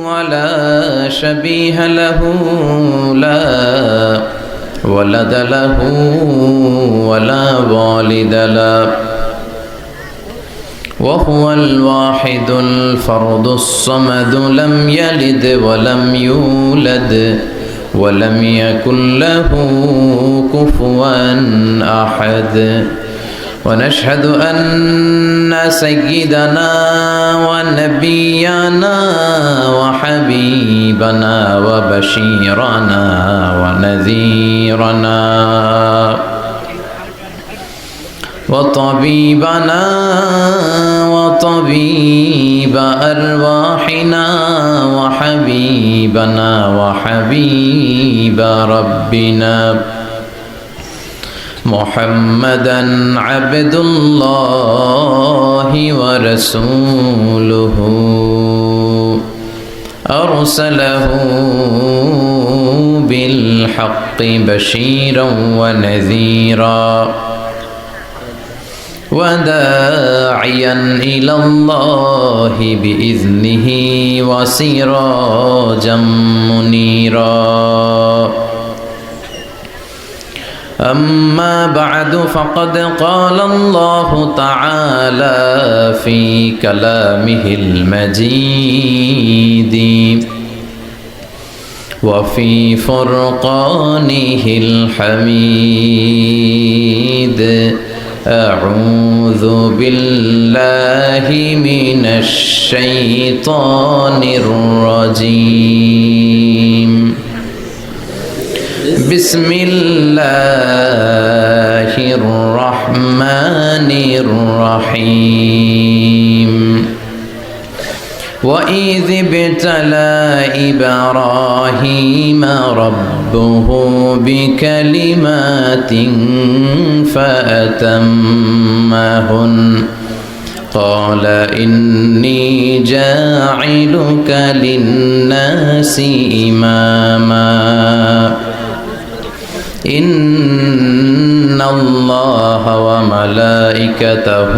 ولا شبيه له لا ولد له ولا والد له وهو الواحد الفرد الصمد لم يلد ولم يولد ولم يكن له كفوا أحد ونشهد أن سيدنا ونبينا وحبيبنا وبشيرنا ونذيرنا وطبيبنا وطبيب أرواحنا وحبيبنا وحبيب ربنا محمدا عبد الله ورسوله أرسله بالحق بشيرا ونذيرا وداعيا إلى الله بإذنه وسراجا منيرا أما بعد فقد قال الله تعالى في كلامه المجيد وفي فرقانه الحميد أعوذ بالله من الشيطان الرجيم بسم الله الرحمن الرحيم وإذ ابتلى إبراهيم ربه بكلمات فأتمهن قال إني جاعلك للناس إماما إن الله وملائكته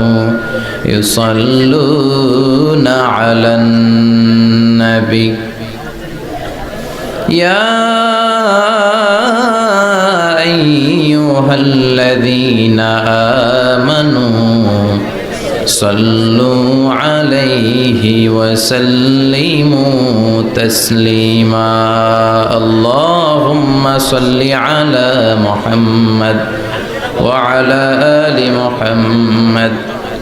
يصلون على النبي يا أيها الذين آمنوا صلوا عليه وسلموا تسليما اللهم صل على محمد وعلى آل محمد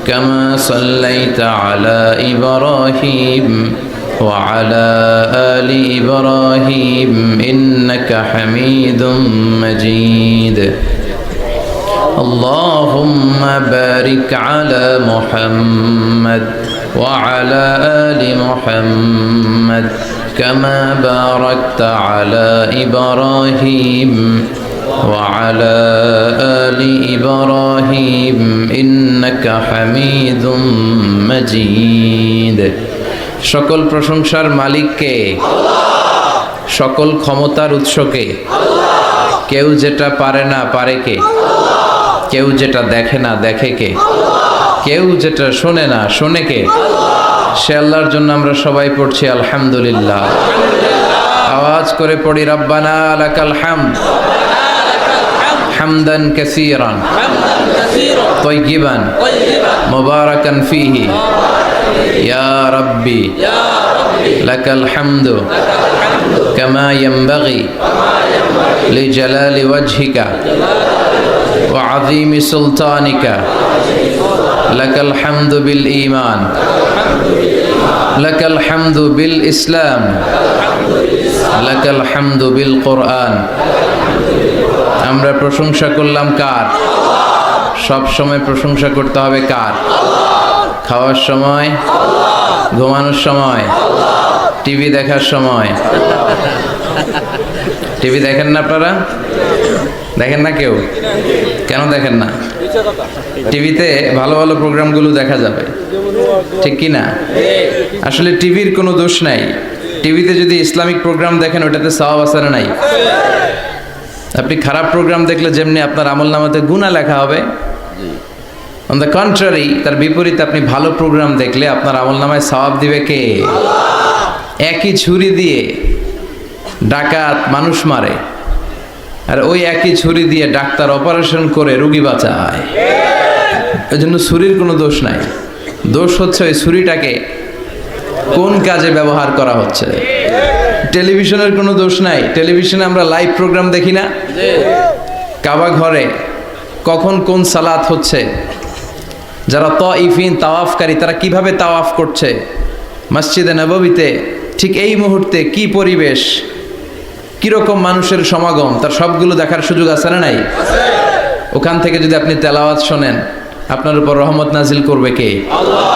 كما صليت على إبراهيم وعلى آل إبراهيم إنك حميد مجيد اللهم بارك على محمد وعلى آل محمد كما باركت على إبراهيم وعلى آل إبراهيم إنك حميد مجيد সকল প্রশংসার মালিক কে আল্লাহ সকল ক্ষমতার উৎস কে আল্লাহ কেউ যেটা পারে না পারে কে আল্লাহ কেউ যেটা দেখে না দেখে কে আল্লাহ কেউ যেটা শোনে না শোনে কে আল্লাহ সে আল্লাহর জন্য আমরা সবাই পড়ছি আলহামদুলিল্লাহ আওয়াজ করে পড়ি রব্বানা লাকাল হামদ হামদান কাসীরান তাইয়িবান মুবারাকান ফীহি يا ربي لك الحمد كما ينبغي لجلال وجهك وعظيم سلطانك لك الحمد بالإيمان لك الحمد بالإسلام لك الحمد بالقرآن আমরা প্রশংসা করলাম কার সব সময় প্রশংসা করতে হবে কার খাওয়ার সময় ঘুমানোর সময় টিভি দেখার সময় টিভি দেখেন না আপনারা দেখেন না কেউ কেন দেখেন না টিভিতে ভালো ভালো প্রোগ্রামগুলো দেখা যাবে ঠিক কি না আসলে টিভির কোনো দোষ নাই টিভিতে যদি ইসলামিক প্রোগ্রাম দেখেন ওটাতে সওয়াব আছে না নাই আপনি খারাপ প্রোগ্রাম দেখলে যেমনি আপনার আমলনামাতে গুনাহ লেখা হবে অন দ্য কন্ট্রারি তার বিপরীতে আপনি ভালো প্রোগ্রাম দেখলে আপনার আমলনামায় সওয়াব দিবে কে আল্লাহ একই ছুরি দিয়ে ডাকাত মানুষ মারে, আর ওই একই ছুরি দিয়ে ডাক্তার অপারেশন করে রোগী বাঁচায়। এই জন্য ছুরির কোনো দোষ নাই, দোষ হচ্ছে ওই ছুরিটাকে কোন কাজে ব্যবহার করা হচ্ছে। টেলিভিশনের কোনো দোষ নাই, টেলিভিশনে আমরা লাইভ প্রোগ্রাম দেখি না, কাবা ঘরে কখন কোন সালাত হচ্ছে, যারা তাইফিন তাওয়াফকারী তারা কিভাবে তাওয়াফ করছে, মসজিদে নববীতে ঠিক এই মুহূর্তে কি পরিবেশ, কিরকম মানুষের সমাগম, তার সবগুলো দেখার সুযোগ আছে না নাই? ওখান থেকে যদি আপনি তেলাওয়াত শোনেন, আপনার উপর রহমত নাজিল করবে কে? আল্লাহ।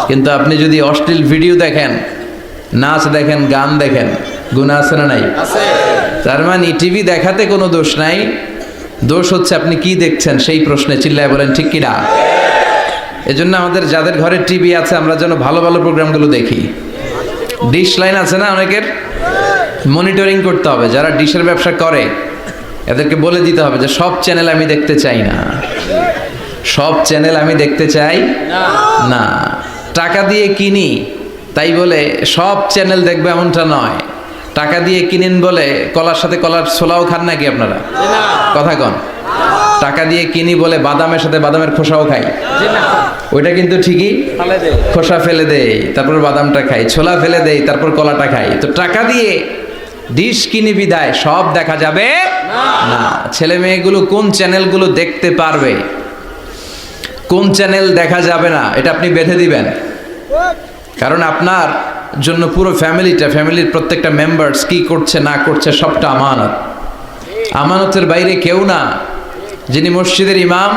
কিন্তু আপনি যদি অশ্লীল ভিডিও দেখেন, নাচ দেখেন, গান দেখেন, গুনাহ আছে না নাই? আছে। তার মানে টিভি দেখাতে কোনো দোষ নাই, দোষ হচ্ছে আপনি কি দেখছেন সেই প্রশ্নে। চিল্লায় বলেন ঠিক কিনা? এজন্য আমাদের যাদের ঘরে টিভি আছে আমরা যেন ভালো ভালো প্রোগ্রামগুলো দেখি। ডিশ লাইন আছে না অনেকের, মনিটরিং করতে হবে। যারা ডিশের ব্যবসা করে এদেরকে বলে দিতে হবে যে সব চ্যানেল আমি দেখতে চাই না, সব চ্যানেল আমি দেখতে চাই না। টাকা দিয়ে কিনি তাই বলে সব চ্যানেল দেখবে এমনটা নয়। টাকা দিয়ে কিনেন বলে কলার সাথে কলার ছোলাও খান নাকি আপনারা? কথা কন। টাকা দিয়ে কিনি বলে বাদামের সাথে বাদামের খোসাও খাই, ওইটা কিন্তু ঠিকই খোসা ফেলে দেয়, তারপর বাদামটা খাই, ছোলা ফেলে দেয়, তারপর কলাটা খাই। তো টাকা দিয়ে ডিশ কিনি বিদায় সব দেখা যাবে না। ছেলে মেয়েগুলো কোন চ্যানেলগুলো দেখতে পারবে, কোন চ্যানেল দেখা যাবে না, এটা আপনি বেঁধে দিবেন। কারণ আপনার জন্য পুরো ফ্যামিলির প্রত্যেকটা মেম্বার্স কি করছে না করছে সবটা আমানত। আমানতের বাইরে কেউ না। যিনি মসজিদের ইমাম,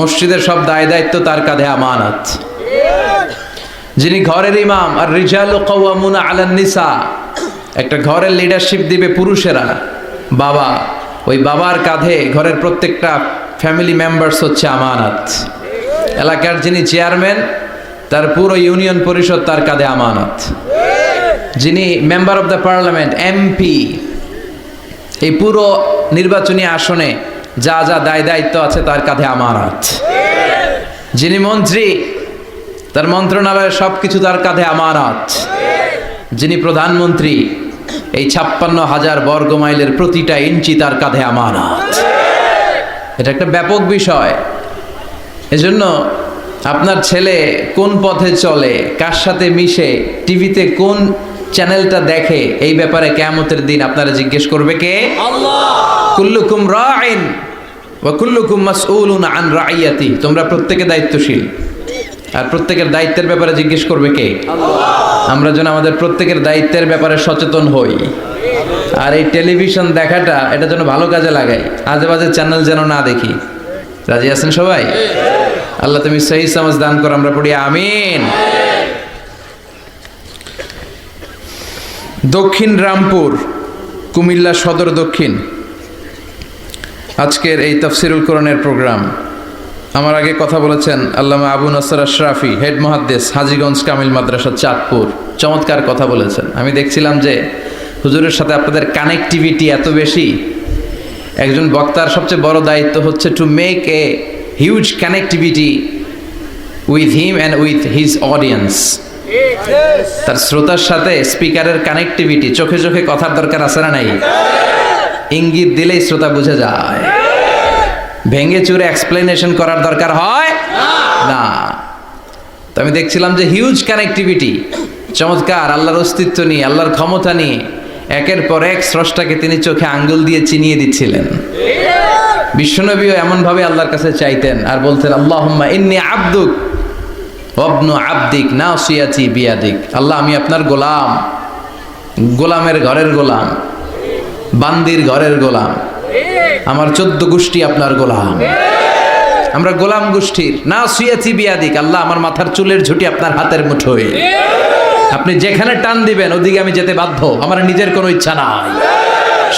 মসজিদের সব দায় দায়িত্ব তার কাঁধে আমানত। যিনি ঘরের ইমাম, আর রিজালু কাওয়ামুনা আলান নিসা, একটা ঘরের লিডারশিপ দিবে পুরুষেরা, বাবা, ওই বাবার কাঁধে ঘরের প্রত্যেকটা ফ্যামিলি মেম্বার্স হচ্ছে আমানত। এলাকার যিনি চেয়ারম্যান, তার পুরো ইউনিয়ন পরিষদ তার কাঁধে আমানত। যিনি member of the parliament, MP, এই পুরো নির্বাচনী আসনে যা যা দায় দায়িত্ব আছে তার কাঁধে আমানত। যিনি মন্ত্রী, তার মন্ত্রণালয়ের সবকিছু তার কাঁধে আমানত। যিনি প্রধানমন্ত্রী, এই 56,000 বর্গ মাইলের প্রতিটা ইঞ্চি তার কাঁধে আমানত। এটা একটা ব্যাপক বিষয়। এজন্য আপনার ছেলে কোন পথে চলে, কার সাথে মিশে, টিভিতে কোন চ্যানেলটা দেখে, এই ব্যাপারে কিয়ামতের দিন আপনারা জিজ্ঞেস করবে কে? আল্লাহ। কুল্লুকুম রাইন ওয়া কুল্লুকুম মাসউলুন আন রাইয়াতি। তোমরা প্রত্যেকে দায়িত্বশীল, আর প্রত্যেকের দায়িত্বের ব্যাপারে জিজ্ঞেস করবে কে? আল্লাহ। আমরা যেন আমাদের প্রত্যেকের দায়িত্বের ব্যাপারে সচেতন হই। আর এই টেলিভিশন দেখাটা এটা যেন ভালো কাজে লাগাই, আজে বাজে চ্যানেল যেন না দেখি। রাজি আছেন সবাই? আল্লাহ তুমি সহি সমাজ দান করো, আমরা পড়ি আমিন। দক্ষিণ রামপুর, কুমিল্লা সদর দক্ষিণ, আজকের এই তাফসিরুল কোরআনের প্রোগ্রাম। আমার আগে কথা বলেছেন আল্লামা আবু নসর আশরাফি, হেড মুহাদ্দিস, হাজীগঞ্জ কামিল মাদ্রাসা, চাঁদপুর। চমৎকার কথা বলেছেন। আমি দেখছিলাম যে হুজুরের সাথে আপনাদের কানেক্টিভিটি এত বেশি। একজন বক্তার সবচেয়ে বড় দায়িত্ব হচ্ছে to make a huge connectivity with him and with his audience. তার শ্রোতার সাথে স্পিকারের কানেক্টিভিটি, চোখে চোখে কথার দরকার আছে না নাই? ইঙ্গিত দিলেই শ্রোতা বুঝে যায়। ভেঙে চুরে এক্সপ্লেনেশন করার দরকার হয় না। তো আমি দেখছিলাম যে হিউজ কানেক্টিভিটি, চমৎকার, আল্লাহর অস্তিত্ব নিয়ে, আল্লাহর ক্ষমতা নিয়ে একের পর এক স্রষ্টাকে তিনি চোখে আঙ্গুল দিয়ে চিনিয়ে দিচ্ছিলেন। বিশ্বনবীও এমনভাবে আল্লাহর কাছে চাইতেন আর বলতেন, আল্লাহুম্মা ইন্নী আবদুক ওয়াবনু আবদিক নাসিয়াতি বিয়াদিক। আল্লাহ, আমি আপনার গোলাম, গোলামের ঘরের গোলাম, বান্দির ঘরের গোলাম, আমার 14 গোষ্ঠী আপনার গোলাম, আমরা গোলাম গোষ্ঠীর। নাসিয়াতি বিয়াদিক, আল্লাহ আমার মাথার চুলের ঝুঁটি আপনার হাতের মুঠোয়, আপনি যেখানে টান দিবেন ওদিকে আমি যেতে বাধ্য, আমার নিজের কোনো ইচ্ছা নাই,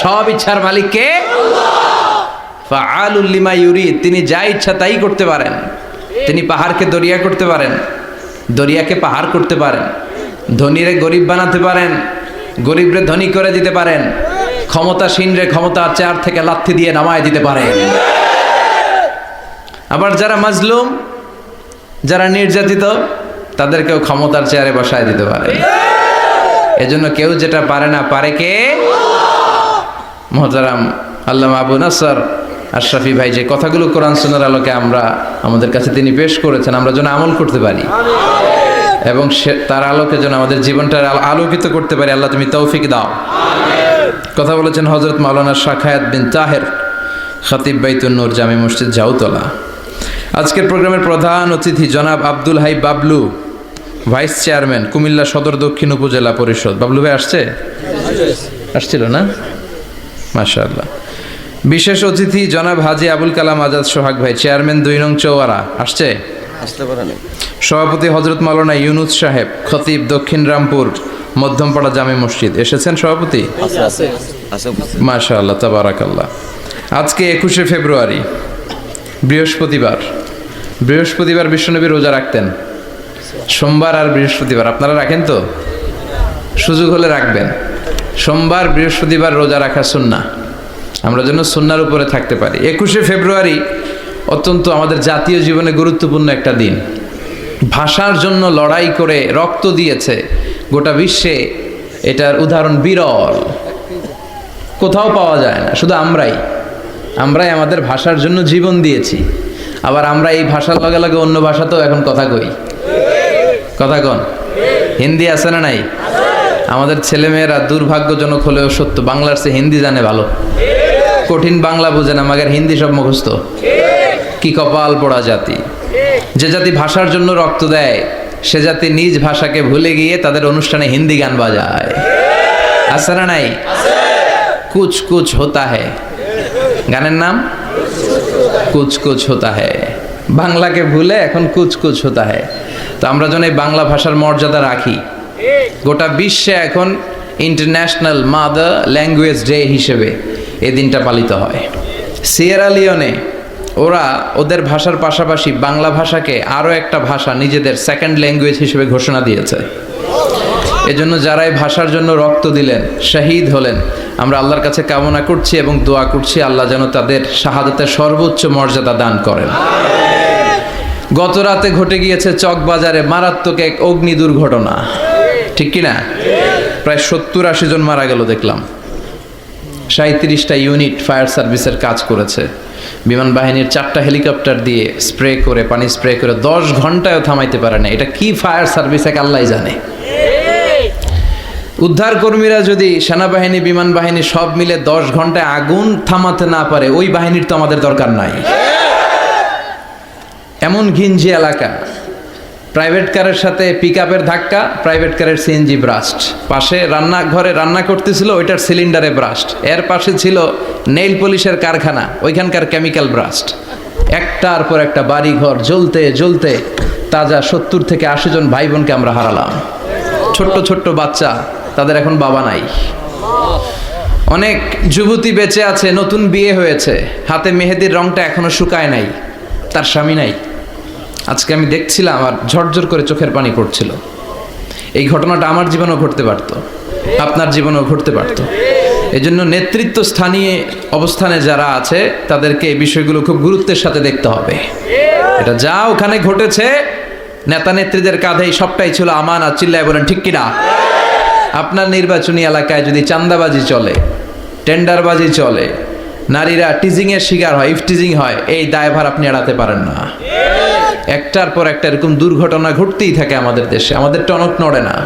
সব ইচ্ছার মালিক কে? ফাআলুল লিমা ইউরিদ, তিনি যা ইচ্ছা তাই করতে পারেন। তিনি পাহাড়কে দরিয়া করতে পারেন, দরিয়াকে পাহাড় করতে পারেন, ধনীরে গরিব বানাতে পারেন, গরিবরে ধনী করে দিতে পারেন, ক্ষমতাসীনরে ক্ষমতার চেয়ার থেকে লাথি দিয়ে নামায় দিতে পারেন। আবার যারা মাজলুম, যারা নির্যাতিত, তাদেরকেও ক্ষমতার চেয়ারে বসায় দিতে পারে। এজন্য কেউ যেটা পারে না পারে কে? মুহতারাম আল্লামা আবু নাসর আশরাফি ভাই যে কথাগুলো কোরআন সুন্নাহর আলোকে আমাদের কাছে তিনি পেশ করেছেন, আমরা যেন আমল করতে পারি এবং তার আলোকে যেন আমাদের জীবনটা আলোকিত করতে পারি। আল্লাহ তুমি তৌফিক দাও। কথা বলেছেন হযরত মাওলানা শাখায়াত বিন তাহের, খতিব বাইতুন নূর জামি মসজিদ জাউতলা। আজকের প্রোগ্রামের প্রধান অতিথি জনাব আব্দুল হাই বাবলু, ভাইস চেয়ারম্যান কুমিল্লা সদর দক্ষিণ উপজেলা পরিষদ। বাবলু ভাই আসছিল না? মাশাআল্লাহ। বিশেষ অতিথি জনাব হাজী আবুল কালাম আজাদ সোহাগ ভাই, চেয়ারম্যান 2 নং চৌয়ারা। আসতে পারেন। সভাপতি হযরত মাওলানা ইউনুস সাহেব, খতিব দক্ষিণ রামপুর মধ্যমপাড়া জামি মসজিদ। এসেছেন সভাপতি? মাশাআল্লাহ, তাবারাকাল্লাহ। আজকে 21শে ফেব্রুয়ারি, বৃহস্পতিবার বিশ্বনবী রোজা রাখতেন। সোমবার আর বৃহস্পতিবার আপনারা রাখেন তো? সুযোগ হলে রাখবেন। সোমবার বৃহস্পতিবার রোজা রাখা সুন্নাহ, আমরা যেন সুন্নাহর উপরে থাকতে পারি। 21শে ফেব্রুয়ারি অত্যন্ত আমাদের জাতীয় জীবনে গুরুত্বপূর্ণ একটা দিন। ভাষার জন্য লড়াই করে রক্ত দিয়েছে গোটা বিশ্বে, এটার উদাহরণ বিরল, কোথাও পাওয়া যায় না। শুধু আমরাই আমাদের ভাষার জন্য জীবন দিয়েছি। আবার আমরা এই ভাষার লগে লগে অন্য ভাষাতেও এখন কথা কই। কথা কন, হিন্দি আছে না নাই? আমাদের ছেলেমেয়েরা দুর্ভাগ্যজনক হলেও সত্য বাংলার চেয়ে হিন্দি জানে ভালো। কঠিন বাংলা বোঝে না, মাগার হিন্দি সব মুখস্থ। কি কপাল পোড়া জাতি! যে জাতি ভাষার জন্য রক্ত দেয় সে জাতি নিজ ভাষাকে ভুলে গিয়ে তাদের অনুষ্ঠানে হিন্দি গান বাজায়। আছে না নাই? কুছ কুছ হোতা হ্যায়, গানের নাম কুছ কুছ হোতা হ্যায়। বাংলাকে ভুলে এখন কুছ কুছ হোতা হ্যায়। তো আমরা যেন এই বাংলা ভাষার মর্যাদা রাখি। গোটা বিশ্বে এখন ইন্টারন্যাশনাল মাদার ল্যাঙ্গুয়েজ ডে হিসেবে এই দিনটা পালিত হয়। সিয়েরা লিওনে ওরা ওদের ভাষার পাশাপাশি বাংলা ভাষাকে আরও একটা ভাষা নিজেদের সেকেন্ড ল্যাঙ্গুয়েজ হিসেবে ঘোষণা দিয়েছে। এজন্য যারা এই ভাষার জন্য রক্ত দিলেন, শহীদ হলেন, আমরা আল্লাহর কাছে কামনা করছি এবং দোয়া করছি আল্লাহ যেন তাদের শাহাদাতের সর্বোচ্চ মর্যাদা দান করেন। গত রাতে ঘটে গিয়েছে চকবাজারে মারাত্মক এক অগ্নি দুর্ঘটনা, ঠিক কিনা? প্রায় 70-80 জন মারা গেল দেখলাম। 37টা ইউনিট ফায়ার সার্ভিসের কাজ করেছে। বিমান বাহিনীর 4টা হেলিকপ্টার দিয়ে পানি স্প্রে করে 10 ঘন্টায়ও থামাইতে পারে না। এটা কি ফায়ার সার্ভিস এক আল্লাহই জানে। উদ্ধার কর্মীরা যদি সেনাবাহিনী বিমান বাহিনী সব মিলে 10 ঘন্টায় আগুন থামাতে না পারে, ওই বাহিনীর তো আমাদের দরকার নাই। এমন ঘিঞ্জি এলাকা, প্রাইভেট কারের সাথে পিকআপের ধাক্কা, প্রাইভেট কারের সিএনজি ব্রাস্ট, পাশে রান্নাঘরে রান্না করতেছিল ওইটার সিলিন্ডারে ব্রাস্ট, এর পাশে ছিল নেইল পলিশের কারখানা, ওইখানকার কেমিক্যাল ব্রাস্ট। একটার পর একটা বাড়ি ঘর জ্বলতে জ্বলতে তাজা 70 থেকে 80 জন ভাই বোনকে আমরা হারালাম। ছোট্ট ছোট্ট বাচ্চা, তাদের এখন বাবা নাই। অনেক যুবতী বেঁচে আছে, নতুন বিয়ে হয়েছে, হাতে মেহেদির রংটা এখনো শুকায় নাই, তার স্বামী নাই। আজকে আমি দেখছিলাম আর ঝরঝর করে চোখের পানি পড়ছিল। এই ঘটনাটা আমার জীবনেও ঘটতে পারত, আপনার জীবনেও ঘটতে পারত। এজন্য নেতৃত্ব স্থানীয় অবস্থানে যারা আছে তাদেরকে এই বিষয়গুলো খুব গুরুত্বের সাথে দেখতে হবে। এটা যা ওখানে ঘটেছে, নেতা নেত্রীদের কাঁধেই সবটাই ছিল আমানত। চিল্লায় বলেন ঠিক কিনা? আপনার নির্বাচনী এলাকায় যদি চাঁদাবাজি চলে, টেন্ডারবাজি চলে, নারীরা টিজিংয়ের শিকার হয়, ইফটিজিং হয়, এই দায়ভার আপনি এড়াতে পারেন না। একটার পর একটা এরকম দুর্ঘটনা ঘটতেই থাকে আমাদের দেশে, আমাদের টনক নড়ে না।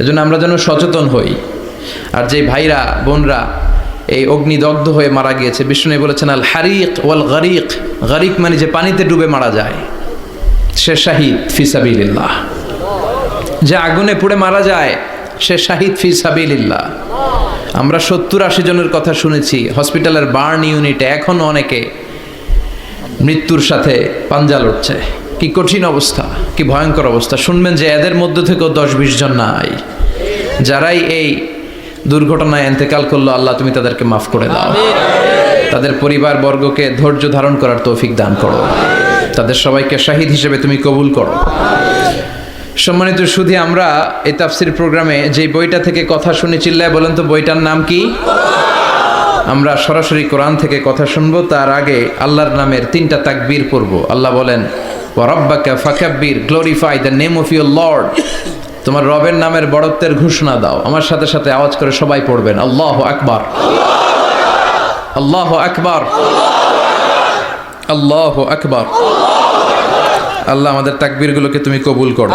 এজন্য আমরা যেন সচেতন হই। আর যে ভাইরা বোনরা এই অগ্নিদগ্ধ হয়ে মারা গিয়েছে, বিষ্ণু বলেছেন আল হারিক ওয়াল গারিক। গারিক মানে যে পানিতে ডুবে মারা যায়, সে শাহিদ ফি সাবিলিল্লাহ। যে আগুনে পুড়ে মারা যায় সে শাহিদ ফি সাবিলিল্লাহ। আমরা 70-80 জনের কথা শুনেছি হসপিটালের বার্ন ইউনিটে, এখনো অনেকে মৃত্যুর সাথে পাঞ্জা লড়ছে। কি কঠিন অবস্থা, কি ভয়ঙ্কর অবস্থা। শুনবেন যে এদের মধ্য থেকেও 10-20 জন নাই, যারাই এই দুর্ঘটনায় ইন্তেকাল করলো, আল্লাহ তুমি তাদেরকে মাফ করে দাও, তাদের পরিবার বর্গকে ধৈর্য ধারণ করার তৌফিক দান করো, তাদের সবাইকে শাহিদ হিসেবে তুমি কবুল করো। সম্মানিত সুধী, আমরা এই তাফসির প্রোগ্রামে যে বইটা থেকে কথা শুনে, চিল্লায় বলেন তো বইটার নাম কি? আমরা সরাসরি কোরআন থেকে কথা শুনবো। তার আগে আল্লাহর নামের 3টা তাকবীর পড়ব। আল্লাহ বলেন ওয়া রাব্বাকা ফাকাব্বির, glorify the name of your Lord. তোমার রবের নামের বড়ত্বের ঘোষণা দাও। আমার সাথে সাথে আওয়াজ করে সবাই পড়বেন, আল্লাহু আকবার, আল্লাহু আকবার, আল্লাহু আকবার। আল্লাহ আমাদের তাকবীরগুলোকে তুমি কবুল করো।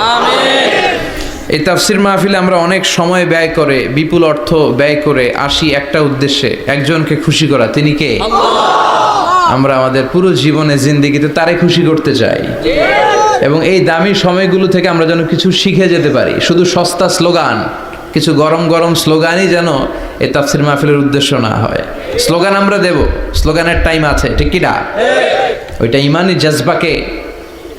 এই তাফসির মাহফিলে আমরা অনেক সময় ব্যয় করে, বিপুল অর্থ ব্যয় করে আসি একটা উদ্দেশ্যে, একজনকে খুশি করা। তিনি কে? আমরা আমাদের পুরো জীবনে জিন্দেগিতে তারে খুশি করতে চাই, এবং এই দামি সময়গুলো থেকে আমরা যেন কিছু শিখে যেতে পারি। শুধু সস্তা স্লোগান, কিছু গরম গরম স্লোগানই যেন এই তাফসির মাহফিলের উদ্দেশ্য না হয়। স্লোগান আমরা দেব, স্লোগানের টাইম আছে, ঠিক কি না? ওইটা ইমানি জজবাকে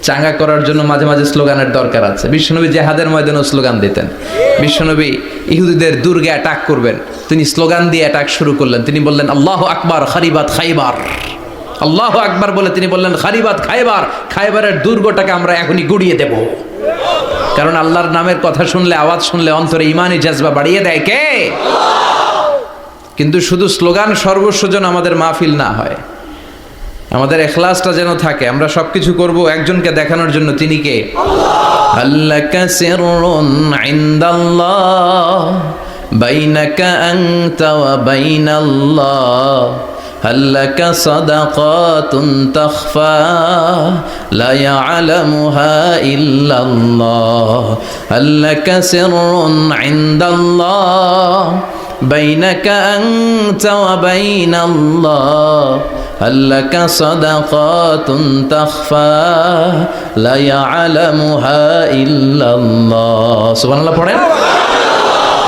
চাঙ্গা করার জন্য মাঝে মাঝে স্লোগানের দরকার আছে। বিশ্বনবী জেহাদের ময়দানেও স্লোগান দিতেন। বিশ্বনবী ইহুদিদের দুর্গে অ্যাটাক করবেন, তিনি স্লোগান দিয়ে অ্যাটাক শুরু করলেন। তিনি বললেন আল্লাহু আকবার খারিবাত খাইবার, আল্লাহু আকবার বলে তিনি বললেন খারিবাত খাইবার, খাইবারের দুর্গটাকে আমরা এখনই গুড়িয়ে দেব। কারণ আল্লাহর নামের কথা শুনলে, আওয়াজ শুনলে অন্তরে ইমানি জজবা বাড়িয়ে দেয় কে? কিন্তু শুধু স্লোগান সর্বস্ব যেন আমাদের মাহফিল না হয়, আমাদের ইখলাসটা যেন থাকে। আমরা সবকিছু করব একজনকে দেখানোর জন্য। তিনি কে? আল্লাকা সিররুন ইনদাল্লাহ বাইনাকা আনতা ওয়া বাইনাল্লাহ, আল্লাকা সাদাকাতুন তাখফা লা ইয়ালামুহা ইল্লাল্লাহ, আল্লাকা সিররুন ইনদাল্লাহ বাইনাকা আনতা ওয়া বাইনাল্লাহ, আল্লাকা সাদাকাতুন তাখফা লা ইয়ালামুহা ইল্লাল্লাহ। সুবহানাল্লাহ পড়েন।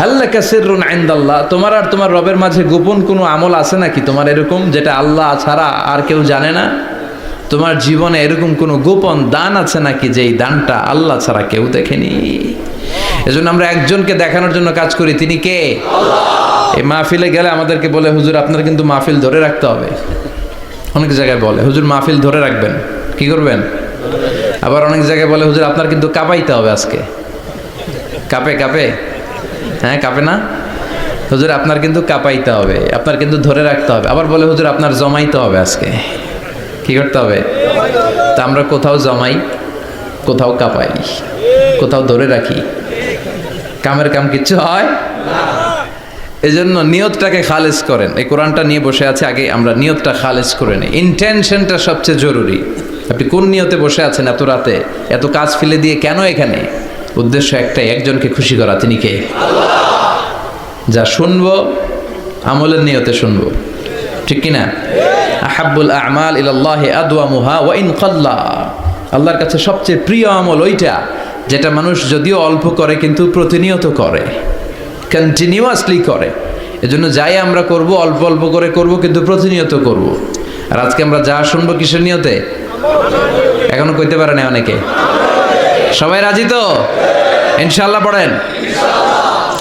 আল্লাকা সিররুন ইনদাল্লাহ, তোমার আর তোমার রবের মাঝে গোপন কোনো আমল আছে নাকি তোমার এরকম, যেটা আল্লাহ ছাড়া আর কেউ জানে না? তোমার জীবনে এরকম কোনো গোপন দান আছে নাকি যেই দানটা আল্লাহ ছাড়া কেউ দেখেনি? এজন্য আমরা একজনকে দেখানোর জন্য কাজ করি। তিনি কে? আল্লাহ। এই মাহফিলে গেলে আমাদেরকে বলে, হুজুর আপনার কিন্তু মাহফিল ধরে রাখতে হবে। অনেক জায়গায় বলে, হুজুর মাহফিল ধরে রাখবেন। কি করবেন? আবার অনেক জায়গায় বলে, হুজুর আপনার কিন্তু কাঁপাইতে হবে আজকে। কাঁপে কাঁপে? হ্যাঁ কাঁপে না? হুজুর আপনার কিন্তু কাঁপাইতে হবে, আপনার কিন্তু ধরে রাখতে হবে। আবার বলে, হুজুর আপনার জমাইতে হবে আজকে। কি করতে হবে? তা আমরা কোথাও জমাই, কোথাও কাঁপাই, কোথাও ধরে রাখি। কামের কাম কিচ্ছু হয়। এজন্য নিয়তটাকে খালেজ করেন। এই কোরআনটা নিয়ে বসে আছে, আগে আমরা নিয়তটা খালেজ করে নিই। ইন্টেনশনটা সবচেয়ে জরুরি। আপনি কোন নিয়তে বসে আছেন এত রাতে, এত কাজ ফেলে দিয়ে কেন এখানে? উদ্দেশ্য একটাই, একজনকে খুশি করা। তিনি কে? যা শুনবো আমলের নিয়তে শুনবো, ঠিক কিনা? আহাব্বুল আমাল ইলাল্লাহি আদওয়ামুহা ওয়া ইন কাল্লা। আল্লাহর কাছে সবচেয়ে প্রিয় আমল ওইটা যেটা মানুষ যদিও অল্প করে কিন্তু প্রতিনিয়ত করে, কন্টিনিউয়াসলি করে। এজন্য যাই আমরা করব অল্প অল্প করে করব, কিন্তু প্রতিনিয়ত করব। আর আজকে আমরা যা শুনবো কিসের নিয়তে? এখনো কইতে পারে না অনেকে। সবাই রাজি তো? ইনশাআল্লাহ পড়েন।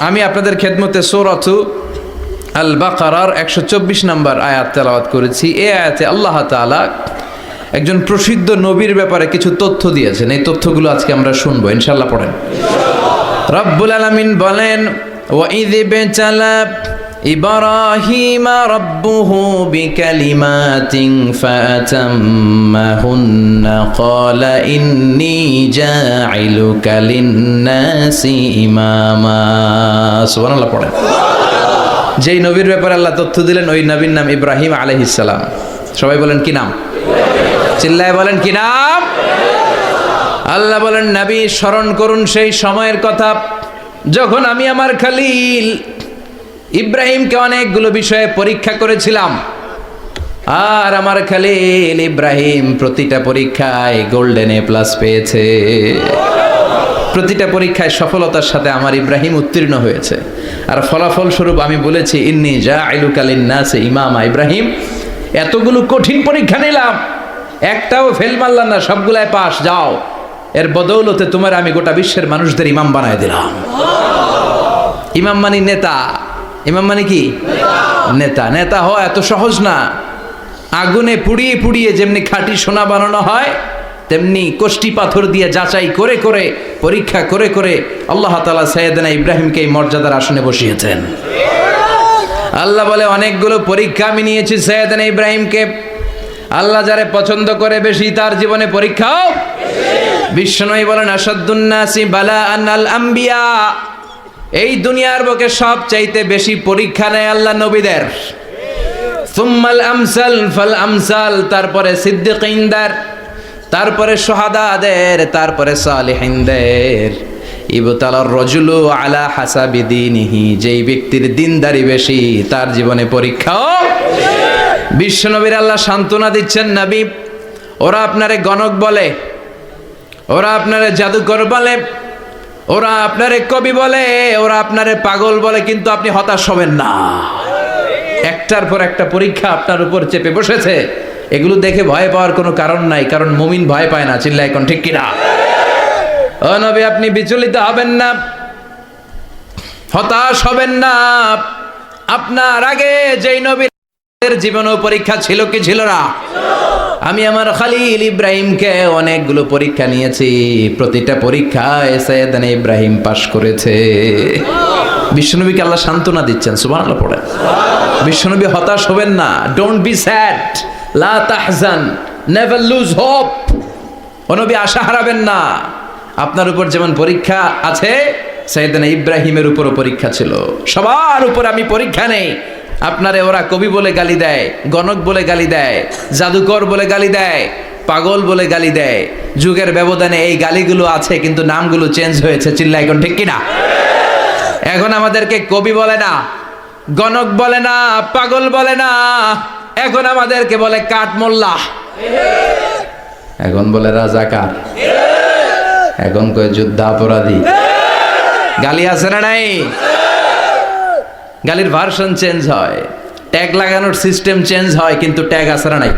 আমি আপনাদের খেদমতে সূরাত আল বাকারার 124 নম্বর আয়াত তেলাওয়াত করেছি। এই আয়াতে আল্লাহ তাআলা একজন প্রসিদ্ধ নবীর ব্যাপারে কিছু তথ্য দিয়েছেন। এই তথ্যগুলো আজকে আমরা শুনবো। ইনশাআল্লাহ পড়েন। রব্বুল আলামিন বলেন, وَإِذِ ابْتَلَى إِبْرَاهِيمَ رَبُّهُ بِكَلِمَاتٍ فَأَتَمَّهُنَّ قَالَ إِنِّي جَاعِلُكَ لِلنَّاسِ إِمَامًا। সুবহানাল্লাহ পড়েন। যেই নবীর ব্যাপারে আল্লাহ তথ্য দিলেন, ওই নবীর নাম ইব্রাহিম আলাইহিস সালাম। সবাই বলেন কি নাম? চিল্লায় বলেন কি নাম? আল্লাহ বলেন, নবী স্মরণ করুন সেই সময়ের কথা যখন আমি আমার খলিল ইব্রাহিমকে অনেকগুলো বিষয়ে পরীক্ষা করেছিলাম। আর আমার খলিল ইব্রাহিম প্রতিটা পরীক্ষায় গোল্ডেন এ প্লাস পেয়েছে। প্রতিটা পরীক্ষায় সফলতার সাথে আমার ইব্রাহিম উত্তীর্ণ হয়েছে। আর ফলাফল স্বরূপ আমি বলেছি, ইন্নী জাইলুকা লিন্নাসি ইমামা। ইব্রাহিম, এতগুলো কঠিন পরীক্ষা নিলাম, একটাও ফেল মারলাম না, সবগুলাই পাস। যাও, এর বদৌলতে তোমার আমি গোটা বিশ্বের মানুষদের ইমাম বানায় দিলাম। ইমাম মানে নেতা। ইমাম মানে কি? নেতা। নেতা হওয়া এত সহজ না। আগুনে পুড়িয়ে পুড়িয়ে যেমনি খাঁটি সোনা বানানো হয়, তেমনি কষ্টি পাথর দিয়ে যাচাই করে করে, পরীক্ষা করে করে আল্লাহ তাআলা সাইয়েদনা ইব্রাহিমকে এই মর্যাদার আসনে বসিয়েছেন। আল্লাহ বলে, অনেকগুলো পরীক্ষা আমি নিয়েছি সাইয়েদনা ইব্রাহিমকে। আল্লাহ যারে পছন্দ করে বেশি, তার জীবনে পরীক্ষাও। বিশ্বনবী বলেন আসাদ্দুন নাসি বালাআন আল আম্বিয়া, এই দুনিয়ার বুকে সবচাইতে বেশি পরীক্ষা নেয় আল্লাহ নবীদের। সুম্মাল আমসাল ফাল আমসাল, তারপরে সিদ্দিকিনদের, তারপরে শুহাদাদের, তারপরে সালিহিনদের। ইবতালার রাজুলু আলা হাসাবি দীনিহি, যেই ব্যক্তির দিনদারি বেশি তার জীবনে পরীক্ষাও। বিশ্বনবীর আল্লাহ সান্ত্বনা দিচ্ছেন, নবী ওরা আপনারে গণক বলে, ওরা আপনারে জাদুকর বলে, ওরা আপনারে কবি বলে, ওরা আপনারে পাগল বলে, কিন্তু আপনি হতাশ হবেন না। একটার পর একটা পরীক্ষা আপনার উপর চেপে বসেছে, এগুলো দেখে ভয় পাওয়ার কোনো কারণ নাই, কারণ মুমিন ভয় পায় না। চিল্লায় এখন ঠিক কিনা? ও নবী, আপনি বিচলিত হবেন না, হতাশ হবেন না। আপনার আগে যেই নবীর জীবনেও পরীক্ষা ছিল কি ছিল না? আমি আমার খলিল ইব্রাহিমকে অনেকগুলো পরীক্ষা নিয়েছি, প্রতিটা পরীক্ষায় সাইয়েদনা ইব্রাহিম পাশ করেছে। বিশ্বনবীকে আল্লাহ সান্ত্বনা দিচ্ছেন, সুবহানাল্লাহ পড়েন। বিশ্বনবী হতাশ হবেন না, ডোন্ট বি স্যাড, লা তাহজান, নেভার লুজ হোপ। ও নবী আশা হারাবেন না। আপনার উপর যেমন পরীক্ষা আছে, সাইয়েদনা ইব্রাহিমের উপরও পরীক্ষা ছিল। সবার উপর আমি পরীক্ষা নেই। আপনারে ওরা কবি বলে গালি দেয়, গণক বলে গালি দেয়, জাদুকর বলে গালি দেয়, পাগল বলে গালি দেয়। যুগের ব্যবধানে এই গালিগুলো আছে, কিন্তু নামগুলো চেঞ্জ হয়েছে। চিল্লা এখন ঠিক কিনা? এখন আমাদেরকে কবি বলে না, গণক বলে না, পাগল বলে না, এখন আমাদেরকে বলে কাঠমোল্লা, এখন বলে রাজাকার, এখন কয় যুদ্ধাপরাধী। গালি আছে না নাই? গালির ভার্সন চেঞ্জ হয়, ট্যাগ লাগানোর সিস্টেম চেঞ্জ হয়, কিন্তু ট্যাগ আছে না নাই?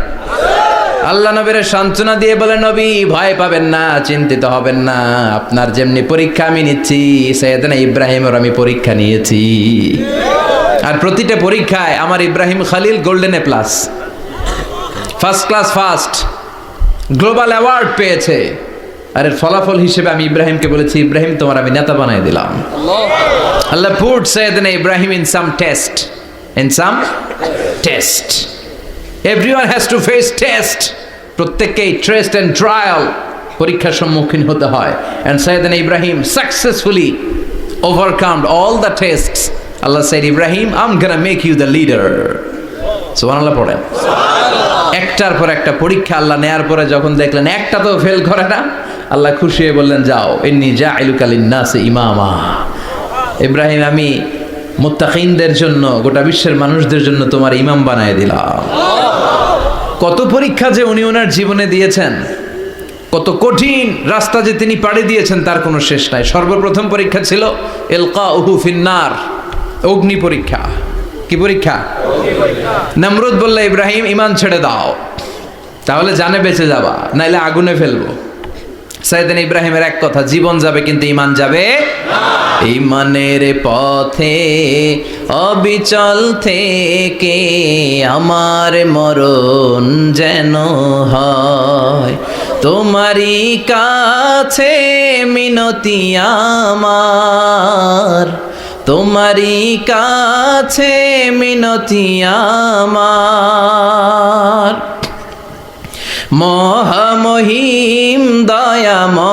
আল্লাহ নবীর সান্ত্বনা দিয়ে বলে, নবী ভয় পাবেন না, চিন্তিত হবেন না। আপনার যেমনি পরীক্ষা আমি নিচ্ছি, সাইয়েদনা ইব্রাহিমের আমি পরীক্ষা নিয়েছি। আর প্রতিটা পরীক্ষায় আমার Ibrahim Khalil golden A plus, first class first, global award পেয়েছে। আর এর ফলাফল হিসেবে আমি ইব্রাহিমকে বলেছি, ইব্রাহিম তোমার আমি নেতা বানাই দিলাম। Allah put Sayyidina Ibrahim in some test. In some test. Everyone has to face test. প্রত্যেককেই টেস্ট এন্ড ট্রায়াল, পরীক্ষার সম্মুখীন হতে হয়। And Sayyidina Ibrahim successfully overcome all the tests. Allah said, Ibrahim, I'm gonna make you the leader. সুবহানাল্লাহ পড়েন। একটার পর একটা পরীক্ষা আল্লাহ নেয়ার পরে যখন দেখলেন একটা তো ফেল করে না, আল্লাহ খুশি হয়ে বললেন, যাও, ইন্নী জাইলুকা লিন-নাসি ইমামা। ইব্রাহিম, আমি মুত্তাকিনদের জন্য, গোটা বিশ্বের মানুষদের জন্য তোমার ইমাম বানায় দিলাম। কত পরীক্ষা যে উনি ওনার জীবনে দিয়েছেন, কত কঠিন রাস্তা যে তিনি পাড়ি দিয়েছেন, তার কোনো শেষ নাই। সর্বপ্রথম পরীক্ষা ছিল ইলকাউহু ফিন্নার, অগ্নি পরীক্ষা। কি পরীক্ষা? নমরুদ বলল, ইব্রাহিম ঈমান ছেড়ে দাও, তাহলে জানে বেঁচে যাবা, নাইলে আগুনে ফেলবো। সাইয়েদনা ইব্রাহিমের এক কথা, জীবন যাবে কিন্তু ঈমান যাবে না। ঈমানের পথে অবিচল থেকে আমার মরণ যেন হয়, তোমারই কাছে মিনতি আমার, তোমারই কাছে মিনতি আমার। মহামহিম দয়াময়,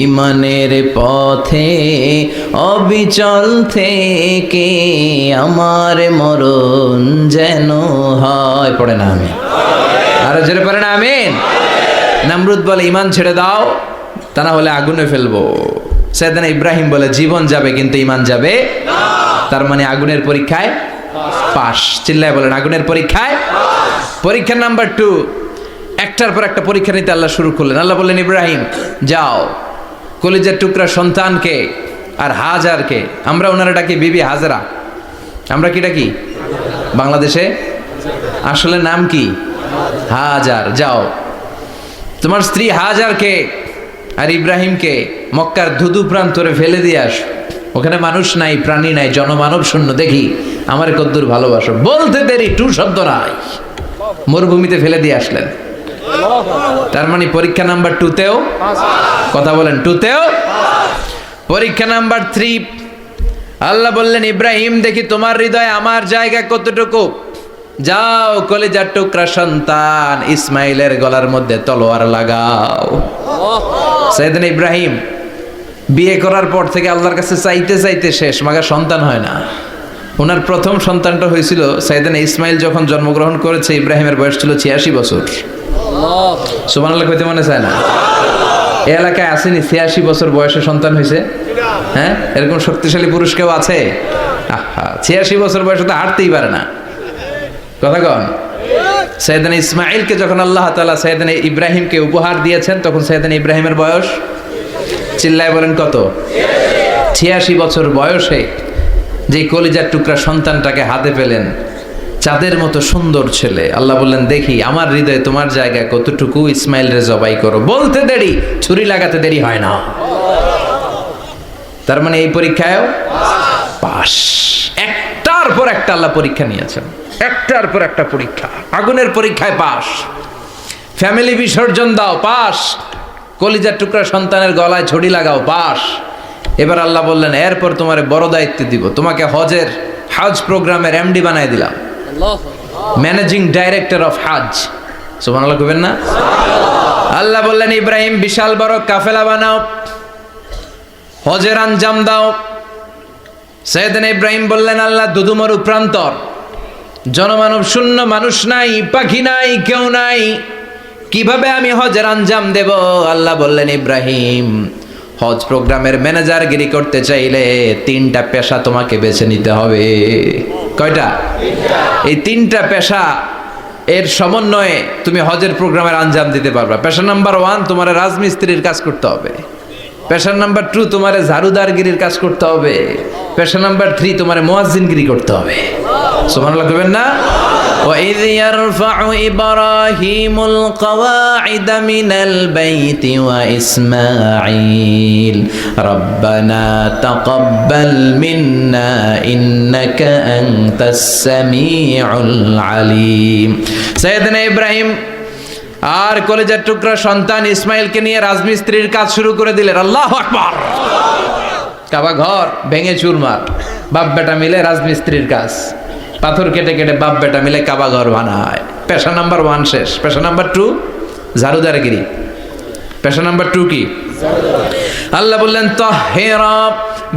ঈমানের পথে অবিচল থেকে আমার মরণ যেন হয়। পড়ে না আমিন? আরো জোরে পড়ে না আমিন? নমরুদ বলে, ঈমান ছেড়ে দাও, তা না হলে আগুনে ফেলবো। সাইয়েদনা ইব্রাহিম বলে, জীবন যাবে কিন্তু ঈমান যাবে না। তার মানে আগুনের পরীক্ষায় পাস। চিল্লায় বলেন, আগুনের পরীক্ষায়। পরীক্ষা নাম্বার 2, একটার পর একটা পরীক্ষা নিতে আল্লাহ শুরু করলেন। আল্লাহ বললেন, ইব্রাহিম যাও, কলিজার টুকরা সন্তানকে আর হাজারকে, আমরা ওনারা ডাকি বিবি হাজরা, আমরা কি ডাকি বাংলাদেশে? আসলে নাম কি? হাজার। যাও, তোমার স্ত্রী হাজারকে আর ইব্রাহিমকে মক্কার ধুধু প্রান্তরে ফেলে দিয়ে আস। ওখানে মানুষ নাই, প্রাণী নাই, জনমানব শূন্য। দেখি আমার কদ্দুর ভালোবাসো। বলতে দেরি, টু শব্দ নাই, মরুভূমিতে ফেলে দিয়ে আসলেন। তার মানে পরীক্ষা নাম্বার 2তেও, কথা বলেন, 2তেও। পরীক্ষা নাম্বার 3, আল্লাহ বললেন, ইব্রাহিম দেখি তোমার হৃদয়ে আমার জায়গা কতটুকু। যাও কলিজার টুকরা সন্তান ইসমাইলের গলার মধ্যে তলোয়ার লাগাও। সাইয়েদনা ইব্রাহিম বিয়ে করার পর থেকে আল্লাহর কাছে চাইতে চাইতে শেষ, মাগার সন্তান হয় না। ওনার প্রথম সন্তানটা হয়েছিল সাইয়েদনা ইসমাইল যখন জন্মগ্রহণ করেছে, ইব্রাহিমের বয়স ছিল 86 বছর। সুবহানাল্লাহ কইতে মনে চায় না? এই এলাকায় আসেনি 86 বছর বয়সে সন্তান হয়েছে? হ্যাঁ, এরকম শক্তিশালী পুরুষ কেউ আছে? আহা, 86 বছর বয়সে তো হাঁটতেই পারে না। কথা কন। সাইয়েদনা ইসমাইলকে যখন আল্লাহ তাআলা সাইয়েদনা ইব্রাহিমকে উপহার দিয়েছেন, তখন সাইয়েদনা ইব্রাহিমের বয়স, চিল্লায় বলেন কত? 86 বছর বয়সে যে কলিজার টুকরা সন্তানটাকে হাতে পেলেন, চাঁদের মতো সুন্দর ছেলে। আল্লাহ বললেন, দেখি আমার হৃদয়ে তোমার জায়গায় কতটুকু, ইসমাইল রে জবাই করো। বলতে দেরি, ছুরি লাগাতে দেরি হয় না। তার মানে এই পরীক্ষায়ও পাস। একটার পর একটা আল্লাহ পরীক্ষা নিয়েছেন, একটার পর একটা পরীক্ষা। আগুনের পরীক্ষায় পাস, ফ্যামিলি বিসর্জন দাও, পাস। কলিজার টুকরা সন্তানের গলায় ছড়ি লাগাও, পাস। এবার আল্লাহ বললেন, এরপর তোমার বড় দায়িত্ব দিব, তোমাকে হজ প্রোগ্রামের এমডি বানাই দিলাম, ম্যানেজিং ডাইরেক্টর অফ হজ। সুবহানাল্লাহ কইবেন না? আল্লাহ বললেন, ইব্রাহিম বিশাল বড় কাফেলা বানাও, হজের আঞ্জাম দাও। সাইয়েদনা ইব্রাহিম বললেন, আল্লাহ দুদুমরু প্রান্তর, জনমানব শূন্য, মানুষ নাই, পাখি নাই, কেউ নাই, কিভাবে আমি হজের আঞ্জাম দেব? আল্লাহ বললেন, ইব্রাহিম হজ প্রোগ্রামের ম্যানেজারগিরি করতে চাইলে 3টা পেশা তোমাকে বেছে নিতে হবে। কয়টা? এই 3টা পেশা এর সমন্বয়ে তুমি হজের প্রোগ্রামের আঞ্জাম দিতে পারবা। পেশা নাম্বার 1, তোমার রাজমিস্ত্রির কাজ করতে হবে। পেশা নাম্বার 2, তোমার ঝাড়ুদারগিরির কাজ করতে হবে। পেশা নাম্বার 3, তোমার মুয়াজ্জিনগিরি করতে হবে। সুবহানাল্লাহ কইবেন না? وَإِذْ يَرْفَعُ إِبْرَاهِيمُ الْقَوَاعِدَ مِنَ الْبَيْتِ وَإِسْمَاعِيلُ رَبَّنَا تَقَبَّلْ مِنَّا إِنَّكَ أَنْتَ السَّمِيعُ الْعَلِيمُ। সাইয়েদনা ইব্রাহিম আর কলেজের টুকরা সন্তান ইসমাইলকে নিয়ে রাজমিস্ত্রির কাজ শুরু করে দিলেন। আল্লাহু আকবার। কাবা ঘর ভেঙে চুরমার, বাপ বেটা মিলে রাজমিস্ত্রির কাজ, পাথর কেটে কেটে বাপ বেটা মিলে কাবা ঘর বানায়। পেশা নাম্বার 1 শেষ। পেশা নাম্বার 2 ঝাড়ুদারগিরি। পেশা নাম্বার 2 কি? আল্লাহ বললেন, তাহহিরা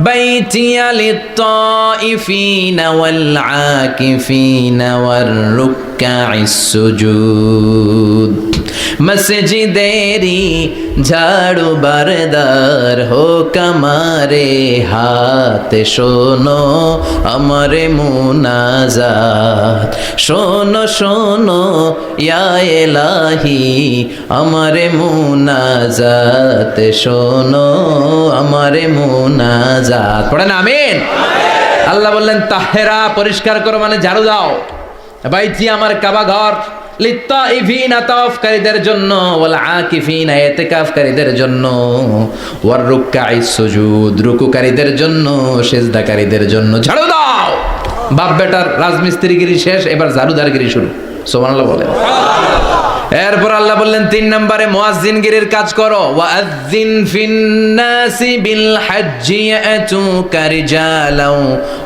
বাইতিয়া লিত-তাইফিনা ওয়াল আকিফিনা ওয়ার রুকআইস সুজুদ। মসজিদেরি ঝাড়ু বারদার হোক আমারে হাত, শোনো আমারে মুনাজাত, শোনো শোনো ইয়া ইলাহি আমারে মুনাজাত, শোনো আমারে মুনাজাত। পড়েন আমিন। আল্লাহ বললেন, তাহেরা পরিষ্কার করো, মানে ঝাড়ু দাও। বাইতি আমার কাবা ঘর, লিত্তাইফিনা তাওয়াফকারীদের জন্য, ওয়াল আকিফিনা ইতিকাফকারীদের জন্য, ওয়ার রুকআইস সুজুদ রুকুকারীদের জন্য, সিজদাকারীদের জন্য। ঝাড়ু দাও। বাপ বেটার রাজমিস্ত্রিগিরি শেষ, এবার ঝাড়ুদারগিরি শুরু। সুবহানাল্লাহ বলেন। এরপর আল্লাহ বললেন, 3 নম্বরে মুয়াজ্জিনগিরির কাজ করো। ওয়াজ্জিন ফিন্নাসি বিল হজ্জি ইয়াতুকা রিজালাও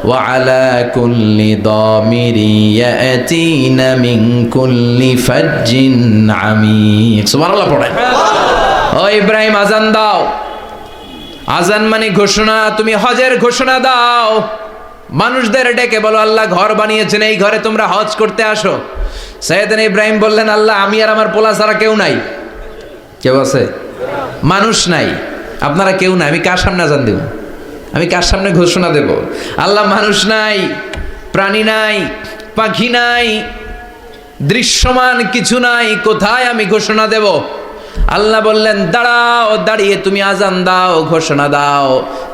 ওয়া আলা কুল্লি দামিরি ইয়াতিনা মিন কুল্লি ফাজ্জিন আমিক। সুবহানাল্লাহ পড়েন। ও ইব্রাহিম, আজান দাও। আজান মানে ঘোষণা, তুমি হজের ঘোষণা দাও। মানুষদের ডেকে বলো, আল্লাহ ঘর বানিয়েছেন, এই ঘরে তোমরা হজ করতে আসো। সাইয়েদনা ইব্রাহিম বললেন, আল্লাহ আমি আর আমার পোলা ছাড়া কেউ নাই। কেউ আছে? মানুষ নাই, আপনারা কেউ নাই, আমি কার সামনে আজান দেব? আমি কার সামনে ঘোষণা দেব? আল্লাহ মানুষ নাই, প্রাণী নাই, পাখি নাই, দৃশ্যমান কিছু নাই, কোথায় আমি ঘোষণা দেব? আল্লাহ বললেন, দাঁড়াও, দাঁড়িয়ে তুমি আজান দাও, ঘোষণা দাও।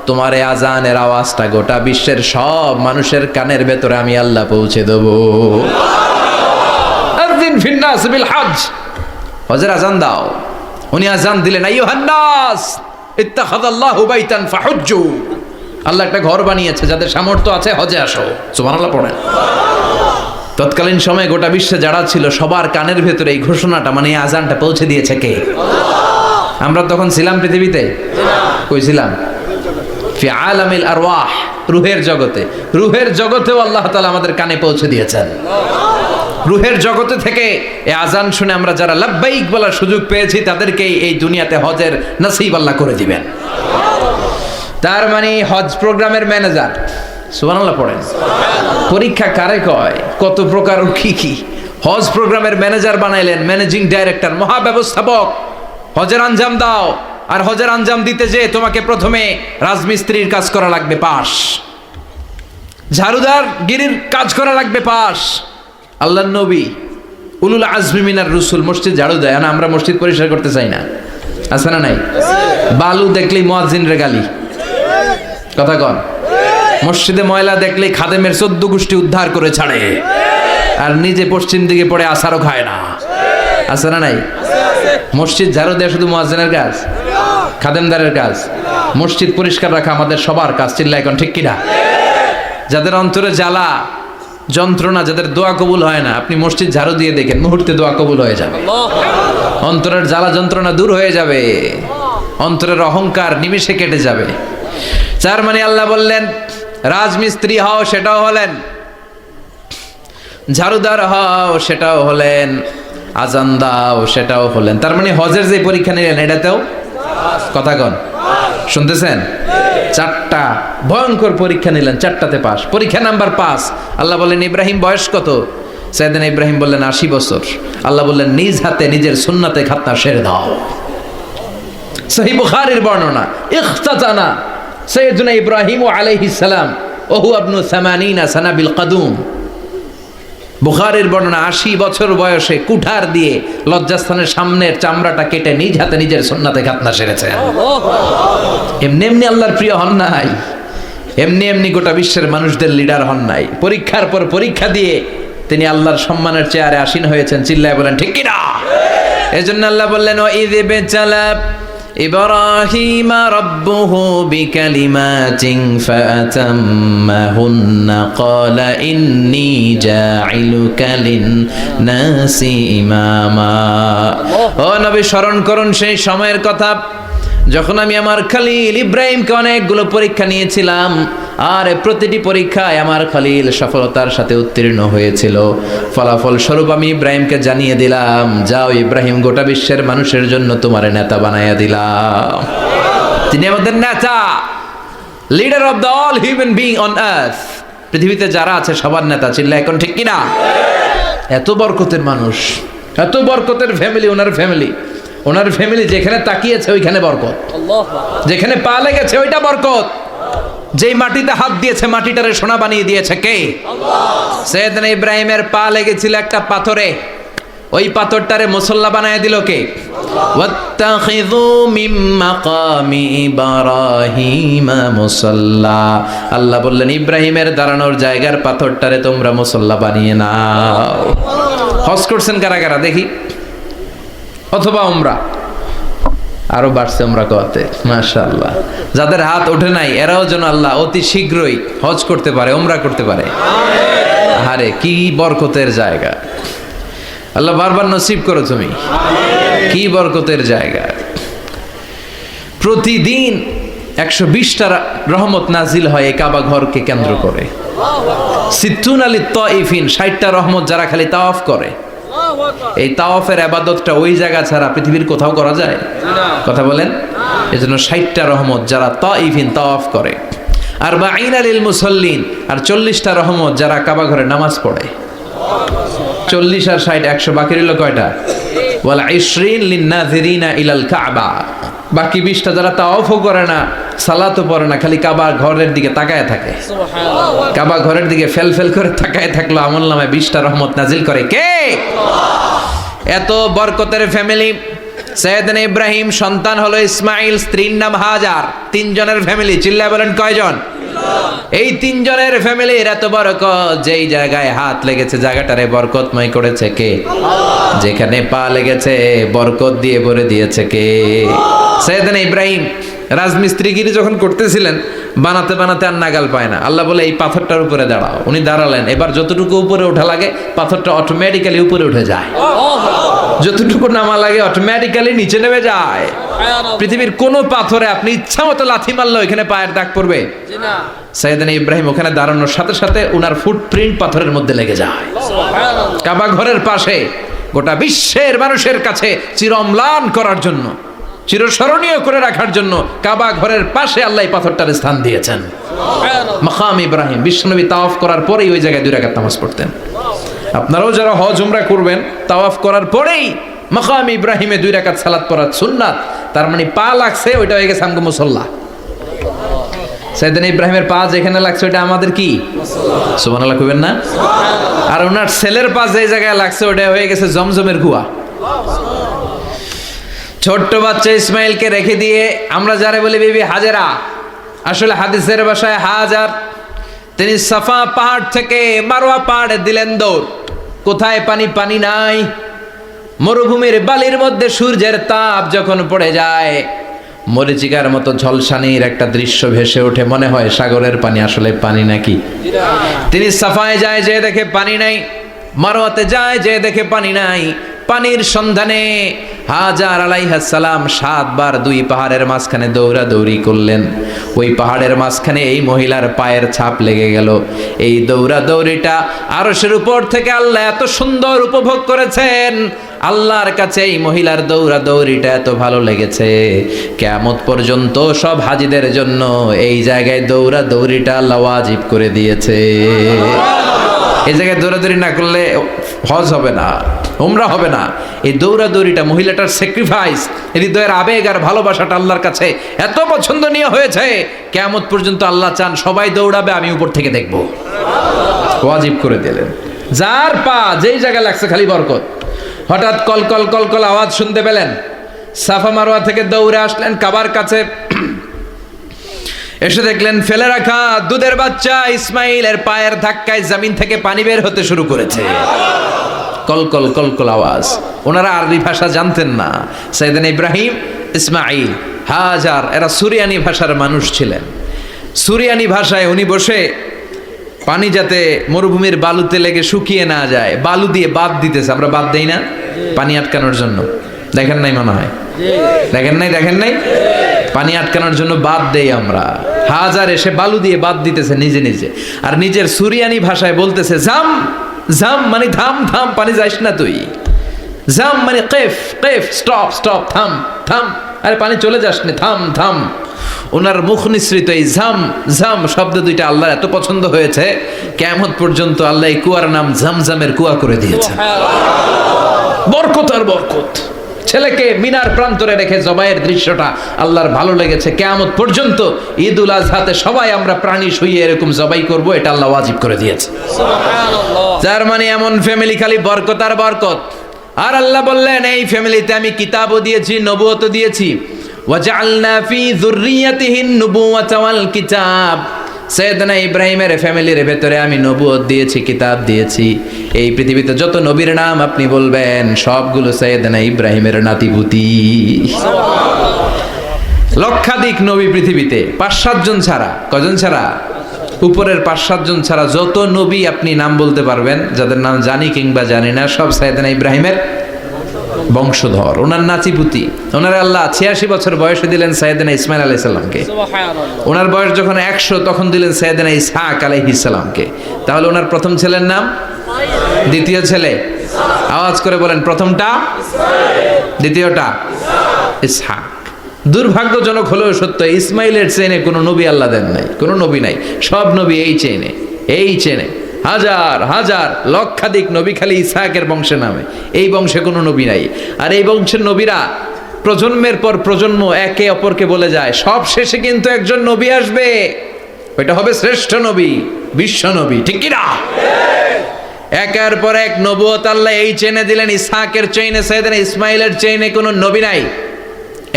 তোমার এই আজানের আওয়াজটা গোটা বিশ্বের সব মানুষের কানের ভেতরে আমি আল্লাহ পৌঁছে দেব। ফিন্নাস বিল হজ, হজের আজান দাও। উনি আজান দিলেন, আইয়ুহান নাস ইত্তাখাযাল্লাহু বাইতান ফাহুজ্জু। আল্লাহ একটা ঘর বানিয়েছে, যাদের সামর্থ্য আছে হজে আসো। সুবহানাল্লাহ পড়েন। তৎকালীন সময়ে গোটা বিশ্বে যারা ছিল সবার কানের ভেতরে এই ঘোষণাটা, মানে এই আজানটা পৌঁছে দিয়েছে কে? আমরা তখন ছিলাম পৃথিবীতে? কই ছিলাম? ফি আলামিল আরওয়াহ, রূহের জগতে। রূহের জগতেও আল্লাহ তাআলা আমাদের কানে পৌঁছে দিয়েছেন। রুহের জগতে থেকে এই আজান শুনে আমরা যারা লাব্বাইক বলার সুযোগ পেয়েছি তাদেরকে এই দুনিয়াতে হজের নসিব আল্লাহ করে দিবেন। তার মানে হজ প্রোগ্রামের ম্যানেজার, সুবহানাল্লাহ পড়েন। পরীক্ষা কারে কয়, কত প্রকার কি কি। হজ প্রোগ্রামের ম্যানেজার বানাইলেন, ম্যানেজিং ডাইরেক্টর, মহাব্যবস্থাপক। হজের আঞ্জাম দাও, আর হজের আঞ্জাম দিতে যে তোমাকে প্রথমে রাজমিস্ত্রির কাজ করা লাগবে পাস, ঝাড়ুদার গিরির কাজ করা লাগবে পাস। আল্লাহর নবী উলুল আজমি মিনার রসুল মসজিদ ঝাড়ু দেয় না, আমরা মসজিদ পরিষ্কার করতে চাই না, আছে না নাই? বালু দেখলেই মুয়াজ্জিনের গালি, কথা কন। মসজিদে ময়লা দেখলেই খাদেমের 14 গোষ্ঠী উদ্ধার করে ছাড়ে, আর নিজে পশ্চিম দিকে পড়ে আসারও খায় না, আছে না নাই? মসজিদ ঝাড়ু দেওয়া শুধু মুয়াজ্জিনের কাজ, খাদেমদারের কাজ? মসজিদ পরিষ্কার রাখা আমাদের সবার কাজ। চিল্লা এখন ঠিক কিনা? যাদের অন্তরে জ্বালা যন্ত্রণা, যাদের দোয়া কবুল হয় না, আপনি মসজিদ ঝাড়ু দিয়ে দেখেন, মুহূর্তে দোয়া কবুল হয়ে যাবে। অন্তরের জ্বালা যন্ত্রণা দূর হয়ে যাবে, অন্তরের অহংকার নিমেষে কেটে যাবে। তার মানে আল্লাহ বললেন রাজমিস্ত্রি হও, সেটাও হলেন, ঝাড়ুদার হও, সেটাও হলেন, আজান দাও, সেটাও হলেন। তার মানে হজের যে পরীক্ষা নিলেন এটাতেও, কথা কন, শুনতেছেন? 4টা ভয়ঙ্কর পরীক্ষা নিলেন, 4টাতে পাস। পরীক্ষা নাম্বার 5। আল্লাহ বললেন ইব্রাহিম বয়স কত? সাইয়েদনা ইব্রাহিম বললেন 80 বছর। আল্লাহ বললেন নিজ হাতে নিজের সুন্নাতে খাতনা সেরে দাও। সহিহ বুখারীর বর্ণনা, ইখতাতানা সাইয়েদনা ইব্রাহিম আলাইহিস সালাম ওহু ইবনু 80 সানা বিল কাদুম। বুখারীর বর্ণনা, 80 বছর বয়সে কুঠার দিয়ে লজ্জাস্থানের সামনের চামড়াটা কেটে নিজ হাতে নিজের সুন্নাতে খাতনা সেরেছেন। এমনি এমনি আল্লাহর প্রিয় হন নাই, এমনি এমনি গোটা বিশ্বের মানুষদের লিডার হন নাই। পরীক্ষার পর পরীক্ষা দিয়ে তিনি আল্লাহর সম্মানের চেয়ারে আসীন হয়েছেন। চিল্লায় বলেন ঠিক কিনা? এজন্য আল্লাহ বললেন ওয়াইয বিতালা ইব্রাহিম রাব্বুহু বিকালিমাতিন ফাআতাম্মাহুন্না ক্বালা ইন্নী জাঈলুকা লিন-নাসি ইমামা। ও নবী, স্মরণ করুন সেই সময়ের কথা যখন আমি আমার খলিল ইব্রাহিমকে অনেকগুলো পরীক্ষা নিয়েছিলাম, আর প্রতিটি পরীক্ষায় আমার খলিল সফলতার সাথে উত্তীর্ণ হয়েছিল। ফলাফল স্বরূপ আমি ইব্রাহিমকে জানিয়ে দিলাম, যাও ইব্রাহিম, গোটা বিশ্বের মানুষের জন্য তোমার নেতা বানাইয়া দিলাম। তিনি আমাদের নেতা, leader of the all human being on earth. পৃথিবীতে যারা আছে সবার নেতা। চিল্লা এখন ঠিক কিনা? এত বরকতের মানুষ, এত বরকতের ফ্যামিলি, ওনার ফ্যামিলি যেখানে তাকিয়েছে ওইখানে বরকত, যেখানে পা লেগেছে ওইটা বরকত। যেই মাটিতে হাত দিয়েছে মাটিটারে সোনা বানিয়ে দিয়েছে কে? সাইয়েদনা ইব্রাহিমের পা লেগেছিল একটা পাথরে, ওই পাথরটারে মুসল্লা বানায় দিল কে? ওয়াত্তাখিযু মিন মাকামি ইব্রাহিমা মুসাল্লা। আল্লাহ বললেন ইব্রাহিমের দাঁড়ানোর জায়গার পাথরটারে তোমরা মুসল্লা বানিয়ে নাও। হজ করছেন কারা কারা দেখি? অথবা উমরা? আরো বাড়ছে উমরা করতে, মাশাআল্লাহ। যাদের হাত ওঠে নাই এরাও যেন আল্লাহ অতি শীঘ্রই হজ করতে পারে, উমরা করতে পারে। আরে কি বরকতের জায়গা, আল্লাহ বারবার নসিব করো তুমি। কি বরকতের জায়গা। প্রতিদিন 120টা রহমত নাজিল হয় এই কাবা ঘরকে কেন্দ্র করে। সিত্তুন আলী তাইফিন, 60টা রহমত যারা খালি তাওয়াফ করে। এই তাওয়াফের ইবাদতটা ওই জায়গা ছাড়া পৃথিবীর কোথাও করা যায়? কথা বলেন। এজন্য 60টা রহমত যারা তাইফিন তাওয়াফ করে। আর বাঈনা লিল মুসাল্লিন, আর 40টা রহমত যারা কাবা ঘরে নামাজ পড়ে। 40 আর 60 100, বাকি রইল কয়টা? ওয়াল 20 লিন-নাযিরিনা ইলাল কাবা। বাকি 20টা যারা তাওয়াফও করে না, সালাতও পড়ে না, খালি কাবা ঘরের দিকে তাকায় থাকে। সুবহানাল্লাহ। কাবা ঘরের দিকে ফেল করে তাকায় থাকলো, আমলনামায় 20টা রহমত নাজিল করে কে? এত বরকতের ফ্যামিলি। সাইয়েদনা ইব্রাহিম সন্তান হলো ইসমাইল, স্ত্রীর নাম হাজার। 3 জনের ফ্যামিলি। চিল্লায় বলেন কয়জন? এই 3 জনের ফ্যামিলির এত বরকত, যেই জায়গায় হাত লেগেছে জায়গাটারে বরকতময় করেছে কে? যেখানে পা লেগেছে বরকত দিয়ে ভরে দিয়েছে কে? সাইয়েদনা ইব্রাহিম রাজমিস্ত্রিগিরি যখন করতেছিলেন, বানাতে বানাতে আর নাগাল পায় না। আল্লাহ বলে এই পাথরটার উপরে দাঁড়াও। উনি দাঁড়ালেন, এবার যতটুকু উপরে ওঠা লাগে পাথরটা অটোমেটিক্যালি উপরে উঠে যায়। যতটুকু নামা লাগে অটোমেটিক্যালি নিচে নেমে যায়। পৃথিবীর কোন পাথরে আপনি ইচ্ছা মতো লাথি মারলো এখানে পায়ের দাগ পড়বে না। সাইয়েদনা ইব্রাহিম ওখানে দাঁড়ানোর সাথে সাথে উনার ফুটপ্রিন্ট পাথরের মধ্যে লেগে যায়। কাবা ঘরের পাশে গোটা বিশ্বের মানুষের কাছে চিরম্লান করার জন্য, চিরস্মরণীয় করে রাখার জন্য কাবা ঘরের পাশে আল্লাহ পাথরটার স্থান দিয়েছেন। মাকাম ইব্রাহিম, বিশ্বনবী তাওয়াফ করার পরেই ওই জায়গায় 2 রাকাত নামাজ পড়তেন। আপনারাও যারা হজ উমরা করবেন, তাওয়াফ করার পরেই মাকাম ইব্রাহিমে 2 রাকাত সালাত পড়া সুন্নাত। তার মানে পা লাগছে, ওইটা হয়ে গেছে আমগো মুসল্লা। সাইয়েদনা ইব্রাহিমের পা যেখানে লাগছে ওইটা আমাদের কি সুবহানাল্লাহ কইবেন না? আর ওনার ছেলের পা যে জায়গায় লাগছে ওটা হয়ে গেছে জমজমের কুয়া। ছোট্ট বাচ্চা ইসমাইলকে রেখে দিয়ে আমরা যারা বলি বিবি হাজেরা, আসলে হাদিসের ভাষায় হাজার, তিনি সাফা পাহাড় থেকে মারওয়া পাহাড়ে দিলেন দৌড়। কোথায় পানি? পানি নাই। মরুভূমির বালির মধ্যে সূর্যের তাপ যখন পড়ে যায়, মরিচিকার মতো ঝলসানির একটা দৃশ্য ভেসে ওঠে, মনে হয় সাগরের পানি, আসলে পানি নাকি। তিনি সাফায় যায়, যে দেখে পানি নাই। মারওয়াতে যায়, যে দেখে পানি নাই। পানির সন্ধানে হাজার আলাইহিস সালাম 7 বার 2 পাহাড়ের মাঝখানে দৌড়াদৌড়ি করলেন। ওই পাহাড়ের মাঝখানে এই মহিলার পায়ের ছাপ লেগে গেল। এই দৌড়াদৌড়িটা আরশের উপর থেকে আল্লাহ এত সুন্দর উপভোগ করেছেন। আল্লাহর কাছে এই মহিলার দৌড়াদৌড়িটা এত ভালো লেগেছে, কিয়ামত পর্যন্ত সব হাজিদের জন্য এই জায়গায় দৌড়াদৌড়িটা আল্লাহ ওয়াজিব করে দিয়েছে। এই জায়গায় দৌড়াদৌড়ি না করলে হজ হবে না, উমরা হবে না। এই দৌড়াদৌড়িটা, মহিলাটার স্যাক্রিফাইস, হৃদয়ের আবেগ আর ভালোবাসাটা আল্লাহর কাছে এত পছন্দনীয় হয়েছে, কিয়ামত পর্যন্ত আল্লাহ চান সবাই দৌড়াবে, আমি উপর থেকে দেখব। ওয়াজিব করে দিলেন। যার পা যেই জায়গায় লাগছে খালি বরকত। হঠাৎ কল কল কল কল আওয়াজ শুনতে পেলেন। সাফা মারওয়া থেকে দৌড়ে আসলেন কাবার কাছে। এসে দেখলেন ফেলে রাখা দুধের বাচ্চা ইসমাইলের পায়ের ধাক্কায় জমিন থেকে পানি বের হতে শুরু করেছে। কলকল কলকল আওয়াজ। ওনারা আরবি ভাষা জানতেন না। সাইয়েদনা ইব্রাহিম, ইসমাইল, হাজার এরা সুরিয়ানি ভাষার মানুষ ছিলেন। সুরিয়ানি ভাষায় উনি বসে পানি যাতে মরুভূমির বালুতে লেগে শুকিয়ে না যায়, বালু দিয়ে বাঁধ দিতেছে। আমরা বাঁধ দেই না পানি আটকানোর জন্য? দেখেন নাই মনে হয়? দেখেন নাই? পানি আটকানোর জন্য বাঁধ দেই আমরা। হাজার এসে বালু দিয়ে বাঁধ দিতেছে নিজে নিজে, আর নিজের সুরিয়ানি ভাষায় বলতেছে জাম জাম, মানে থাম থাম, পানি যাইস না তুই। জাম মানে কেফ কেফ, স্টপ স্টপ, থাম থাম, আরে পানি চলে যাস না, থাম থাম। ওনার মুখ নিঃসৃত এই ঝাম ঝাম শব্দ দুইটা আল্লাহর এত পছন্দ হয়েছে, কিয়ামত পর্যন্ত আল্লাহ এই কুয়ার নাম ঝমঝমের কুয়া করে দিয়েছে। বরকত আর বরকত। ছেলেকে মিনার প্রান্তরে রেখে জবাইয়ের দৃশ্যটা আল্লাহর ভালো লেগেছে। কিয়ামত পর্যন্ত ঈদুল আজহাতে সবাই আমরা প্রাণী শুইয়ে এরকম জবাই করব, এটা আল্লাহ ওয়াজিব করে দিয়েছে। যার মানে এমন ফ্যামিলি খালি বরকত আর বরকত। আর আল্লাহ বললেন এই ফ্যামিলিতে আমি কিতাবও দিয়েছি, নবুয়তও দিয়েছি। ওয়াজআলনা ফি যুররিয়াতিহিন নুবুওয়াতা ওয়াল কিতাব। সাইয়েদনা ইব্রাহিমের ফ্যামিলির ভেতরে আমি নবুয়ত দিয়েছি, কিতাব দিয়েছি। এই পৃথিবীতে যত নবীর নাম আপনি বলবেন সবগুলো সাইয়েদনা ইব্রাহিমের নাতিপুতি। লক্ষাধিক নবী পৃথিবীতে, 5-7 জন ছাড়া। কজন ছাড়া? উপরের 5-7 জন ছাড়া যত নবী আপনি নাম বলতে পারবেন, যাদের নাম জানি কিংবা জানি না, সব সাইয়েদনা ইব্রাহিমের বংশধর, ওনার নাতিপুতি। ওনার আল্লাহ 86 বছর বয়সে দিলেন সাইয়েদনা ইসমাইল আলাইহিস সালামকে। ওনার বয়স যখন 100 তখন দিলেন সাইয়েদনা ইসহাক আলাইহিস সালামকে। তাহলে ওনার প্রথম ছেলের নাম? দ্বিতীয় ছেলে? আওয়াজ করে বলেন, প্রথমটা দ্বিতীয়টা ইসহাক। দুর্ভাগ্যজনক হলেও সত্য, ইসমাইলের চেনে কোনো নবী আল্লাহ দেন নাই, কোনো নবী নাই। সব নবী এই চেনে হাজার হাজার লক্ষাধিক নবী খালি ইসহাকের বংশে নামে। এই বংশে কোনো নবী নাই। আর এই বংশের নবীরা প্রজন্মের পর প্রজন্ম একে অপরকে বলে যায়, সব শেষে কিন্তু একজন নবী আসবে, ওইটা হবে শ্রেষ্ঠ নবী, বিশ্ব নবী। ঠিক কি না? একের পর এক নবুয়ত আল্লাহ এই চেনে দিলেন। ইসহাকের চেইনে, সাইয়েদনা ইসমাইলের চেইনে কোনো নবী নাই।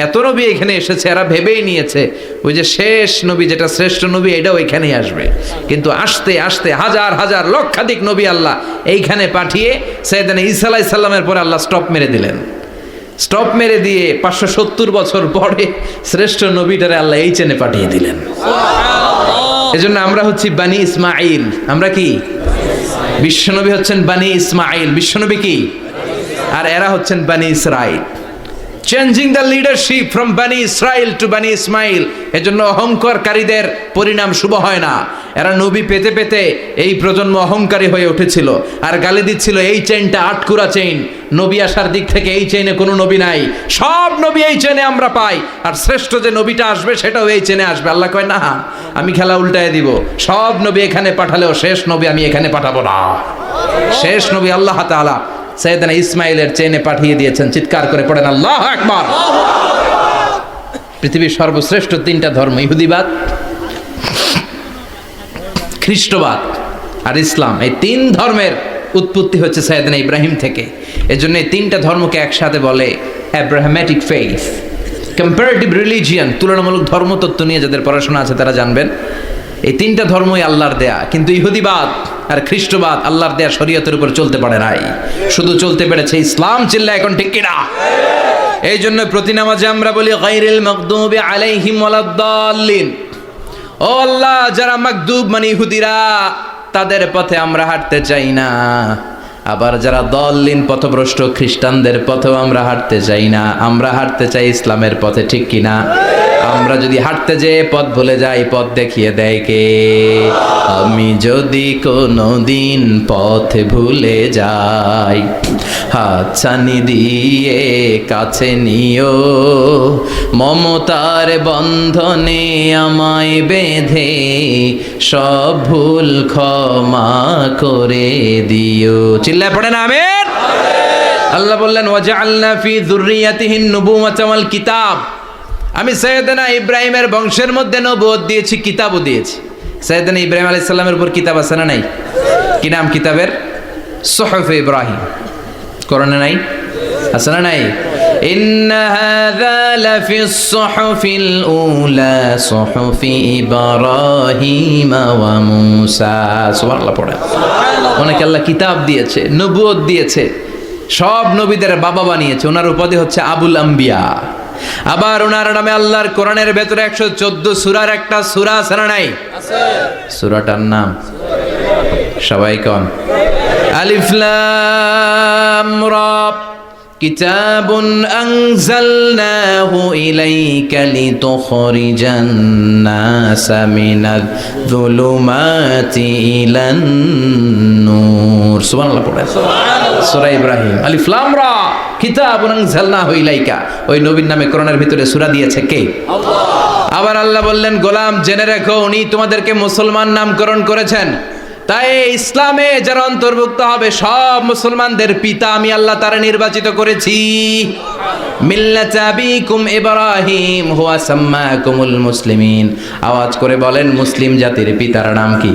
এত নবী এখানে এসেছে, এরা ভেবেই নিয়েছে ওই যে শেষ নবী, যেটা শ্রেষ্ঠ নবী, এটাও এখানেই আসবে। কিন্তু আস্তে আস্তে হাজার হাজার লক্ষাধিক নবী আল্লাহ এইখানে পাঠিয়ে সাইয়েদনা ঈসা আলাইহিস সালামের পরে আল্লাহ স্টপ মেরে দিলেন। স্টপ মেরে দিয়ে 570 বছর পরে শ্রেষ্ঠ নবীটারে আল্লাহ এই চেনে পাঠিয়ে দিলেন। এজন্য আমরা হচ্ছি বানি ইসমাইল। আমরা কি? বিশ্বনবী হচ্ছেন বানি ইসমাইল। বিশ্বনবী কি? আর এরা হচ্ছেন বনি Israil. Changing the leadership from বনি ইসরাইল টু বনি ইসমাইল। এজন্য অহংকারীদের পরিণাম শুভ হয় না। এরা নবী পেতে পেতে এই প্রজন্ম অহংকারী হয়ে উঠেছিল আর গালি দিচ্ছিল এই চেইনটা আটকুরা চেইন, নবী আসার দিক থেকে এই চেইনে কোনো নবী নাই, সব নবী এই চেইনে আমরা পাই, আর শ্রেষ্ঠ যে নবীটা আসবে সেটাও এই চেইনে আসবে। আল্লাহ কয় না, আমি খেলা উল্টায় দিব, সব নবী এখানে পাঠালেও শেষ নবী আমি এখানে পাঠাবো না। শেষ নবী আল্লাহ তাআলা সাইয়েদনা ইসমাইলের চেইনে পাঠিয়ে দিয়েছেন। চিৎকার করে পড়েন আল্লাহু আকবার। পৃথিবীর সর্বশ্রেষ্ঠ তিনটা ধর্ম, ইহুদিবাদ, খ্রিস্টবাদ আর ইসলাম, এই তিন ধর্মের উৎপত্তি হচ্ছে সাইয়েদনা ইব্রাহিম থেকে। এজন্য এই তিনটা ধর্মকে একসাথে বলে অ্যাব্রাহামেটিক ফেইথ। কম্পারেটিভ রিলিজিয়ান, তুলনামূলক ধর্মতত্ত্ব নিয়ে যাদের পড়াশোনা আছে তারা জানবেন এই তিনটা ধর্মই আল্লাহর দেয়া। কিন্তু ইহুদিবাদ আর খ্রিস্টবাদ আল্লাহর দেয়া শরীয়তের উপর চলতে পারে নাই, শুধু চলতে পেরেছে ইসলাম। চিল্লা এখন ঠিক কিনা? এই জন্য প্রতি নামাজে আমরা বলি গায়রিল মাগদুবি আলাইহিম ওয়ালাদ-দাল্লিন। ও আল্লাহ, যারা মাগদুব মানে ইহুদিরা, তাদের পথে আমরা হাঁটতে চাই না। আবার যারা দল্লিন পথভ্রষ্ট খ্রিস্টানদের পথেও আমরা হাঁটতে চাই না, আমরা হাঁটতে চাই ইসলামের পথে। ঠিক কিনা? আমরা যদি হাঁটতে যেয়ে পথ ভুলে যাই, পথ দেখিয়ে দেয় কে? আমি যদি কোনো দিন পথ ভুলে যাই, হাতছানি দিয়ে কাছে নিও, মমতার বন্ধনে আমায় বেঁধে সব ভুল ক্ষমা করে দিও। চিল্লায় পড়েন আমিন। আল্লাহ বললেন ওয়াজআলনা ফি যুররিয়াতিহিন নুবুওয়াতা ওয়াল কিতাব। আমি সাইয়েদনা ইব্রাহিমের বংশের মধ্যে নবুয়ত দিয়েছি, কিতাবও দিয়েছি। সাইয়েদনা ইব্রাহিম আলাইহিস সালামের উপর কিতাব আছে না নাই? কি নাম কিতাবের? সুহুফে ইব্রাহিম। কোরআনে নাই? আছে না নাই? ইন্না হাযা লাফিস সুহুফিল উলা সুহুফি ইব্রাহিম ওয়া মূসা। সুবহানাল্লাহ পড়ে। অনেকে আল্লাহ কিতাব দিয়েছে, নবুয়ত দিয়েছে, সব নবীদের বাবা বানিয়েছে। ওনার উপাধি হচ্ছে আবুল আম্বিয়া। আবার ওনার নামে আল্লাহর কোরআনের ভেতরে 114 সূরার একটা সূরা আছে না নাই? আছে। সূরাটার নাম সবাই কোন? আলিফ লাম রা। কিতাবুন আনজালনাহু ইলাইকা লিতুখরিজান নাসা মিনাজ যুলুমাতি ইলান নূর। সুবহানাল্লাহ পড়ে। সুবহানাল্লাহ। সূরা ইব্রাহিম। আলিফ লাম রা। কিতাবুন আনজালনাহু ইলাইকা। ওই নবীর নামে কোরআনের ভিতরে সূরা দিয়েছে কে? আল্লাহ। আবার আল্লাহ বললেন, গোলাম জেনে রাখো, উনি তোমাদেরকে মুসলমান নামকরণ করেছেন। তাই ইসলামে যারা অন্তর্ভুক্ত হবে সব মুসলমানদের পিতা আমি আল্লাহ তারা নির্বাচিত করেছি। মিল্লাত আবিকুম ইব্রাহিম হুয়া সাম্মাকুমুল মুসলিমিন। আওয়াজ করে বলেন, মুসলিম জাতির পিতার নাম কি?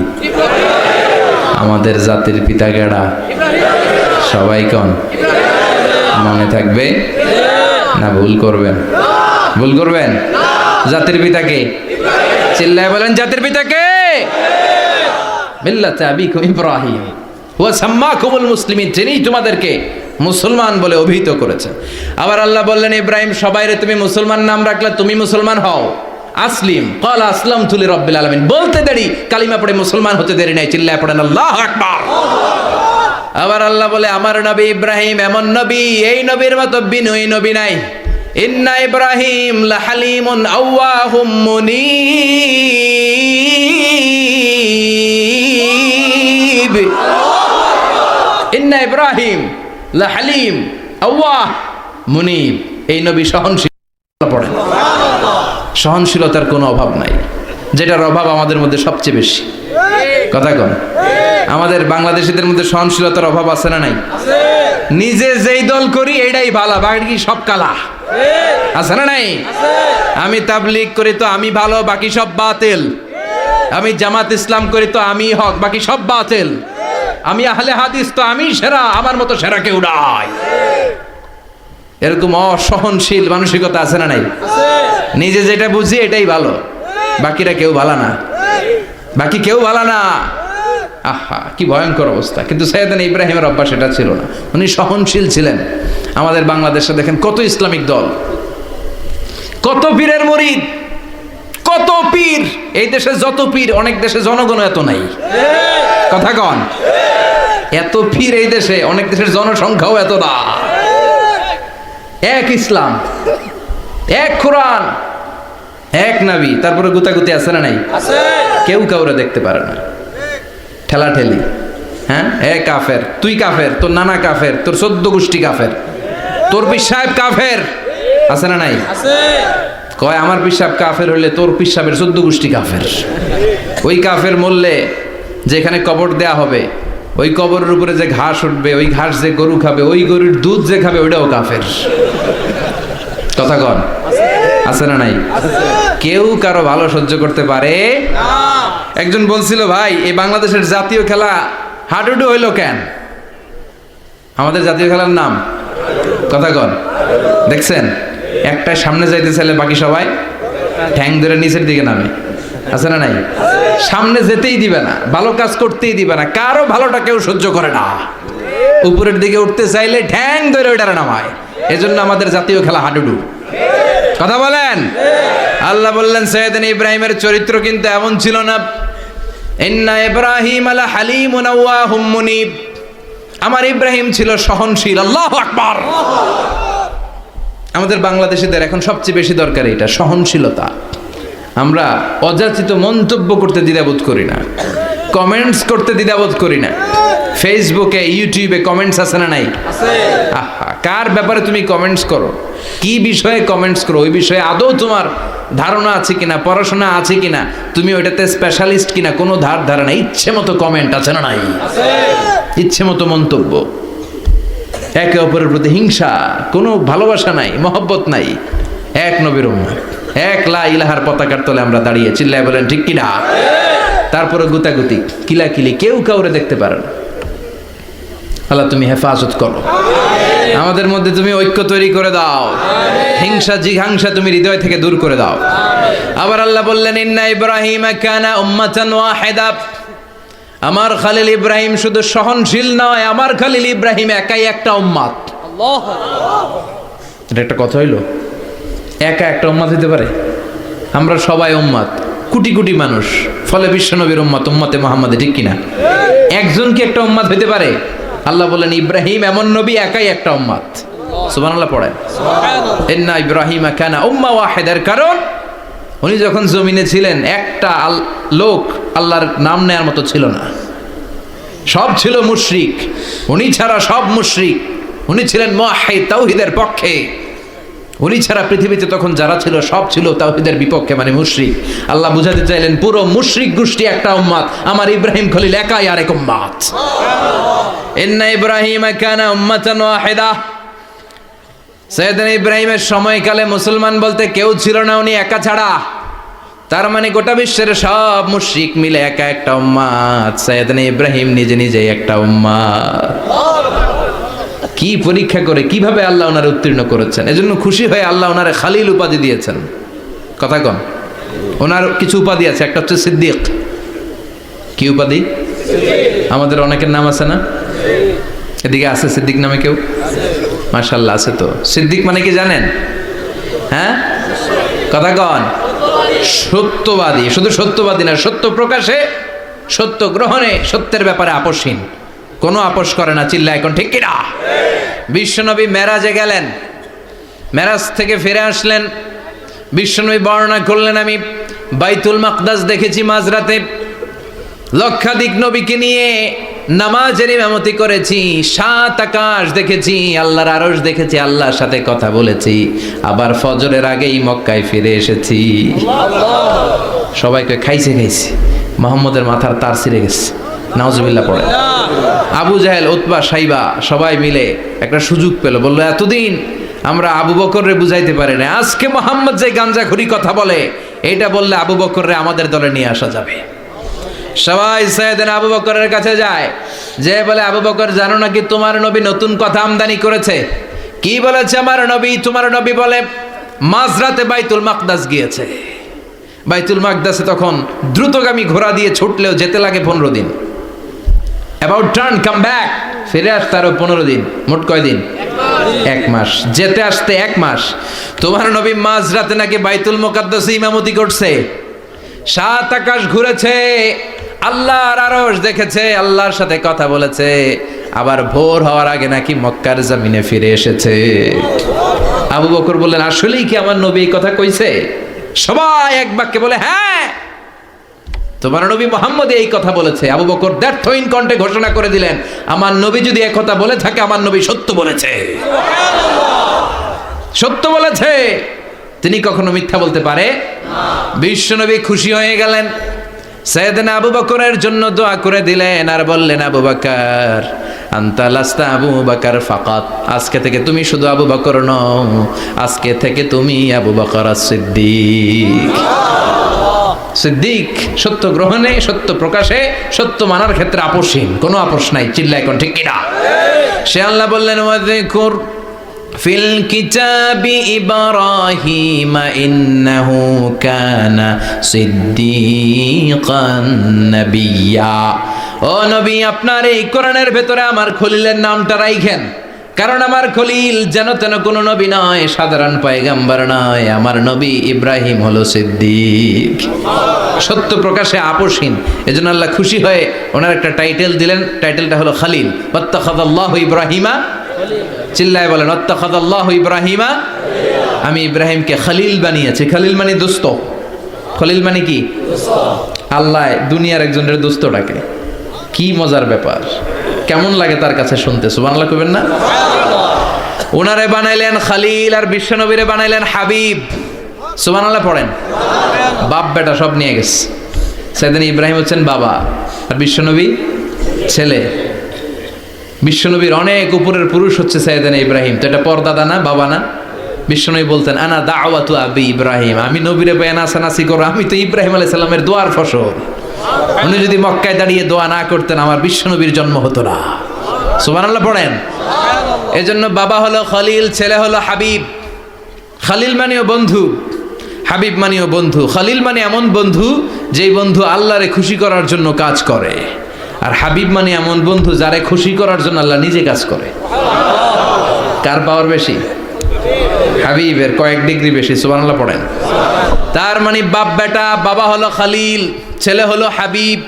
আমাদের জাতির পিতা কেডা? সবাই কোন? মনে থাকবে না ভুল করবেন? ভুল করবেন? জাতির পিতা কে? চিল্লায় বলেন, জাতির পিতা কে? মিল্লাত আবিকুম ইব্রাহিম ওয়া সাম্মাকুমুল মুসলিমিন। যিনি তোমাদেরকে মুসলমান বলে অভিহিত করেছেন। আবার আল্লাহ বললেন, ইব্রাহিম সবাইরে তুমি মুসলমান নাম রাখলে, তুমি মুসলমান হও। আসলিম ক্বালা আসলামতু লিরাব্বিল আলামিন। বলতে দেরি, কালিমা পড়ে মুসলমান হতে দেরি নাই। চিল্লায় পড়েন আল্লাহু আকবার। আবার আল্লাহ বলে, আমার নবী ইব্রাহিম এমন নবী, এই নবীর মতো বিনয়ী নবী নাই। ইন্না ইব্রাহিম লাহালিমুন আওয়াহুম মুনীব। ইন্না ইব্রাহিম লাহালিম আওয়াহ মুনীব। এই নবী সহনশীল। পড়েন, সহনশীলতার কোনো অভাব নাই, যেটার অভাব আমাদের মধ্যে সবচেয়ে বেশি। কথা কোন? আমাদের বাংলাদেশিদের মধ্যে সহনশীলতার অভাব আছে না নাই? নিজে যেই দল করি এইটাই ভালো, বাকি সব কালা। আছে না নাই? আমি তাবলীগ করি তো আমি ভালো, বাকি সব বাতিল। আমি জামাত ইসলাম করি তো আমি হক, বাকি সব বাতিল। আমি আহলে হাদিস তো আমি সেরা, আমার মতো সেরা কেউ নাই। এরকম অসহনশীল মানসিকতা আছে না নাই? নিজে যেটা বুঝি এটাই ভালো, বাকিরা কেউ ভালো না, বাকি কেউ ভালো না। আহা, কি ভয়ঙ্কর অবস্থা। কিন্তু সাইয়েদনা ইব্রাহিমের অভ্যাস এটা ছিল না, উনি সহনশীল ছিলেন। আমাদের বাংলাদেশে দেখেন কত ইসলামিক দল, কত পীরের মুরিদ, কত পীর। এই দেশে যত পীর, অনেক দেশে জনগণ এত নাই। কথা কন? এত পীর এই দেশে, অনেক দেশের জনসংখ্যাও এত না। এক ইসলাম, এক কোরআন, এক নবী। তারপরে গুতাগুতি আছে না নাই? কেউ কাউরে দেখতে পারে না, ঠেলাঠেলি। হ্যাঁ, এ কাফের, তুই কাফের, তোর নানা কাফের, তোর 14 গোষ্ঠী কাফের, তোর পীর সাহেব কাফের, আছে না নাই? কয় আমার পীর সাহেব কাফের হলে তোর পীর সাহেবের 14 গোষ্ঠী কাফের। ওই কাফের মরলে যেখানে কবর দেয়া হবে, ওই কবরের উপরে যে ঘাস উঠবে, ওই ঘাস যে গরু খাবে, ওই গরুর দুধ যে খাবে, ওইটাও কাফের। কথা কন, আছে না নাই? কেউ কারো ভালো সহ্য করতে পারে না। একজন বলছিল, ভাই এই বাংলাদেশের জাতীয় খেলা হাডুডু হইলো কেন? আমাদের জাতীয় খেলার নাম, কথা কন, দেখছেন? একটা সামনে যাইতে চাইলে বাকি সবাই ঠ্যাং ধরে নিচের দিকে নামে, আছে না নাই? সামনে যেতেই দিবে না, ভালো কাজ করতেই দিবে না, কারো ভালোটা কেউ সহ্য করে না। উপরের দিকে উঠতে চাইলে ঠ্যাং ধরে ওইটারে নামায়। এজন্য আমাদের জাতীয় খেলা হাডুডু। কথা বলেন। আল্লাহ বললেন সৈয়দনা ইব্রাহিমের চরিত্র কিন্তু এমন ছিল না। ইন্না ইব্রাহিম আলা হালিমুন আওয়াহুম মুনিব। আমার ইব্রাহিম ছিল সহনশীল। আল্লাহু আকবার। আমাদের বাংলাদেশিদের এখন সবচেয়ে বেশি দরকার এটা, সহনশীলতা। আমরা অযাচিত মন্তব্য করতে দ্বিধাবোধ করি না, কমেন্টস করতে দ্বিধাবোধ করি না। ফেসবুকে, ইউটিউবে কমেন্টস আছে না নাই? আহা, কার ব্যাপারে তুমি কমেন্টস করো, কি বিষয়ে কমেন্টস করো, ওই বিষয়ে আদৌ তোমার ধারণা আছে কিনা, পড়াশোনা আছে কিনা, তুমি ওইটাতে স্পেশালিস্ট কিনা, কোনো ধারণা। ইচ্ছে মতো কমেন্ট আছে না নাই? ইচ্ছে মতো মন্তব্য, একে অপরের প্রতি হিংসা, কোনো ভালোবাসা নাই, মহব্বত নাই। এক নবীর উম্মত, এক লা ইলাহার পতাকার তলে আমরা দাঁড়িয়ে, চিল্লায় বলেন ঠিক কিনা? তারপরে গুতাগুতি, কিলাকিলি, কেউ কাউরে দেখতে পারে না। আল্লাহ তুমি হেফাজত করো, আমাদের মধ্যে তুমি ঐক্য তৈরি করে দাও, হিংসা জিঘাংসা তুমি হৃদয় থেকে দূর করে দাও। আবার আল্লাহ বললেন ইন্না ইব্রাহিম কানা উম্মাতান ওয়াহিদা। আমার খলিল ইব্রাহিম শুধু সহনশীল নয়, আমার খলিল ইব্রাহিম একাই একটা উম্মাত। এটা একটা কথা হইলো, একা একটা উম্মাত হইতে পারে? আমরা সবাই উম্মাত, কোটি কোটি মানুষ, ফলে বিশ্বনবীর উম্মাত, উম্মতে মুহাম্মাদে, ঠিক কিনা? একজন কি একটা উম্মাত হইতে পারে? আল্লাহ বলেন ইব্রাহিম এমন নবী, একাই একটা উম্মাত। সুবহানাল্লাহ পড়েন। ইন্না ইব্রাহিম কানা উম্মা ওয়াহিদার কারণ উনি যখন জমিনে ছিলেন একটা লোক আল্লাহর নাম নেয়ার মতো ছিল না, সব ছিল মুশরিক। উনি ছাড়া সব মুশরিক। উনি ছিলেন মুওয়াহহিদ, তাওহীদের পক্ষে। উনি ছাড়া পৃথিবীতে তখন যারা ছিল সব ছিল তাওহীদের বিপক্ষে, মানে মুশরিক। আল্লাহ বুঝাতে চাইলেন পুরো মুশরিক গোষ্ঠী একটা উম্মাত, আমার ইব্রাহিম খলিল একাই আরেক উম্মাত। ইন্না ইব্রাহিম কানা উম্মাতান ওয়াহিদা। সৈয়দনা ইব্রাহিমের সময়কালে মুসলমান বলতে কেউ ছিল না, উনি একা ছাড়া। তার মানে গোটা বিশ্বের সব মুশরিক মিলে একা একটা উম্মাত, সৈয়দনা ইব্রাহিম নিজে নিজে একটা উম্মাত। কি পরীক্ষা করে, কিভাবে আল্লাহ ওনারে উত্তীর্ণ করেছেন। এজন্য খুশি হয়ে আল্লাহ ওনারে খালিল উপাধি দিয়েছেন। কথা কন, ওনার কিছু উপাধি আছে, একটা হচ্ছে সিদ্দিক। কি উপাধি? আমাদের অনেকের নাম আছে না? এদিকে আছে সিদ্দিক নামে কেউ? মাশাআল্লাহ আছে তো। সিদ্দিক মানে কি জানেন? হ্যাঁ, কথা কন। সত্যবাদী। শুধু সত্যবাদী না, সত্য প্রকাশে, সত্য গ্রহণে, সত্যের ব্যাপারে আপোষহীন, কোনো আপোষ করে না। চিল্লা এখন ঠিক কিনা? বিশ্বনবী মেরাজে গেলেন, মেরাজ থেকে ফিরে আসলেন। বিশ্বনবী বর্ণনা করলেন আমি বাইতুল মাকদাস দেখেছি মাঝরাতে, লক্ষাধিক নবীকে নিয়ে নামাজের ইমামতি করেছি, 7 আকাশ দেখেছি, আল্লাহর আরশ দেখেছি, আল্লাহর সাথে কথা বলেছি, আবার ফজরের আগেই মক্কায় ফিরে এসেছি। সবাইকে খাইছে খাইছে, মুহাম্মদের মাথার তার ছিঁড়ে গেছে। নাউজুবিল্লাহ পড়ে। আবু জাহেল, উতবা, সাইবা সবাই মিলে একটা সুযোগ পেল, বললো এতদিন আমরা আবু বকররে বুঝাইতে পারি না, আজকে মুহাম্মদ যে গাঞ্জাখুরি কথা বলে, এটা বললে আবু বকররে আমাদের দলে নিয়ে আসা যাবে। সবাই সাইয়েদনা আবু বকরের কাছে যায়, যে বলে আবু বকর জানো নাকি তোমার নবী নতুন কথা আমদানি করেছে? কি বলেছে আমার নবী? তোমার নবী বলে মাঝরাতে বাইতুল মাকদাস গিয়েছে। বাইতুল মাকদাসে তখন দ্রুতগামী ঘোড়া দিয়ে ছুটলেও যেতে লাগে 15 দিন। অ্যাবাউট টার্ন কাম ব্যাক, ফিরে আসতে আরো 15 দিন। মোট কয় দিন? 1 মাস। যেতে আসতে 1 মাস। তোমার নবী মাঝরাতে নাকি বাইতুল মুকাদ্দাসে ইমামতি করছে, 7 আকাশ ঘুরেছে, আল্লাহর আরশ দেখেছে, আল্লাহর সাথে কথা বলেছে, আবার ভোর হওয়ার আগে নাকি মক্কার জমিনে ফিরে এসেছে। আবু বকর বললেন, আসলেই কি আমার নবী এই কথা কইছে? সবাই এক বাক্যে বলে, হ্যাঁ, তোমার নবী মুহাম্মদ এই কথা বলেছে। আবু বকর দ্ব্যর্থহীন কণ্ঠে ঘোষণা করে দিলেন, আমার নবী যদি এই কথা বলে থাকে, আমার নবী সত্য বলেছে, সত্য বলেছে, তিনি কখনো মিথ্যা বলতে পারে না। বিশ্বনবী খুশি হয়ে গেলেন, সাইয়েদনা আবু বকরের জন্য দোয়া করে দিলেন আর বললেন, আবু বকর আনতা লাস্তা আবু বকর ফাকাত, আজকে থেকে তুমি শুধু আবু বকর নও, আজকে থেকে তুমি আবু বকর as-সিদ্দিক। সিদ্দিক সত্য গ্রহণে, সত্য প্রকাশে, সত্য মানার ক্ষেত্রে আপোষহীন, কোনো আপোষ নাই। চিল্লায় কোন ঠিক কিনা? সে আল্লাহ বললেন, ওয়াযকুর ফিল কিতাবি ইব্রাহিম ইন্নাহু কানা সিদ্দীকান নাবিয়্যা। ও নবী, আপনার এই কোরআনের ভেতরে আমার খলিলের নামটা রাখেন, কারণ আমার খলিল যেন তেন কোনো নবী নয়, সাধারণ পয়গম্বর নয়, আমার নবী ইব্রাহিম হলো সিদ্দিক, সত্য প্রকাশে আপোষহীন। এজন্য আল্লাহ খুশি হয়ে ওনার একটা টাইটেল দিলেন, টাইটেলটা হলো খলিল। ওয়াত্তাখাযাল্লাহু ইব্রাহিমা, চিল্লায় বলেন, ওয়াত্তাখাযাল্লাহু ইব্রাহিমা, আমি ইব্রাহিমকে খলিল বানিয়েছি। খলিল মানে দোস্ত। খলিল মানে কি? আল্লাহ দুনিয়ার একজনের দোস্ত ডাকে। কি মজার ব্যাপার, কেমন লাগে তার কাছে শুনতে? সুবহানাল্লাহ কইবেন না? ওনারে বানাইলেন খলিল আর বিশ্বনবীরে বানাইলেন হাবিব। সুবহানাল্লাহ পড়েন। বাপ বেটা সব নিয়ে গেছে। সাইয়েদনা ইব্রাহিম হচ্ছেন বাবা আর বিশ্বনবী ছেলে। বিশ্বনবীর অনেক উপরের পুরুষ হচ্ছে সাইয়েদনা ইব্রাহিম। তো এটা পরদাদা না, বাবা না? বিশ্বনবী বলতেন, আনা দাওয়াতু আবি ইব্রাহিম, আমি নবীরে বেনাসানাসি করো, আমি তো ইব্রাহিম আলাইহিস সালামের দোয়ার ফসল। উনি যদি মক্কায় দাঁড়িয়ে দোয়া না করতেন, আমার বিশ্বনবীর জন্ম হতো না। সুবহানাল্লাহ পড়েন। এজন্য বাবা হলো খলিল, ছেলে হলো হাবিব। খলিল মানেও বন্ধু, হাবিব মানেও বন্ধু। খলিল মানে এমন বন্ধু যেই বন্ধু আল্লাহরে খুশি করার জন্য কাজ করে, আর হাবিব মানে এমন বন্ধু যারে খুশি করার জন্য আল্লাহ নিজে কাজ করে। কার পাওয়ার বেশি? হাবিবের কয়েক ডিগ্রি বেশি। সুবহানাল্লাহ পড়েন। তার মানে বাপ বেটা, বাবা হলো খলিল, ছেলে হলো হাবিব।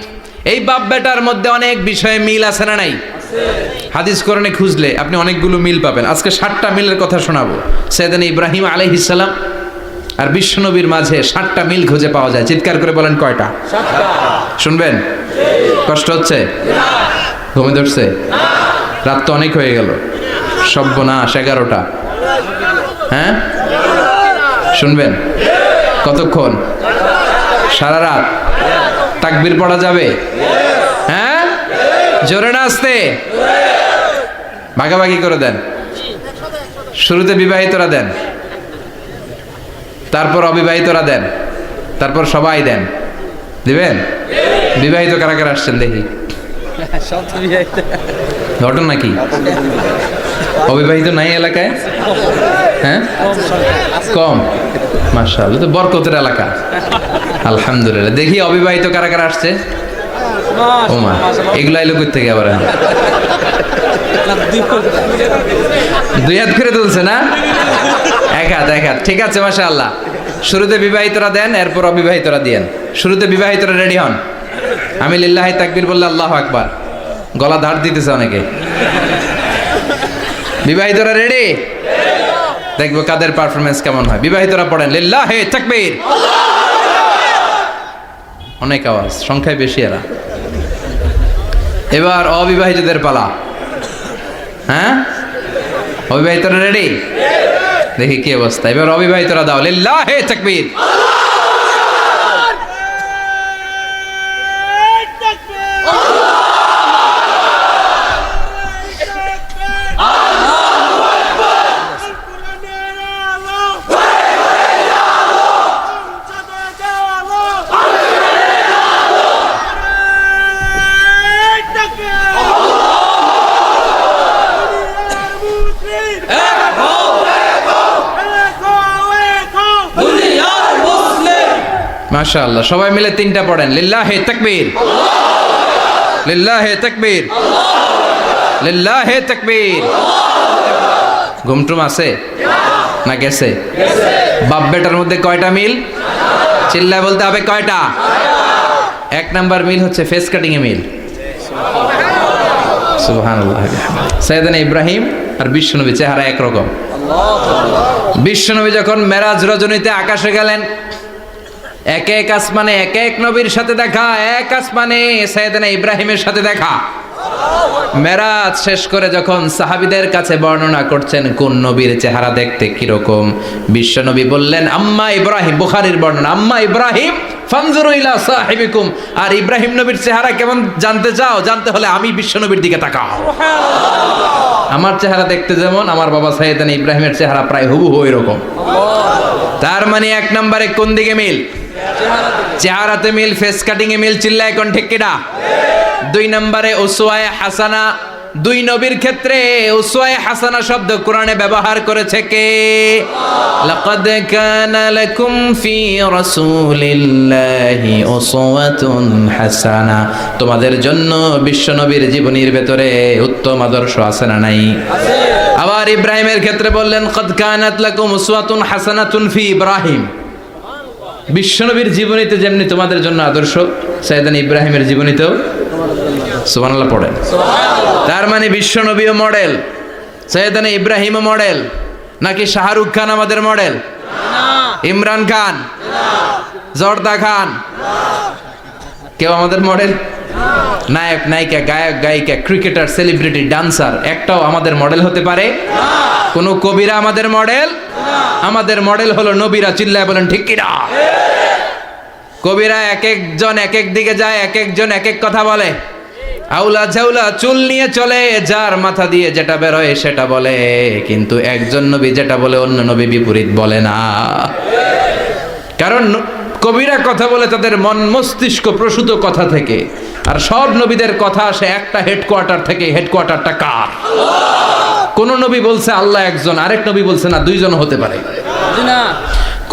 এই বাপ বেটার মধ্যে অনেক বিষয়ে মিল আছে না নাই? হাদিস কোরআনে খুঁজলে আপনি অনেকগুলো মিল পাবেন। আজকে 7টা মিলের কথা শোনাবো। সাইয়েদনা ইব্রাহিম আলাইহিস সালাম আর বিশ্বনবীর মাঝে 7টা মিল খুঁজে পাওয়া যায়। চিৎকার করে বলেন, কয়টা? 7টা। শুনবেন? কষ্ট হচ্ছে? ঘুমে ধরছে? রাত তো অনেক হয়ে গেল। সর্বনাশ, 11টা। হ্যাঁ, শুনবেন? কতক্ষণ? সারা রাত। তাকবীর পড়া যাবে? হ্যাঁ, জোরে না আসতে? ভাগাভাগি করে দেন। শুরুতে বিবাহিতরা দেন, তারপর অবিবাহিতরা দেন, তারপর সবাই দেন। দিবেন? বিবাহিত কারা কারা আসছেন দেখি? ঘটনা কি? অবিবাহিত নাই এলাকায়? হ্যাঁ, কম। মাশাআল্লাহ, তো বরকতের এলাকা। আলহামদুলিল্লাহ। দেখি অবিবাহিত কারা কারা আসছে? ওমা, এগুলো আইলো কই থেকে আবার? দুই হাত করে তুলছে না? এক হাত, এক হাত। ঠিক আছে, মাশাআল্লাহ। শুরুতে বিবাহিতরা দেন, এরপর অবিবাহিতরা দিয়েন। শুরুতে বিবাহিতরা রেডি হন। আমি লিল্লাহি তাকবীর বললে আল্লাহু আকবার। গলা ধার দিতেছে অনেকে। বিবাহিতরা রেডি? দেখবো কাদের পারফরমেন্স কেমন হয়। বিবাহিতরা পড়েন, লিল্লাহি তাকবীর। অনেক আওয়াজ, সংখ্যায় বেশি এরা। এবার অবিবাহিতদের পালা। হ্যাঁ, অবিবাহিতরা রেডি? দেখি কি অবস্থা। এবার অবিবাহিতরা দাও, লিল্লাহি তাকবীর। মাশাআল্লাহ, সবাই মিলে 3টা পড়েন, লিল্লাহি তাকবীর, লিল্লাহি তাকবীর, লিল্লাহি তাকবীর। ঘুমটুম আছে না গেছে? বাপ বেটার মধ্যে কয়টা মিল? চিল্লায় বলতে হবে, কয়টা? 1 নাম্বার মিল হচ্ছে ফেস কাটিং এ মিল। সুবহানাল্লাহ। সাইয়েদনা ইব্রাহিম আর বিশ্বনবী চেহারা একরকম। বিশ্বনবী যখন মেরাজ রজনীতে আকাশে গেলেন, এক এক আসমানে এক এক নবীর সাথে দেখা, এক আসমানে সাইয়েদনা ইব্রাহিমের সাথে দেখা। মেরাজ শেষ করে যখন সাহাবীদের কাছে বর্ণনা করছেন কোন নবীর চেহারা দেখতে কিরকম, বিশ্বনবী বললেন আম্মা ইব্রাহিম, বুখারীর বর্ণনা, আম্মা ইব্রাহিম ফানজুরু ইলা সাহিবিকুম। আর ইব্রাহিম নবীর চেহারা কেমন জানতে চাও? জানতে হলে আমি বিশ্বনবীর দিকে তাকাও। আমার চেহারা দেখতে যেমন, আমার বাবা সাইয়েদনা ইব্রাহিমের চেহারা প্রায় হুবহু এরকম। তার মানে এক নম্বরে কোন দিকে মিল? চেহারাতে মিল, ফেস কাটিং এ মিল। চিল্লায় কোন ঠিক কিনা? দুই নম্বরে উসওয়ায়ে হাসানা। দুই নবীর ক্ষেত্রে উসওয়ায়ে হাসানা শব্দ কোরআনে ব্যবহার করেছে কে? লাকাদ কানা লাকুম ফি রাসূলিল্লাহি উসওয়াতুন হাসানা। তোমাদের জন্য বিশ্বনবীর জীবনীর ভেতরে উত্তম আদর্শ আছে না নাই? আছে। আবার ইব্রাহিমের ক্ষেত্রে বললেন কাদ কানাত লাকুম উসওয়াতুন হাসানাতুন ফি ইব্রাহিম। বিশ্বনবীর জীবনীতে যেমনি তোমাদের জন্য আদর্শ, সাইয়েদনা ইব্রাহিমের জীবনীতেও সুবহানাল্লাহ পড়েন। তার মানে বিশ্বনবীও মডেল, সাইয়েদনা ইব্রাহিমও মডেল। নাকি শাহরুখ খান আমাদের মডেল? ইমরান খান, জর্দা খান, কেউ আমাদের মডেল? নায়ক নায়িকা, গায়ক গায়িকা, ক্রিকেটার, সেলিব্রিটি, ডান্সার একটাও আমাদের মডেল হতে পারে? কোন কবিরা আমাদের মডেল? আমাদের মডেল হলো নবীরা। চিল্লায় বলেন ঠিক কিনা? কবিরা এক একজন এক এক দিকে যায়, এক একজন এক এক কথা বলে। আউলা ঝাউলা চুল নিয়ে চলে, যার মাথা দিয়ে যেটা বেরোয় সেটা বলে, কিন্তু একজন নবী যেটা বলে অন্য নবী বিপরীত বলে না। কারণ কবিরা কথা বলে তাদের মন মস্তিষ্ক প্রসূত কথা থেকে, আর সব নবীদের কথা আসে একটা হেডকোয়ার্টার থেকে। হেডকোয়ার্টারটা কার? কোন নবী বলছে আল্লাহ একজন, আরেক নবী বলছে না দুইজন হতে পারে।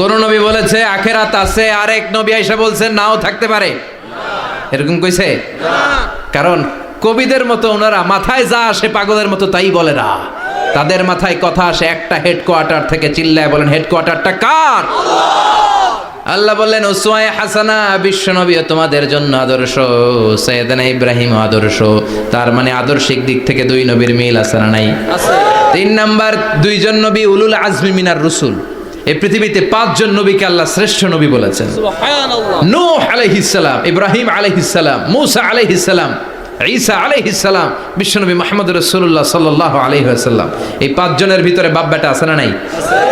কোন নবী বলেছে আখেরাত আছে, আরেক নবী আয়েশা বলছেন নাও থাকতে পারে। এরকম কইছে? কারণ কবিদের মতো ওনারা মাথায় যা আসে পাগলের মতো তাই বলে না। তাদের মাথায় কথা আসে একটা হেডকোয়ার্টার থেকে। চিল্লায় বলেন হেডকোয়ার্টারটা কার? আল্লাহ বললেন উসওয়ায়ে হাসানা, বিশ্বনবী তোমাদের জন্য আদর্শ, সাইয়েদনা ইব্রাহিম আদর্শ। তার মানে আদর্শিক দিক থেকে দুই নবীর মিল আছে না নাই? আছে। তিন নাম্বার, দুইজন নবী উলুল আজমি মিনার রসুল। এই পৃথিবীতে পাঁচজন নবীকে আল্লাহ শ্রেষ্ঠ নবী বলেছেন। সুবহানাল্লাহ। নূহ আলাইহিস সালাম, ইব্রাহিম আলাইহিস সালাম, মূসা আলাইহিস সালাম, ঈসা আলাইহিস সালাম, বিশ্বনবী মুহাম্মদ রাসূলুল্লাহ সাল্লাল্লাহু আলাইহি ওয়াসাল্লাম। এই পাঁচজনের ভিতরে বাপ বেটা আছে না নাই?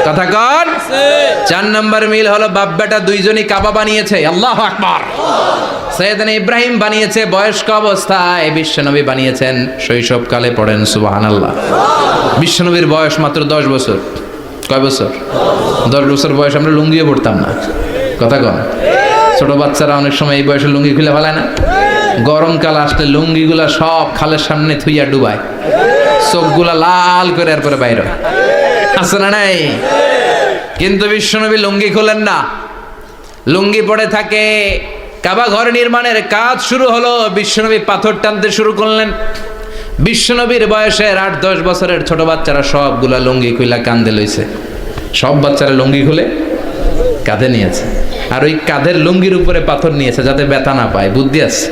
কথা কন। চার নাম্বার মিল হলো বাপ বেটা দুইজনই কাবা বানিয়েছে। আল্লাহু আকবার। সাইয়েদনা ইব্রাহিম বানিয়েছে বয়স্ক অবস্থায়, বিশ্বনবী বানিয়েছেন শৈশবকালে। পড়েন সুবহানাল্লাহ। বিশ্বনবীর বয়স মাত্র 10 বছর। কয় বছর? 10 বছর বয়স আমরা লুঙ্গিও পড়তাম না। কথা কন। ছোট বাচ্চারা অনেক সময় এই বয়সে লুঙ্গি খুলে ফেলায় না? গরমকাল আসলে লুঙ্গিগুলা সব খালের সামনে থুইয়া ডুবায়, চোখগুলা লাল করে এরপরে বাইর হয়। আছে না নাই? কিন্তু বিশ্বনবী লুঙ্গি খোলেন না, লুঙ্গি পড়ে থাকে। কাবা ঘর নির্মাণের কাজ শুরু হলো, বিশ্বনবী পাথর টানতে শুরু করলেন। বিশ্বনবীর বয়সের 8-10 বছরের ছোট বাচ্চারা সবগুলা লুঙ্গি খুইলা কাঁধে লইছে। সব বাচ্চারা লুঙ্গি খুলে কাঁধে নিয়েছে, আর ওই কাঁধের লুঙ্গির উপরে পাথর নিয়েছে যাতে ব্যথা না পায়। বুদ্ধি আছে।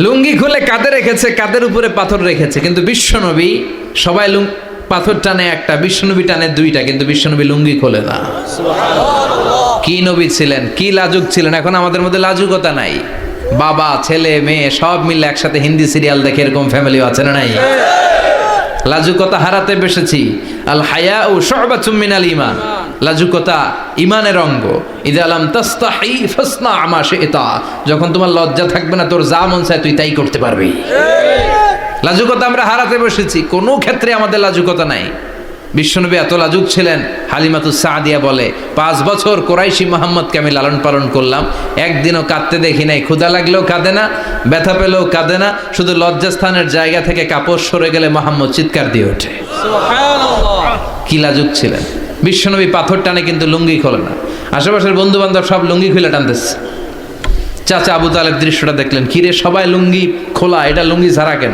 লুঙ্গি খুলে কাঁধে রেখেছে, কাঁধের উপরে পাথর রেখেছে। কিন্তু বিশ্বনবী, সবাই পাথর টানে একটা, বিশ্বনবী টানে দুইটা, কিন্তু বিশ্বনবী লুঙ্গি খোলে না। কি নবী ছিলেন, কি লাজুক ছিলেন। এখন আমাদের মধ্যে লাজুকতা নাই। বাবা ছেলে মেয়ে সব মিলে একসাথে হিন্দি সিরিয়াল দেখে, এরকম ফ্যামিলিও আছে না নাই? লাজুকতা হারাতে বসেছি। আল হায়াউ শু'বাতুম মিনাল ঈমান। লাজুকতা ঈমানের অঙ্গ। ইযা লাম তাস্তাহি ফাসনা মা শি'তা। যখন তোমার লজ্জা থাকবে না, তোর যা মন চায় তুই তাই করতে পারবি। লাজুকতা আমরা হারাতে বসেছি, কোনো ক্ষেত্রে আমাদের লাজুকতা নাই। বিশ্বনবী এত লাজুক ছিলেন, হালিমাতুস সাদিয়া বলে 5 বছর কোরাইশি মুহাম্মদকে আমি লালন পালন করলাম, একদিনও কাঁদতে দেখি নাই। ক্ষুধা লাগলেও কাঁদে না, ব্যথা পেলেও কাঁদে না। শুধু লজ্জাস্থানের জায়গা থেকে কাপড় সরে গেলে মুহাম্মদ চিৎকার দিয়ে ওঠে। সুবহানাল্লাহ। কি লাজুক ছিলেন বিশ্বনবী। পাথর টানে কিন্তু লুঙ্গি খোলে না। আশেপাশের বন্ধু বান্ধব সব লুঙ্গি খুলে টানতেছে। চাচা আবু তালেব দৃশ্যটা দেখলেন, কিরে সবাই লুঙ্গি খোলা, এটা লুঙ্গি ছাড়া কেন?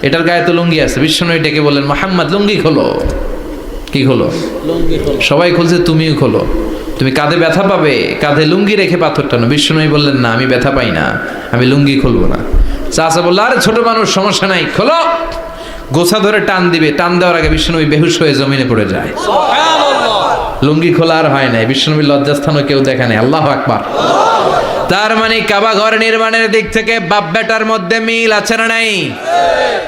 এটার গায়ে তো লুঙ্গি আছে। বিশ্বনবী ডেকে বললেন, মুহাম্মদ লুঙ্গি খোলো। কি খোলো? সবাই খুলছে, তুমিও খোলো। তুমি কাঁধে ব্যথা পাবে, কাঁধে লুঙ্গি রেখে পাথর টানো। বিশ্বনবী বললেন, না আমি ব্যথা পাই না, আমি লুঙ্গি খুলবো না। চাচা বললো, আরে ছোট মানুষ, সমস্যা নাই, খোলো। গোছা ধরে টান দিবে, টান দেওয়ার আগে বিশ্বনবী বেহুশ হয়ে জমিনে পড়ে যায়। লুঙ্গি খোলা আর হয় নাই, বিশ্বনবীর লজ্জাস্থানও কেউ দেখে নাই। আল্লাহু আকবার। তার মানে কাবা ঘর নির্মাণের দিক থেকে বাপ বেটার মধ্যে মিল আছে না নাই?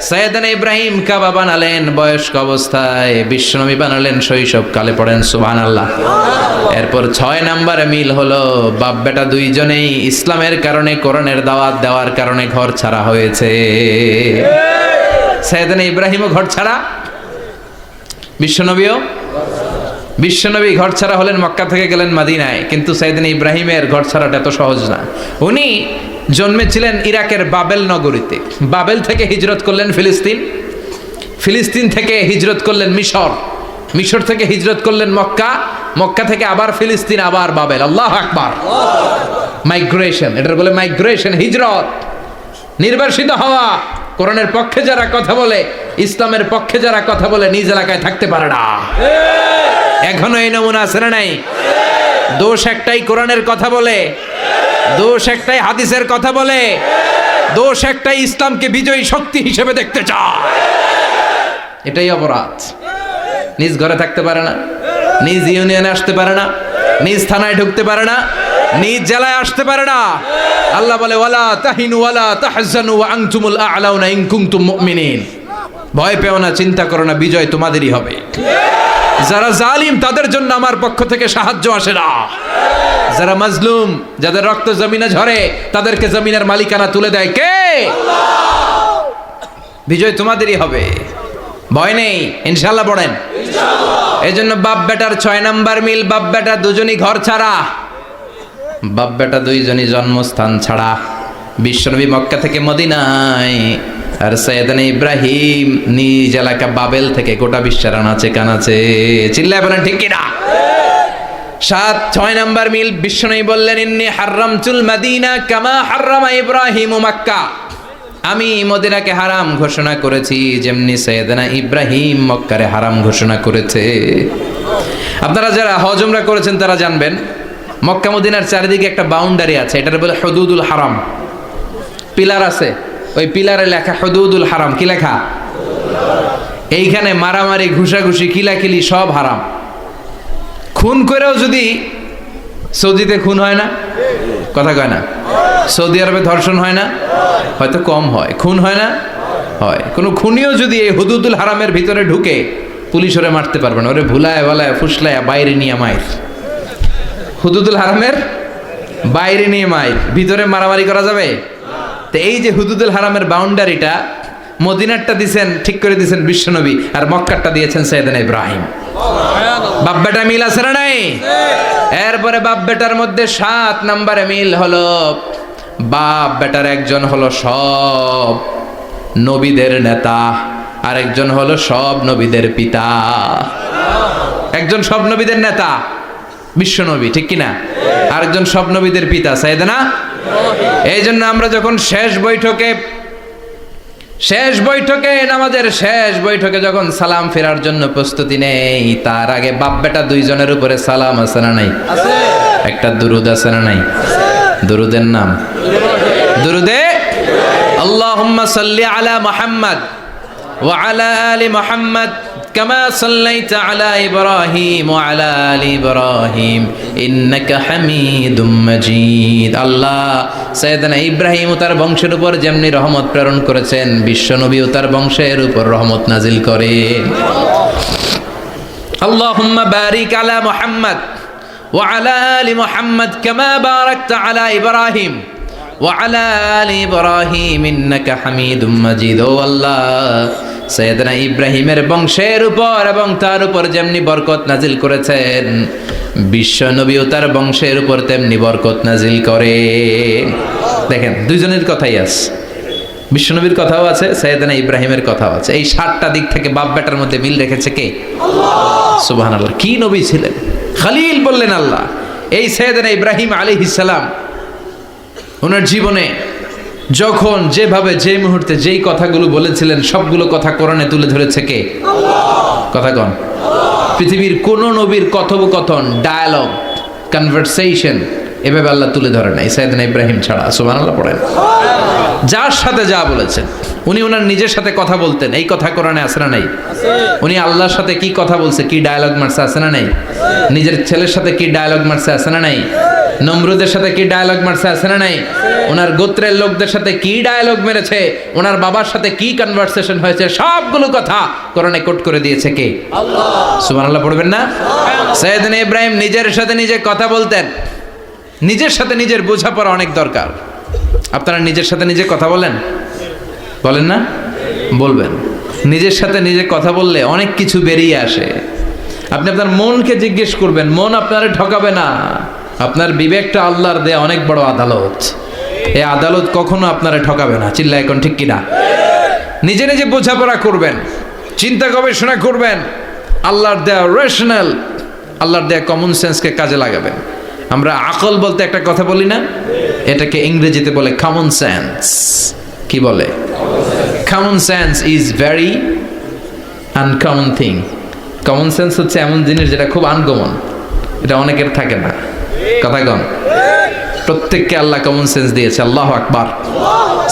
সাইয়েদনা ইব্রাহিম কাবা বানালেন বয়স্ক অবস্থায়, বিশ্বনবী বানালেন শৈশবকালে, পড়েন সুবহানাল্লাহ। এরপর 6 নম্বরে মিল হলো বাপ বেটা দুইজনেই ইসলামের কারণে, কোরআনের দাওয়াত দেওয়ার কারণে ঘর ছাড়া হয়েছে। সাইয়েদনা ইব্রাহিমও ঘর ছাড়া, বিশ্বনবী ঘর ছাড়া হলেন, মক্কা থেকে গেলেন মদিনায়। কিন্তু সাইয়েদনা ইব্রাহিমের ঘর ছাড়াটা এত সহজ না। উনি জন্মেছিলেন ইরাকের বাবেল নগরীতে, বাবেল থেকে হিজরত করলেন ফিলিস্তিন, ফিলিস্তিন থেকে হিজরত করলেন মিশর, মিশর থেকে হিজরত করলেন মক্কা, মক্কা থেকে আবার ফিলিস্তিন, আবার বাবেল। আল্লাহু আকবার। মাইগ্রেশন, এটার বলে মাইগ্রেশন, হিজরত, নির্বাসিত হওয়া। কোরআনের পক্ষে যারা কথা বলে, ইসলামের পক্ষে যারা কথা বলে, নিজ এলাকায় থাকতে পারে না। এখনো এই নমুনা আছে না নাই? দোষ একটাই, কোরআনের কথা বলে, দোষ একটাই, হাদিসের কথা বলে, দোষ একটাই, ইসলামকে বিজয়ী শক্তি হিসেবে দেখতে চায়। এটাই অপরাধ। নিজ ঘরে থাকতে পারে না, নিজ ইউনিয়নে আসতে পারে না, নিজ থানায় ঢুকতে পারে না, নিজ জেলায় আসতে পারে না। আল্লাহ বলে ওয়ালা তাহিনু ওয়ালা তাহজানু ওয়া আনতুমুল আ'লাউনা ইন কুনতুম মুমিনিন। ভয় পেও না, চিন্তা করো না, বিজয় তোমাদেরই হবে। যারা জালিম তাদের জন্য আমার পক্ষ থেকে সাহায্য আসে না। যারা মাজলুম, যাদের রক্ত জমিনে ঝরে, তাদেরকে জমিনের মালিকানা তুলে দেয় কে? আল্লাহ। বিজয় তোমাদেরই হবে, ভয় নেই, ইনশাআল্লাহ পড়েন ইনশাআল্লাহ। এই জন্য বাপ বেটার 6 নাম্বার মিল, বাপ বেটা দুজনই ঘর ছাড়া, বাপ বেটা দুইজনই জন্মস্থান ছাড়া। বিশ্বনবী মক্কা থেকে মদিনায়, আর সাইয়েদনা ইব্রাহিম নিজ এলাকা বাবেল থেকে গোটা বিশ্বের আনাচে কানাচে। চিল্লায় বলেন ঠিক কিনা? 6 নাম্বার মিল, বিশ্বনবী বললেন ইন্নী হারামতুল মাদিনা কামা হারামা ইব্রাহিম মক্কা। আমি মদিনাকে হারাম ঘোষণা করেছি যেমনি সাইয়েদনা ইব্রাহিম মক্কারে হারাম ঘোষণা করেছে। আপনারা যারা হজ উমরা করেছেন তারা জানবেন, মক্কা মদিনার চারিদিকে একটা বাউন্ডারি আছে, এটার বলে হুদুদুল হারাম। পিলার আছে, ওই পিলারে লেখা হুদুদুল হারাম। কি লেখা? এইখানে মারামারি, ঘুষাঘুষি, কিলাকিলি সব হারাম। খুন করেও যদি, সৌদিতে খুন হয় না, কথা কয় না? সৌদি আরবে ধর্ষণ হয় না? হয়তো কম হয়। খুন হয় না? হয়। কোনো খুনিও যদি এই হুদুদুল হারামের ভিতরে ঢুকে, পুলিশ ওরে মারতে পারবে না, ওরে ভুলায় ভালায় ফুসলায় বাইরে নিয়ে মাইর। হুদুদুল হারামের বাইরে নিয়ে মাইর, ভিতরে মারামারি করা যাবে? তো এই যে হুদুদুল হারামের বাউন্ডারিটা, মদিনারটা দিয়েছেন, ঠিক করে দিয়েছেন বিশ্বনবী, আর মক্কারটা দিয়েছেন সাইয়েদনা ইব্রাহিম। বাপ বেটা মিল আছে না নাই? এরপরে বাপ বেটার মধ্যে 7 নম্বরে মিল হলো, বাপ বেটার একজন হলো সব নবীদের নেতা, আর একজন হলো সব নবীদের পিতা। একজন সব নবীদের নেতা বিশ্বনবী, ঠিক কিনা? আরেকজন সব নবীদের পিতা সাইয়েদনা। এই জন্য আমরা যখন শেষ বৈঠকে নামাজের শেষ বৈঠকে যখন সালাম ফেরার জন্য প্রস্তুতি নেই, তার আগে বাপ বেটা দুইজনের উপরে সালাম আছে না নাই? একটা দুরুদ আছে না নাই? দুরুদের নাম দুরুদে আল্লাহুম্মা সাল্লি আলা মুহাম্মদ ওয়া আলা আলি মুহাম্মদ কামা সাল্লাইতা আলা ইব্রাহিম ওয়া আলা আলি ইব্রাহিম ইন্নাকা হামিদুম মাজিদ। আল্লাহ সাইয়েদনা ইব্রাহিম ও তার বংশের উপর যেমনি রহমত প্রেরণ করেছেন, বিশ্বনবী ও তার বংশের উপর রহমত নাজিল করেন। আল্লাহুম্মা বারিক আলা মুহাম্মদ ওয়া আলা আলি মুহাম্মদ কামা বারাকতা আলা ইব্রাহিম ওয়া আলা আলি ইব্রাহিম ইন্নাকা হামিদুম মাজিদ। ও আল্লাহ, সাইয়েদনা ইব্রাহিমের বংশের উপর এবং তার উপর যেমনি বরকত নাজিল করেছেন, বিশ্ব নবী ও তার বংশের উপর তেমনি বরকত নাজিল করে। দেখেন, দুইজনের কথাই আছে, বিশ্বনবীর কথাও আছে, সাইয়েদনা ইব্রাহিমের কথাও আছে। এই 7টা দিক থেকে বাপ বেটার মধ্যে মিল রেখেছে কে? আল্লাহ। সুবহানাল্লাহ। কি নবী ছিলেন! খলিল বললেন আল্লাহ। এই সাইয়েদনা ইব্রাহিম আলাইহিস সালাম ওনার জীবনে যখন যেভাবে, যে মুহূর্তে যেই কথাগুলো বলেছিলেন, সবগুলো কথা কোরআনে তুলে ধরেছে কে? আল্লাহ। কথা কন। পৃথিবীর কোন নবীর কথোপকথন, ডায়ালগ, কনভারসেশন এভাবে আল্লাহ তুলে ধরে নাই সাইয়েদনা ইব্রাহিম ছাড়া। সুবহানাল্লাহ পড়েন। যার সাথে যা বলেছেন, উনি ওনার নিজের সাথে কথা বলতেন, এই কথা কোরআনে আছে না নাই? উনি আল্লাহর সাথে কি কথা বলছে, কি ডায়ালগ মারছে, আছে না নাই? নিজের ছেলের সাথে কি ডায়ালগ মারছে, আছে না নাই? নমরুদের সাথে কি ডায়ালগ মারছে, আছে না নাই? ওনার গোত্রের লোকদের সাথে কি ডায়ালগ মেরেছে, ওনার বাবার সাথে কি কনভারসেশন হয়েছে, সবগুলো কথা কোরআনে কোট করে দিয়েছে কে? আল্লাহ। সুবহানাল্লাহ পড়বেন না? সাইয়েদনা ইব্রাহিম নিজের সাথে নিজে কথা বলতেন। নিজের সাথে নিজের বোঝাপড়া অনেক দরকার। আপনারা নিজের সাথে নিজে কথা বলেন? বলেন না? বলবেন। নিজের সাথে নিজে কথা বললে অনেক কিছু বেরিয়ে আসে। আপনি আপনার মনকে জিজ্ঞেস করবেন, মন আপনারে ঠকাবে না। আপনার বিবেকটা আল্লাহর দেয়া অনেক বড় আদালত। এই আদালত কখনো আপনারে ঠকাবে না। চিল্লা এখন ঠিক কিনা? নিজে নিজে বোঝাপড়া করবেন, চিন্তা গবেষণা করবেন, আল্লাহর দেয়া রেশনাল, আল্লাহর দেয়া কমন সেন্সকে কাজে লাগাবেন। আমরা আকল বলতে একটা কথা বলি না, এটাকে ইংরেজিতে বলে কমন সেন্স। কি বলে? Common sense is very uncommon thing. Common sense হচ্ছে এমন জিনিস যেটা খুব আনকমন, এটা অনেকের থাকে না। কথা কন। প্রত্যেককে আল্লাহ কমন সেন্স দিয়েছে। আল্লাহু আকবার।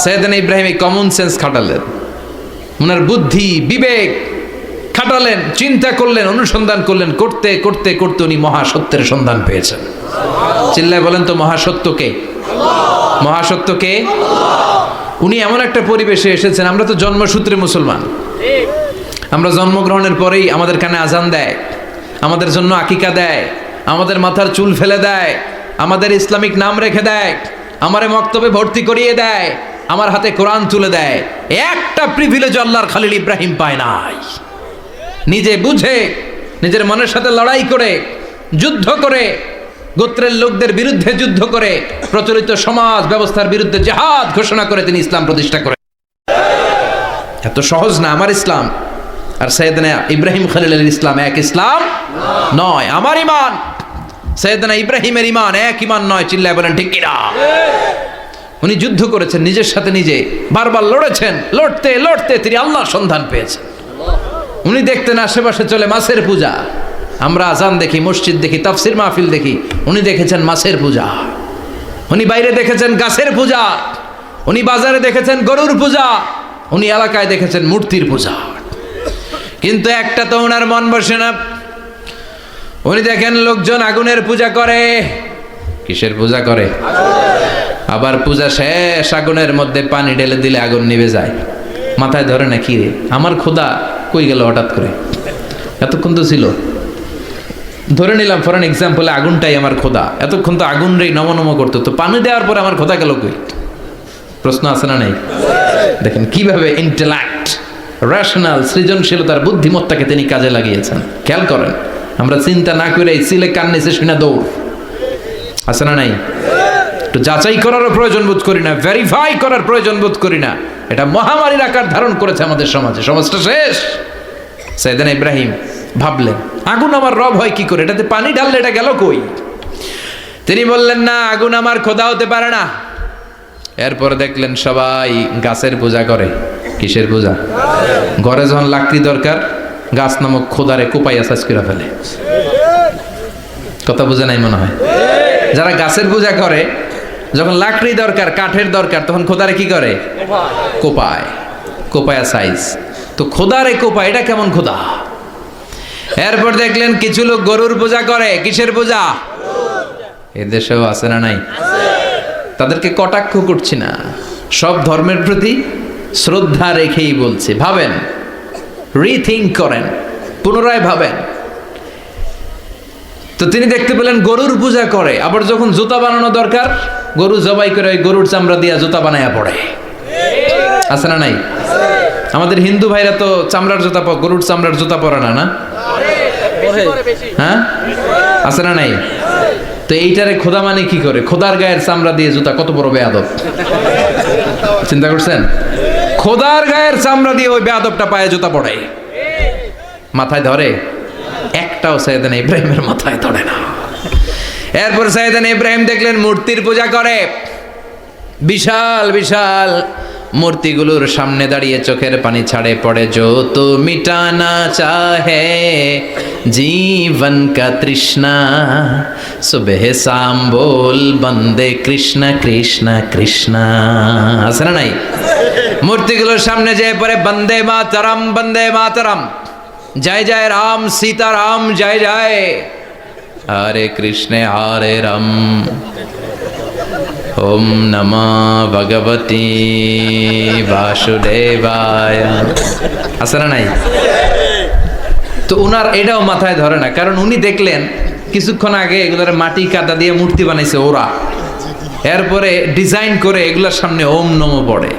সাইয়েদনা ইব্রাহিম এই কমন সেন্স খাটালেন, ওনার বুদ্ধি বিবেক খাটালেন, চিন্তা করলেন, অনুসন্ধান করলেন, করতে করতে করতে উনি মহাসত্যের সন্ধান পেয়েছেন। চিল্লায় বলেন তো মহাসত্যকে? মহাসত্যকে? উনি এমন একটা পরিবেশে এসেছেন, আমরা তো জন্মসূত্রে মুসলমান। আমরা জন্মগ্রহণের পরেই আমাদের কানে আজান দেয়, আমাদের জন্য আকিকা দেয়, আমাদের মাথার চুল ফেলে দেয়, আমাদের ইসলামিক নাম রেখে দেয়, আমারে মক্তবে ভর্তি করিয়ে দেয়, আমার হাতে কোরআন তুলে দেয়। একটা প্রিভিলেজ আল্লাহর খলিল ইব্রাহিম পায় নাই। নিজে বুঝে, নিজের মনের সাথে লড়াই করে, যুদ্ধ করে, গোত্রের লোকদের বিরুদ্ধে যুদ্ধ করে, প্রচলিত সমাজ ব্যবস্থার বিরুদ্ধে জিহাদ ঘোষণা করে তিনি ইসলাম প্রতিষ্ঠা করেন। এত সহজ না আমার ইসলাম আর সাইয়েদনা ইব্রাহিম খলিলের ইসলাম এক ইসলাম নয়। আমার ঈমান সাইয়েদনা ইব্রাহিমের ঈমান এক ঈমান নয়। চিল্লায় বলেন ঠিক কিনা? উনি যুদ্ধ করেছেন, নিজের সাথে নিজে বারবার লড়েছেন, লড়তে লড়তে তিনি আল্লাহর সন্ধান পেয়েছেন। উনি দেখতেন আশেপাশে চলে মাছের পূজা। আমরা আজান দেখি, মসজিদ দেখি, তাফসির মাহফিল দেখি, উনি দেখেছেন মাছের পূজা। উনি বাইরে দেখেছেন গাছের পূজা, উনি বাজারে দেখেছেন গরুর পূজা, উনি এলাকায় দেখেছেন মূর্তির পূজা। কিন্তু একটা তো ওনার মন বসে না। উনি দেখেন লোকজন আগুনের পূজা করে। কিসের পূজা করে? আবার পূজা শেষ আগুনের মধ্যে পানি ঢেলে দিলে আগুন নিভে যায়। মাথায় ধরে না, কি রে আমার খোদা কই গেল হঠাৎ করে? এতক্ষণ তো ছিল। ধরে নিলাম ফর এন এক্সাম্পলে আগুনটাই আমার খোদা, এতক্ষণ তো আগুন রে নম নম করতো, তো পানি দেওয়ার পরে আমার খোদা গেল কই? প্রশ্ন আছে না নাই? দেখেন কিভাবে ইন্টেলেক্ট, রেশনাল, সৃজনশীলতার বুদ্ধিমত্তাকে তিনি কাজে লাগিয়েছেন। খেয়াল করেন, আমরা চিন্তা না করে সিলে কান নিচে শুনে দৌড়। আছে না নাই? একটু যাচাই করারও প্রয়োজন বোধ করি না, ভেরিফাই করার প্রয়োজন বোধ করি না। এটা মহামারীর আকার ধারণ করেছে আমাদের সমাজে। সমাজটা শেষ। সাইয়েদনা ইব্রাহিম ভাবলেন, আগুন আমার রব হয় কি করে? এটাতে পানি ঢাললে এটা গেল কই? তিনি বললেন, না, আগুন আমার খোদা হতে পারে না। এরপরে দেখলেন সবাই গাছের পূজা করে। কিসের পূজা? ঘরে যখন লাকড়ি দরকার, গাছ নামক খোদারে কোপাইয়া সাজ করে ফেলে। কথা বুঝে নাই মনে হয়? যারা গাছের পূজা করে, যখন লাকড়ি দরকার, কাঠের দরকার, তখন খোদারে কি করে? কোপায়। কোপায়া সাইজ। তো খোদারে কোপায়, এটা কেমন খোদা? এরপর দেখলেন কিছু লোক গরুর পূজা করে। কিসের পূজা? এদেশেও আছে না নাই? তাদেরকে কটাক্ষ করছি না, সব ধর্মের প্রতি শ্রদ্ধা রেখেই বলছি। ভাবেন, রিথিঙ্ক করেন, পুনরায় ভাবেন। তো তিনি দেখতে পেলেন গরুর পূজা করে। আবার যখন জুতা বানানো দরকার, গরু জবাই করে ওই গরুর চামড়া দিয়া জুতা বানায়া পড়ে। আছে না নাই? আমাদের হিন্দু ভাইরা তো চামড়ার জুতা, গরুর চামড়ার জুতা পরে না, না? হ্যাঁ, আছে না নাই? তো এইটারে খোদা মানে কি করে? খোদার গায়ের চামড়া দিয়ে জুতা, কত বড় বেয়াদব! চিন্তা করছেন? খোদার গায়ের চামড়া দিয়ে ওই বেয়াদবটা পায়ে জুতা পড়ে। মাথায় ধরে? একটাও সাইয়েদনা ইব্রাহিমের মাথায় ধরে না। এরপর সাইয়েদনা ইব্রাহিম দেখলেন মূর্তির পূজা করে। বিশাল বিশাল মূর্তিগুলোর সামনে দাঁড়িয়ে চোখের পানি ছাড়ে পড়ে, जो तो मिटाना चाहे जीवन का तृष्णा सुबह शाम बोल बंदे कृष्ण कृष्ण कृष्ण। আছে না নাই? মূর্তিগুলোর সামনে যেয়ে পড়ে বন্দে মাতরম, জয় জয় রাম সীতারাম জয় জয়, হরে কৃষ্ণ হরে রাম, ওম নমঃ ভগবতে বাসুদেবায়। আছে না নাই? তো উনার এটাও মাথায় ধরে না, কারণ উনি দেখলেন কিছুক্ষণ আগে এগুলোর মাটি কাদা দিয়ে মূর্তি বানাইছে ওরা, এরপরে ডিজাইন করে এগুলোর সামনে ওম নমঃ পড়ে।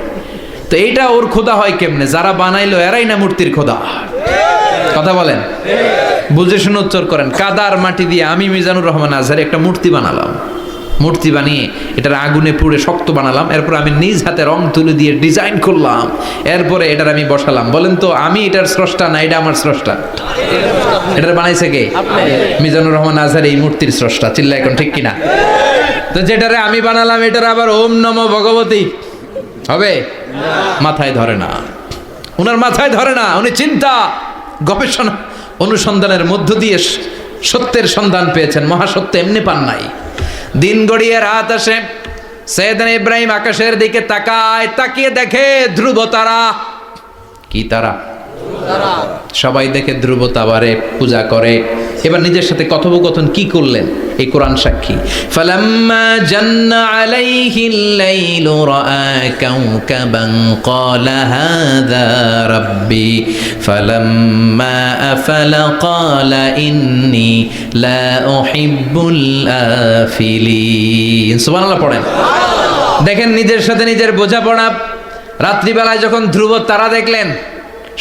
তো এইটা ওর খোদা হয় কেমনে? যারা বানাইলো এরাই না মূর্তির খোদা? কথা বলেন, বুঝে শুনে উত্তর করেন। কাদার মাটি দিয়ে আমি মিজানুর রহমান আজহারি একটা মূর্তি বানালাম, মূর্তি বানিয়ে এটার আগুনে পুড়ে শক্ত বানালাম, এরপর আমি নিজ হাতে রং তুলে দিয়ে ডিজাইন করলাম, এরপরে এটার আমি বসালাম। বলেন তো আমি এটার স্রষ্টা না এটা আমার স্রষ্টা? এটার বানাইছে কে? মিজানুর রহমান আজহারি এই মূর্তির স্রষ্টা। চিল্লা এখন ঠিক কিনা? তো যেটারে আমি বানালাম এটার আবার ওম নমঃ ভগবতী হবে? মাথায় ধরে না, উনার মাথায় ধরে না। উনি চিন্তা গবেষণা অনুসন্ধানের মধ্য দিয়ে সত্যের সন্ধান পেয়েছেন, মহাসত্য এমনি পান নাই। দিন গড়িয়ে রাত আসে, সৈয়দনা ইব্রাহিম আকাশের দিকে তাকায়, তাকিয়ে দেখে ধ্রুব তারা। কি তারা? সবাই দেখে ধ্রুব তারারে পূজা করে। এবার নিজের সাথে কথোপকথন কি করলেন এই কোরআন সাক্ষী। ফালাম্মা জান্না আলাইহিল লাইলু রাআ কাওকাবান ক্বালা হাযা রাব্বি ফালাম্মা আফালা ক্বালা ইন্নী লা উহিব্বুল আফিলিন। সুবহানাল্লাহ পড়েন। দেখেন নিজের সাথে নিজের বোঝাপড়া। রাত্রিবেলায় যখন ধ্রুব তারা দেখলেন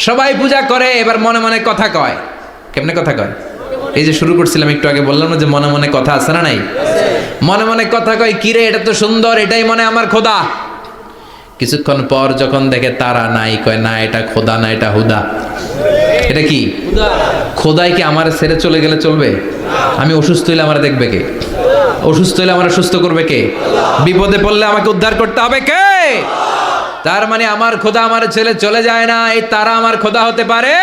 সবাই পূজা করে, এবার মনে মনে কথা কয়। কেমনে কথা কয়? এই যে শুরু করছিলাম একটু আগে, বললাম না যে মনে মনে কথা আছে না নাই? মনে মনে কথা কয়, কিরে এটা তো সুন্দর, এটাই মনে আমার খোদা। কিছুক্ষণ পর যখন দেখে তারা নাই, কয় না এটা খোদা না, এটা হুদা। এটা কি? খোদাই কি আমার ছেড়ে চলে গেলে চলবে? আমি অসুস্থ হইলে আমার দেখবে কে? অসুস্থ হইলে আমার সুস্থ করবে কে? বিপদে পড়লে আমাকে উদ্ধার করতে হবে কে? তার মানে আমার খোদা আমার ছেলে চলে যায় না, এই তারা আমার খোদা হতে পারে?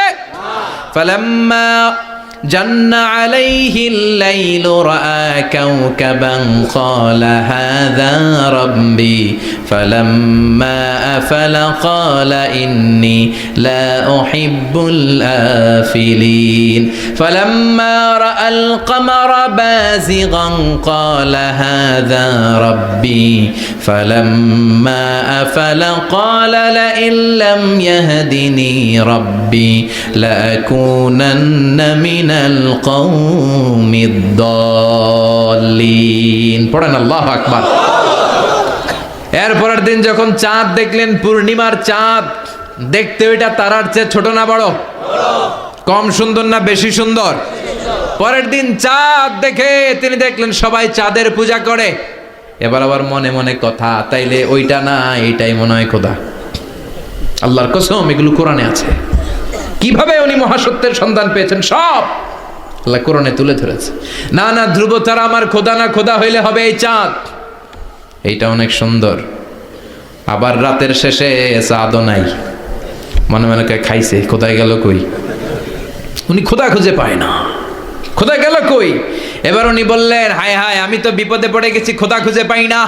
ফালাম্মা জান্না আলাইহিল লাইলু রাআ কাওকাবান ক্বালা হাযা রাব্বি ফালাম্মা আফালা ক্বালা ইন্নী লা উহিব্বুল আফিলিন ফালাম্মা রাআল কমারা বাযিগান ক্বালা হাযা রাব্বি ফালাম্মা আফালা ক্বালা লা ইল্লাম ইয়াহদিনি রাব্বি লাআকুনান্না মিনাল কওমিদ দাল্লিন। পড়েন আল্লাহু আকবার। এরপরের দিন যখন চাঁদ দেখলেন, পূর্ণিমার চাঁদ, দেখতে ওইটা তারার চেয়ে ছোট না বড়? কম সুন্দর না বেশি সুন্দর? পরের দিন চাঁদ দেখে তিনি দেখলেন সবাই চাঁদের পূজা করে। এবার আবার মনে মনে কথা, তাইলে ওইটা না এইটাই মনে হয় খোদা। আল্লাহর কসম এগুলো কোরআনে আছে। কিভাবে উনি মহাসত্যের সন্ধান পেয়েছেন সব আল্লাহ কোরআনে তুলে ধরেছে। না না, ধ্রুব তারা আমার খোদা না, খোদা হইলে হবে এই চাঁদ। এইটা অনেক সুন্দর। আবার রাতের শেষে চাঁদও নাই, মনে মনে খাইছে খোদায় গেল কই? উনি খোদা খুঁজে পায় না, খোদা গেল কই? এবার উনি বললেন, হায় হায়, আমি তো বিপদে পড়ে গেছি, খোদা খুঁজে পাই না।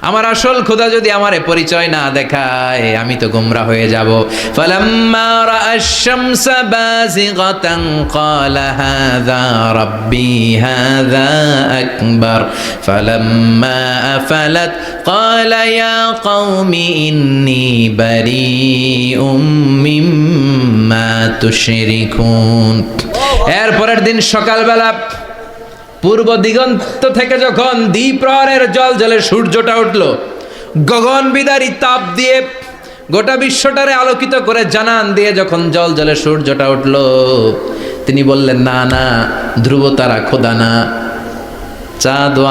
আমার আসল খোদা যদি আমারে পরিচয় না দেখায় আমি তো গোমরা হয়ে যাব। ফালাম্মা রাআশ শামসা বাযিগাতান ক্বালা হাযা রাব্বি হাযা আকবার ফালাম্মা আফালাত ক্বালা ইয়া কওমি ইন্নী বারীউম মিম্মা তুশরিকুন। এরপরের দিন সকালবেলা পূর্ব দিগন্ত থেকে যখন দ্বিপ্রহরের জলে সূর্যটা উঠল, গগন বিদারী তাপ দিয়ে গোটা বিশ্বটারে আলোকিত করে জানান দিয়ে যখন জলে সূর্যটা উঠল, তিনি বললেন, না না, ধ্রুব তারা খোদা না, চাঁদও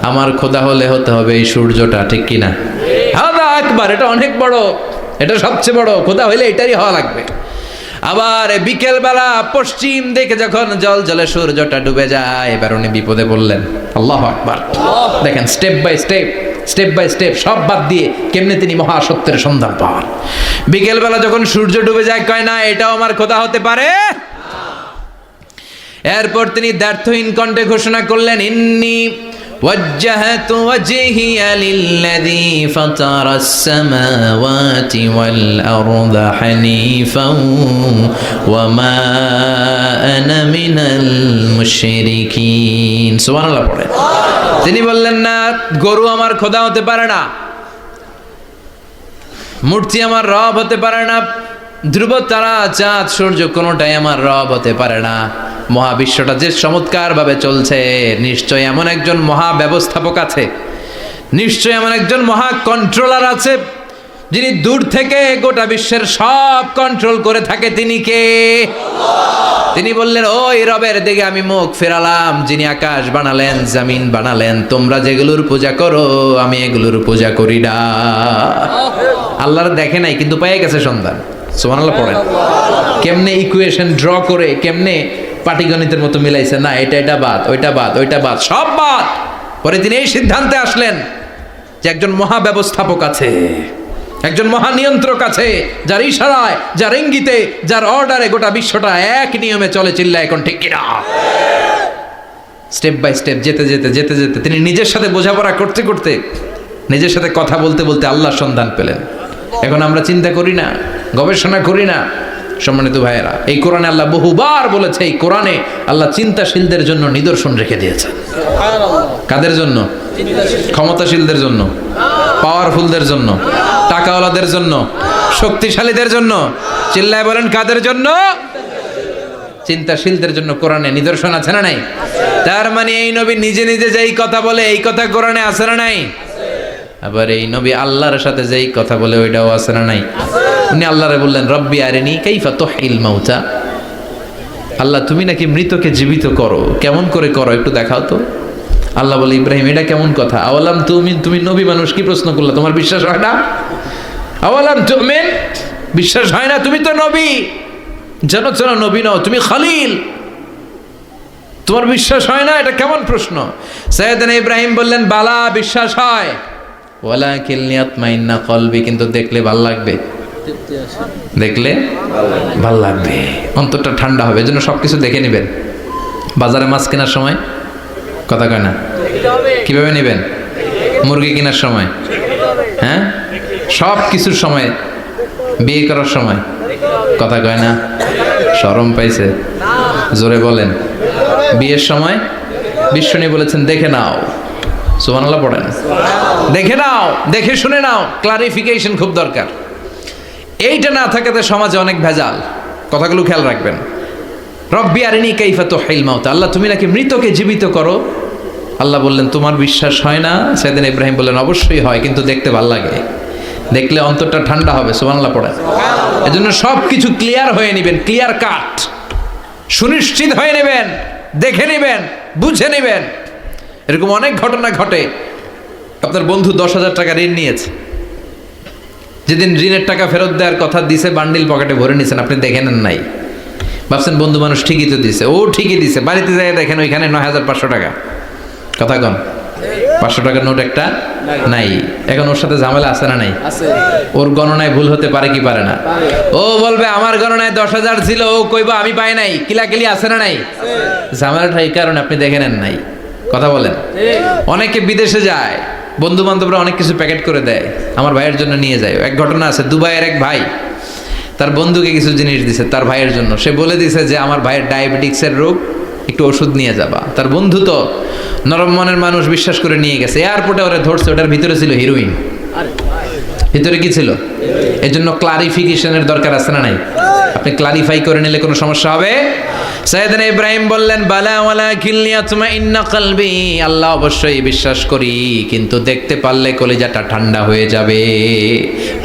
আমার খোদা হলে হতে হবে এই সূর্যটা। ঠিক কিনা? হাদা আকবার, এটা অনেক বড়, এটা সবচেয়ে বড় খোদা হইলে এটারই হওয়া লাগবে। আবার বিকেল বেলা পশ্চিম দিকে যখন জলে সূর্যটা ডুবে যায়, এবার উনি বিপদে বললেন। আল্লাহু আকবার। দেখেন step by step step by step সব বাদ দিয়ে কেমনে তিনি মহাসত্যের সন্ধান পান। বিকেলবেলা যখন সূর্য ডুবে যায় কয় না এটাও আমার খোদা হতে পারে। এরপর তিনি দ্ব্যর্থহীন কণ্ঠে ঘোষণা করলেন, ইন্নী ওয়াজ্জাহাতু ওয়াজহিয়া লিল্লাযী ফাতারাস সামাওয়াতি ওয়াল আরদা হানিফান ওয়া মা আনা মিনাল মুশরিকিন। সুবহানাল্লাহ পড়ে। তিনি বললেন না গরু আমার খোদা হতে পারে না, মূর্তি আমার রব হতে পারে না, ধ্রুব তারা চাঁদ সূর্য কোনোটাই আমার রব হতে পারে না। মহাবিশ্বটা যে চমৎকার ভাবে চলছে, নিশ্চয় এমন একজন মহা ব্যবস্থাপক আছে, নিশ্চয় এমন একজন মহা কন্ট্রোলার আছে যিনি দূর থেকে গোটা বিশ্বের সব কন্ট্রোল করে থাকে। তিনি কে? তিনি বললেন ওই রবের দিকে আমি মুখ ফেরালাম যিনি আকাশ বানালেন, জমিন বানালেন। তোমরা যেগুলোর পূজা করো আমি এগুলোর পূজা করি না। আল্লাহর দেখে নাই কিন্তু পেয়ে গেছে সন্ধান। সুবহানাল্লাহ পড়েন। কেমনে ইকুয়েশন ড্র করে কেমনে পাটিগণিতের মতো মিলাইছে, না এটা এটা বাদ, ওইটা বাদ, ওইটা বাদ, সব বাদ। পরে তিনি এই সিদ্ধান্তে আসলেন যে একজন মহা ব্যবস্থাপক আছে, একজন মহা নিয়ন্ত্রক আছে, যার ইশারায়, যার ইঙ্গিতে, যার অর্ডারে গোটা বিশ্বটা এক নিয়মে চলে। চিল্লা এখন ঠিক কিনা? স্টেপ বাই স্টেপ যেতে যেতে যেতে যেতে তিনি নিজের সাথে বোঝাপড়া করতে করতে, নিজের সাথে কথা বলতে বলতে আল্লাহর সন্ধান পেলেন। এখন আমরা চিন্তা করি না, গবেষণা করি না। সম্মানিত ভাইয়েরা, এই কোরআনে আল্লাহ বহুবার বলেছে, এই কোরআনে আল্লাহ চিন্তাশীলদের জন্য নিদর্শন রেখে দিয়েছেন। কাদের জন্য? ক্ষমতাশীলদের জন্য, পাওয়ারফুলদের জন্য, টাকাওয়ালাদের জন্য, শক্তিশালীদের জন্য। চিল্লায় বলেন কাদের জন্য? চিন্তাশীলদের জন্য কোরআনে নিদর্শন আছে না নাই? তার মানে এই নবী নিজে নিজে যেই কথা বলে এই কথা কোরআনে আছে না নাই? আবার এই নবী আল্লাহর সাথে যেই কথা বলে ওইটাও আছে না নাই? উনি আল্লাহরে বললেন রব্বি আরিনি কাইফা তুহিল মাউতা, আল্লাহ তুমি নাকি মৃতকে জীবিত করো, কেমন করে করো একটু দেখাও তো। আল্লাহ বলে ইব্রাহিম এটা কেমন কথা? আওয়ালাম তুমি নবী মানুষ কি প্রশ্ন করলা, তোমার বিশ্বাস হয় না? আওয়ালাম তুমিন, বিশ্বাস হয় না? তুমি তো নবী, জানো জানো নবী নও, তুমি খলিল, তোমার বিশ্বাস হয় না? এটা কেমন প্রশ্ন? সাইয়েদনা ইব্রাহিম বললেন বালা, বিশ্বাস হয়, ওয়ালাকিন লিয়াতমাইন্না কলবি, কিন্তু দেখলে ভাল লাগবে, দেখলে ভাল লাগবে, অন্তরটা ঠান্ডা হবে। এজন্য সবকিছু দেখে নেবেন। বাজারে মাছ কেনার সময় কথা কয় না, কিভাবে নেবেন? মুরগি কেনার সময়, হ্যাঁ, সব কিছুর সময়, বিয়ে করার সময় কথা কয় না, শরম পাইছে, জোরে বলেন। বিয়ের সময় বিশ্বনী বলেছেন দেখে নাও। সুবহানাল্লাহ পড়েন। দেখে নাও, দেখে শুনে নাও, ক্লারিফিকেশন খুব দরকার। এইটা না থাকাতে সমাজে অনেক ভেজাল। কথাগুলো খেয়াল রাখবেন। রব্বি আরিনি কাইফা তুহিল মাউতা, আল্লাহ তুমি নাকি মৃতকে জীবিত করো। আল্লাহ বললেন তোমার বিশ্বাস হয় না? সাইয়েদনা ইব্রাহিম বললেন অবশ্যই হয়, কিন্তু দেখতে ভালো লাগে, দেখলে অন্তরটা ঠান্ডা হবে। সুবহানাল্লাহ পড়েন। এজন্য সব কিছু ক্লিয়ার হয়ে নেবেন, ক্লিয়ার কাট, সুনিশ্চিত হয়ে নেবেন, দেখে নেবেন, বুঝে নেবেন। এরকম অনেক ঘটনা ঘটে। আপনার বন্ধু 10,000 টাকা ঋণ নিয়েছে, যেদিন ঋণের টাকা ফেরত দেওয়ার কথা দিছে বান্ডিল পকেটে ভরে নিয়েছেন, আপনি দেখে নেন নাই, ভাবছেন বন্ধু মানুষ ঠিকই তো দিছে, ও ঠিকই দিছে। বাড়িতে যাই দেখেন ওইখানে 9,500 টাকা। কথা কন, 500 টাকার নোট একটা নাই। এখন ওর সাথে ঝামেলা আছে না নাই? ওর গণনায় ভুল হতে পারে কি পারে না? ও বলবে আমার গণনায় 10,000 ছিল, ও কইবা আমি পাই নাই, কিলাকিলি আছে না নাই? ঝামেলাটা এই কারণে আপনি দেখে নেন নাই। কথা বলেন। অনেকে বিদেশে যায়, বন্ধু বান্ধবরা অনেক কিছু প্যাকেট করে দেয়, আমার ভাইয়ের জন্য নিয়ে যায়। এক ঘটনা আছে, দুবাইয়ের এক ভাই তার বন্ধুকে কিছু জিনিস দিছে তার ভাইয়ের জন্য। সে বলে দিছে যে আমার ভাইয়ের ডায়াবেটিক্সের রোগ, একটু ওষুধ নিয়ে যাবা। তার বন্ধু তো নরম মনের মানুষ, বিশ্বাস করে নিয়ে গেছে। এয়ারপোর্টে ওরা ধরছে, ওটার ভিতরে ছিল হিরোইন। ভিতরে কি ছিল? এজন্য ক্লারিফিকেশনের দরকার আছে না নাই? আপনি ক্লারিফাই করে নিলে কোনো সমস্যা হবে? সাইয়েদনা ইব্রাহিম বললেন বালা ওয়ালাকিন লিয়াতমাইন্না কলবি, আল্লাহ অবশ্যই বিশ্বাস করি, কিন্তু দেখতে পারলে কলিজাটা ঠান্ডা হয়ে যাবে।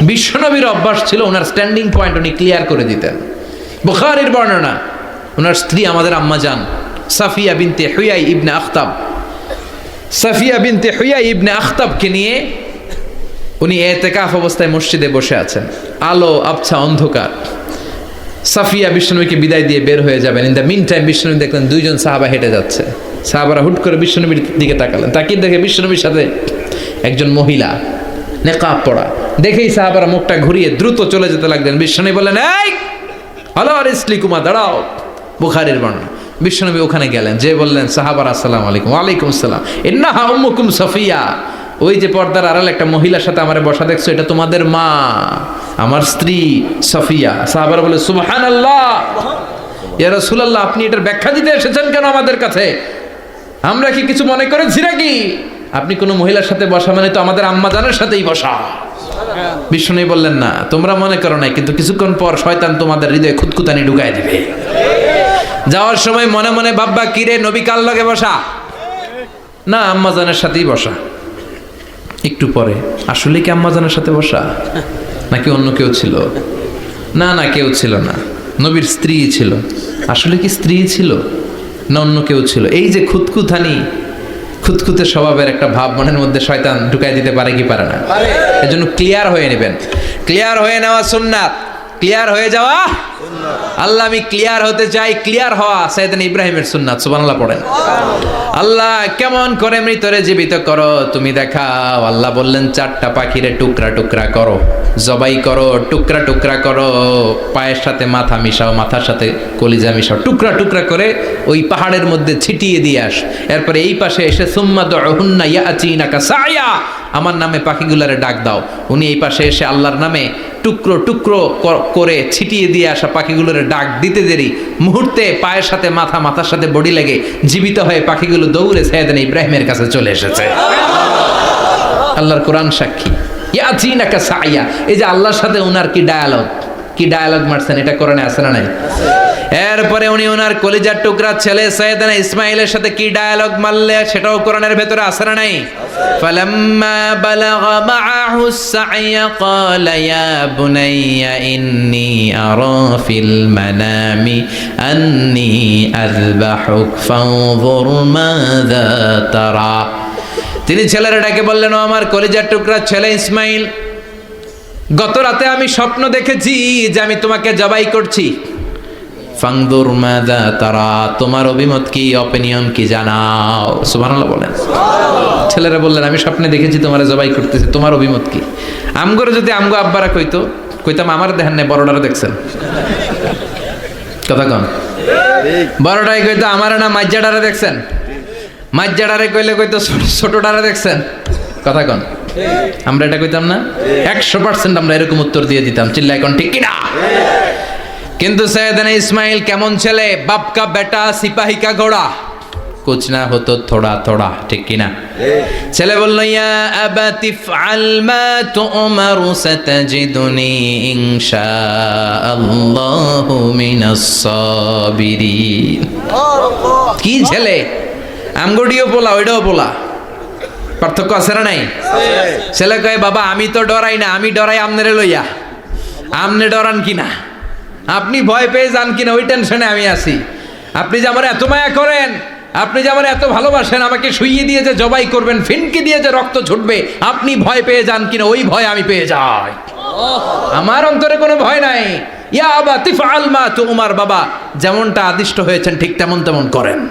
বিশ্বনবীর অভ্যাস ছিল ওনার স্ট্যান্ডিং পয়েন্ট উনি ক্লিয়ার করে দিতেন। বুখারীর বর্ণনা, ওনার স্ত্রী আমাদের আম্মা জান সাফিয়া বিনতে হুয়াই ইবনে আখতাব, সাফিয়া বিনতে হুয়াই ইবনে আখতাবকে নিয়ে উনি এতেকাফ অবস্থায় মসজিদে বসে আছেন। আলো আবছা অন্ধকার। সাফিয়া বিশ্বনবীকে বিদায় দিয়ে বের হয়ে যাবেন। ইন দ্য মিন টাইম বিশ্বনবী দেখলেন 2 জন সাহাবা হেঁটে যাচ্ছে। সাহাবারা হুট করে বিশ্বনবীর দিকে তাকালেন, তাকিয়ে দেখে বিশ্বনবীর সাথে একজন মহিলা নেকাব পড়া, দেখেই সাহাবারা মুখটা ঘুরিয়ে দ্রুত চলে যেতে লাগলেন। বিশ্বনবী বললেন, এই হলো আর ইসলিকুমা, দাঁড়াও। বুখারীর বর্ণনা। বিশ্বনবী ওখানে গেলেন, যে বললেন সাহাবারা আসসালামু আলাইকুম। ওয়ালাইকুম আসসালাম। ইন্নাহা উম্মুকুম সাফিয়া, ওই যে পর্দার আড়াল একটা মহিলার সাথে আমারে বসা দেখছো, এটা তোমাদের মা, আমার স্ত্রী সাফিয়া। সাহাবারা বলে, সুবহানাল্লাহ, ইয়া রাসূলুল্লাহ, আপনি এটার ব্যাখ্যা দিতে এসেছেন কেন আমাদের কাছে? আমরা কি কিছু মনে করেছি নাকি? আপনি কোনো মহিলার সাথে বসা মানে তো আমাদের আম্মা জানের সাথেই বসা। বিষ্ণু বললেন, না, তোমরা মনে করো নাই, কিন্তু কিছুক্ষণ পর শয়তান তোমাদের হৃদয়ে খুঁতখুতানি ঢুকায় দিবে। যাওয়ার সময় মনে মনে ভাববা, কিরে নবী কার লগে বসা? না, আম্মা জানের সাথেই বসা। একটু পরে, আসলে কি আম্মা জানের সাথে বসা নাকি অন্য কেউ ছিল? না না, কেউ ছিল না, নবীর স্ত্রী ছিল। আসলে কি স্ত্রী ছিল না অন্য কেউ ছিল? এই যে খুঁতখুঁতে স্বভাবের একটা ভাব মনের মধ্যে শয়তান ঢুকাই দিতে পারে কি পারে না? এজন্য ক্লিয়ার হয়ে নেবেন। ক্লিয়ার হয়ে নেওয়া সুন্নাত, ক্লিয়ার হয়ে যাওয়া। আল্লাহ, আমি ক্লিয়ার হতে চাই। ক্লিয়ার হওয়া সাইয়েদনা ইব্রাহিমের সুন্নাত। সুবহানাল্লাহ পড়েন। আল্লাহ, কেমন করে মৃতরে জীবিত করো তুমি দেখাও। আল্লাহ বললেন, 4টা পাখিরে টুকরা টুকরা করো, জবাই করো, টুকরা টুকরা করো, পায়ের সাথে মাথা মিশাও, মাথার সাথে কলিজা মিশাও, টুকরা টুকরা করে ওই পাহাড়ের মধ্যে ছিটিয়ে দিয়ে আস। এরপরে এই পাশে এসে সুম্মা দুহুন্না ইয়াতিনাকা সায়া, আমার নামে পাখিগুলারে ডাক দাও। উনি এই পাশে এসে আল্লাহর নামে টুকরো টুকরো করে ছিটিয়ে দিয়ে আসা পাখিগুলোর ডাক দিতে দেরি মুহূর্তে পায়ের সাথে মাথা, মাথার সাথে বডি লেগে জীবিত হয়ে পাখিগুলো দৌড়ে সাইয়েদনা ইব্রাহিমের কাছে চলে এসেছে। আল্লাহর কোরআন সাক্ষী। ইয়াতিনাকা সায়া, এই যে আল্লাহর সাথে উনার কি ডায়ালগ মারছেন, এটা কোরআনে আছে না নাই? এরপরে উনি ওনার কলিজার টুকরা ছেলে সাইয়েদনা ইসমাইলের সাথে কি ডায়ালগ মারলে, সেটাও কোরআনের ভেতরে আছে না নাই? ফালাম্মা বালাগা মাআহু সাইয়া ক্বালা ইয়া বুনাইয়া ইন্নী আরা ফিল মানামি আন্নী আযবাহুক ফানজুর মাযা তারা। তিনি ছেলের ডাকে বললেন, ও আমার কলিজার টুকরা ছেলে ইসমাইল, গত রাতে আমি স্বপ্ন দেখেছি যে আমি তোমাকে জবাই করছি। ফানজুর মাযা তারা, তোমার অভিমত কি, অপিনিয়ন কি জানাও। সুবহানাল্লাহ বলেন। ছেলেরা বললেন, আমি স্বপ্নে দেখেছি তোমারে জবাই করতেছি, তোমার অভিমত কি? আমগরে যদি আমগো আব্বারা কইতাম আমার দেখেন না, বড়ডারে দেখছেন। কথা কন। বড়ডাই কইতো আমার না মাজ্জাডারে দেখছেন, মাজ্জাডারে কইতো ছোটডারে দেখছেন। কথা কন। আমরা এটা কইতাম না? 100% আমরা এরকম উত্তর দিয়ে দিতাম। চিল্লাই কোন ঠিক কিনা? কিন্তু সাইয়েদনা ইসমাইল কেমন ছেলে, বাপ কা বেটা সিপাহী কা ঘোড়া, কুছ না হতো থোড়া থোড়া, ঠিক কিনা? ছেলে বলল, ইয়া আবাতি ফাআল মা তুমারু সাতাজিদুনি ইনশাআল্লাহু মিনাস সাবিরিন। কি ছেলে, আমগডিও পোলা ওইটাও পোলা, পার্থক্য আছে না নাই? ছেলে কয়, বাবা আমি তো ডরাই না, আমি ডরাই আমনেরে লইয়া। আমনে ডরান কিনা, আপনি ভয় পেয়ে যান কিনা, ওই টেনশনে আমি আছি। আপনি যে আমার এত মায়া করেন, আপনি যে আমার এত ভালোবাসেন, আমাকে শুইয়ে দিয়ে যে জবাই করবেন, ফিনকি দিয়ে যে রক্ত ছুটবে, আপনি ভয় পেয়ে যান কিনা, ওই ভয় আমি পেয়ে যাই। আমার অন্তরে কোনো ভয় নাই। ইয়া আবাতি ফাআল মা তুমার, বাবা যেমনটা আদিষ্ট হয়েছেন ঠিক তেমন করেন।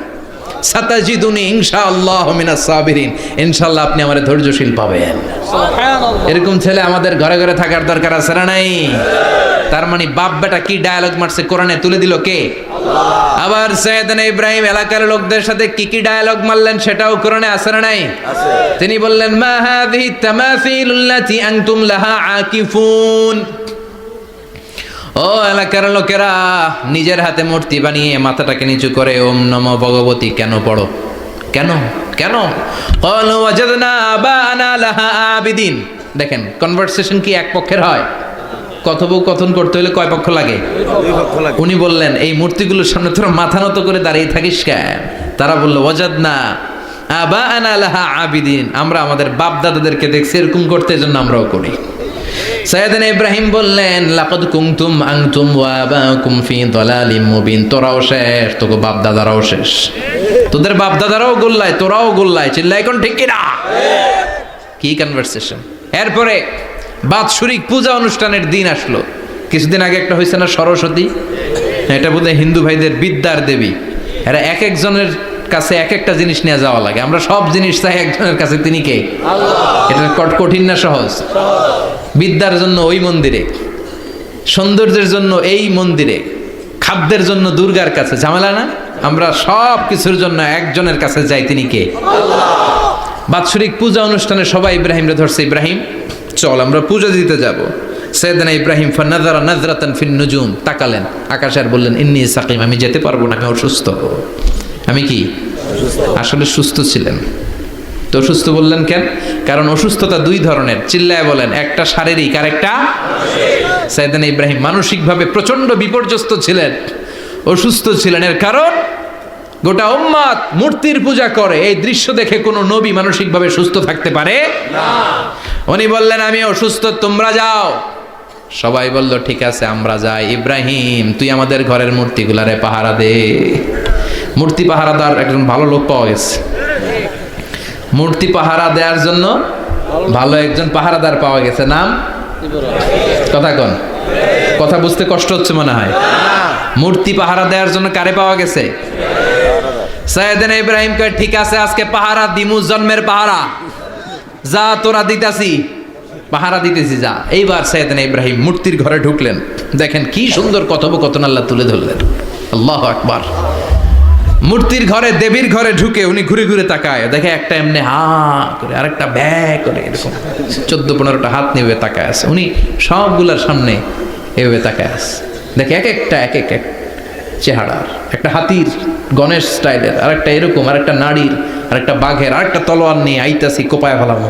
সাতাজিদুনি ইনশাআল্লাহু মিনাস সাবিরিন, ইনশাআল্লাহ আপনি আমারে ধৈর্যশীল পাবেন। সুবহানাল্লাহ। এরকম ছেলে আমাদের ঘরে ঘরে থাকার দরকার আছে না নাই? তার মানে বাপ বেটা কি ডায়ালগ মারছে কোরআনে তুলে দিল কে? আল্লাহ। আবার সাইয়েদনা ইব্রাহিম এলাকার লোকদের সাথে কি ডায়ালগ মারলেন, সেটাও কোরআনে আছে না নাই? আছে। তিনি বললেন, মা হাযিহি তামাসিলুল্লাতি আনতুম লাহা আকিফুন। ও এলাকার লোকেরা, নিজের হাতে মূর্তি বানিয়ে মাথাটাকে নিচু করে ওম নমো ভগবতী কেন পড়ো? কেন কেন? ক্বালু ওয়াজাদনা আবানা লাহা আবিদিন। দেখেন, কনভারসেশন কি এক পক্ষের হয়? কথোপকথন করতে হলে কয় পক্ষ লাগে? উনি বললেন, এই মূর্তিগুলোর সামনে তোরা মাথা নত করে দাঁড়িয়ে থাকিস কেন? তারা বলল, ওয়াজাদনা আবানা লাহা আবিদিন, আমরা আমাদের বাপ দাদাদেরকে দেখছি এরকম করতে, এজন্য আমরাও করি। সাইয়েদনা ইব্রাহিম বললেন, লাকাদ কুনতুম আনতুম ওয়া আবাকুম ফি দালালিম মুবিন। তোরাও শেষ, তোকে বাপ দাদারাও শেষ, তোদের বাপ দাদারাও গোল্লায়, তোরাও গোল্লায়। চিল্লাই কোন ঠিক কিনা? কি কনভারসেশন। এরপরে বাৎসরিক পূজা অনুষ্ঠানের দিন আসলো। কিছুদিন আগে একটা হয়েছে না সরস্বতী, এটা বোধহয় হিন্দু ভাইদের বিদ্যার দেবী। এরা এক একজনের কাছে এক একটা জিনিস নিয়ে যাওয়া লাগে। আমরা সব জিনিস চাই একজনের কাছে, তিনি কে? আল্লাহ। এটা কঠিন না সহজ? বিদ্যার জন্য ওই মন্দিরে, সৌন্দর্যের জন্য এই মন্দিরে, খাদ্যের জন্য দুর্গার কাছে, ঝামেলা না? আমরা সব কিছুর জন্য একজনের কাছে যাই, তিনি কে? আল্লাহ। বাৎসরিক পূজা অনুষ্ঠানে সবাই ইব্রাহিমরে ধরছে, ইব্রাহিম চল আমরা পূজা দিতে যাব। সাইয়েদনা ইব্রাহিম ফানাযারা নাযরাতান ফিন নুজুম, তাকালেন আকাশে আর বললেন ইন্নী সাকিম, আমি যেতে পারবো না, আমি অসুস্থ। আমি কি? আসলে সুস্থ ছিলেন। তো অসুস্থ বললেন কেন? কারণ অসুস্থতা দুই ধরনের, চিল্লায় বলেন, একটা শারীরিক আর একটা মানসিক। সাইয়েদনা ইব্রাহিম মানসিকভাবে প্রচন্ড বিপর্যস্ত ছিলেন, অসুস্থ ছিলেন। এর কারণ গোটা উম্মত মূর্তির পূজা করে, এই দৃশ্য দেখে কোনো নবী মানসিকভাবে সুস্থ থাকতে পারে না। উনি বললেন আমি অসুস্থ, তোমরা যাও। সবাই বলল ঠিক আছে আমরা যাই। ইব্রাহিম তুই আমাদের ঘরের মূর্তিগুলারে পাহারা দে। মূর্তি পাহারাদার একজন ভালো লোক পাওয়া গেছে, মূর্তি পাহারা দেওয়ার জন্য ভালো একজন পাহারাদার পাওয়া গেছে। নাম? কথা কন, কথা বুঝতে কষ্ট হচ্ছে মনে হয়। মূর্তি পাহারা দেওয়ার জন্য কারে পাওয়া গেছে? সাইয়েদনা ইব্রাহিম কয় ঠিক আছে আজকে পাহারা দিমু, জন্মের পাহারা, যা তোরা দিতাছি, পাহারা দিতেছি যা। এইবার সাইয়েদনা ইব্রাহিম মূর্তির ঘরে ঢুকলেন, দেখেন কি সুন্দর কথোপকথন আল্লাহ তুলে ধরলেন। আল্লাহু আকবার। মূর্তির ঘরে, দেবীর ঘরে ঢুকে উনি ঘুরে ঘুরে তাকায়, দেখে একটা এমনি হা করে আরেকটা ব্যা করে, এরকম 14-15টা হাত নিয়ে তাকায় আছে। উনি সবগুলার সামনে এভাবে তাকায় আছে, দেখে এক একটা এক এক এক চেহারার, একটা হাতির গণেশ স্টাইলের, আরেকটা এরকম, আরেকটা নারীর, আরেকটা বাঘের, আরেকটা তলোয়ার নিয়ে আইতাছি কোপায় ফেলাম,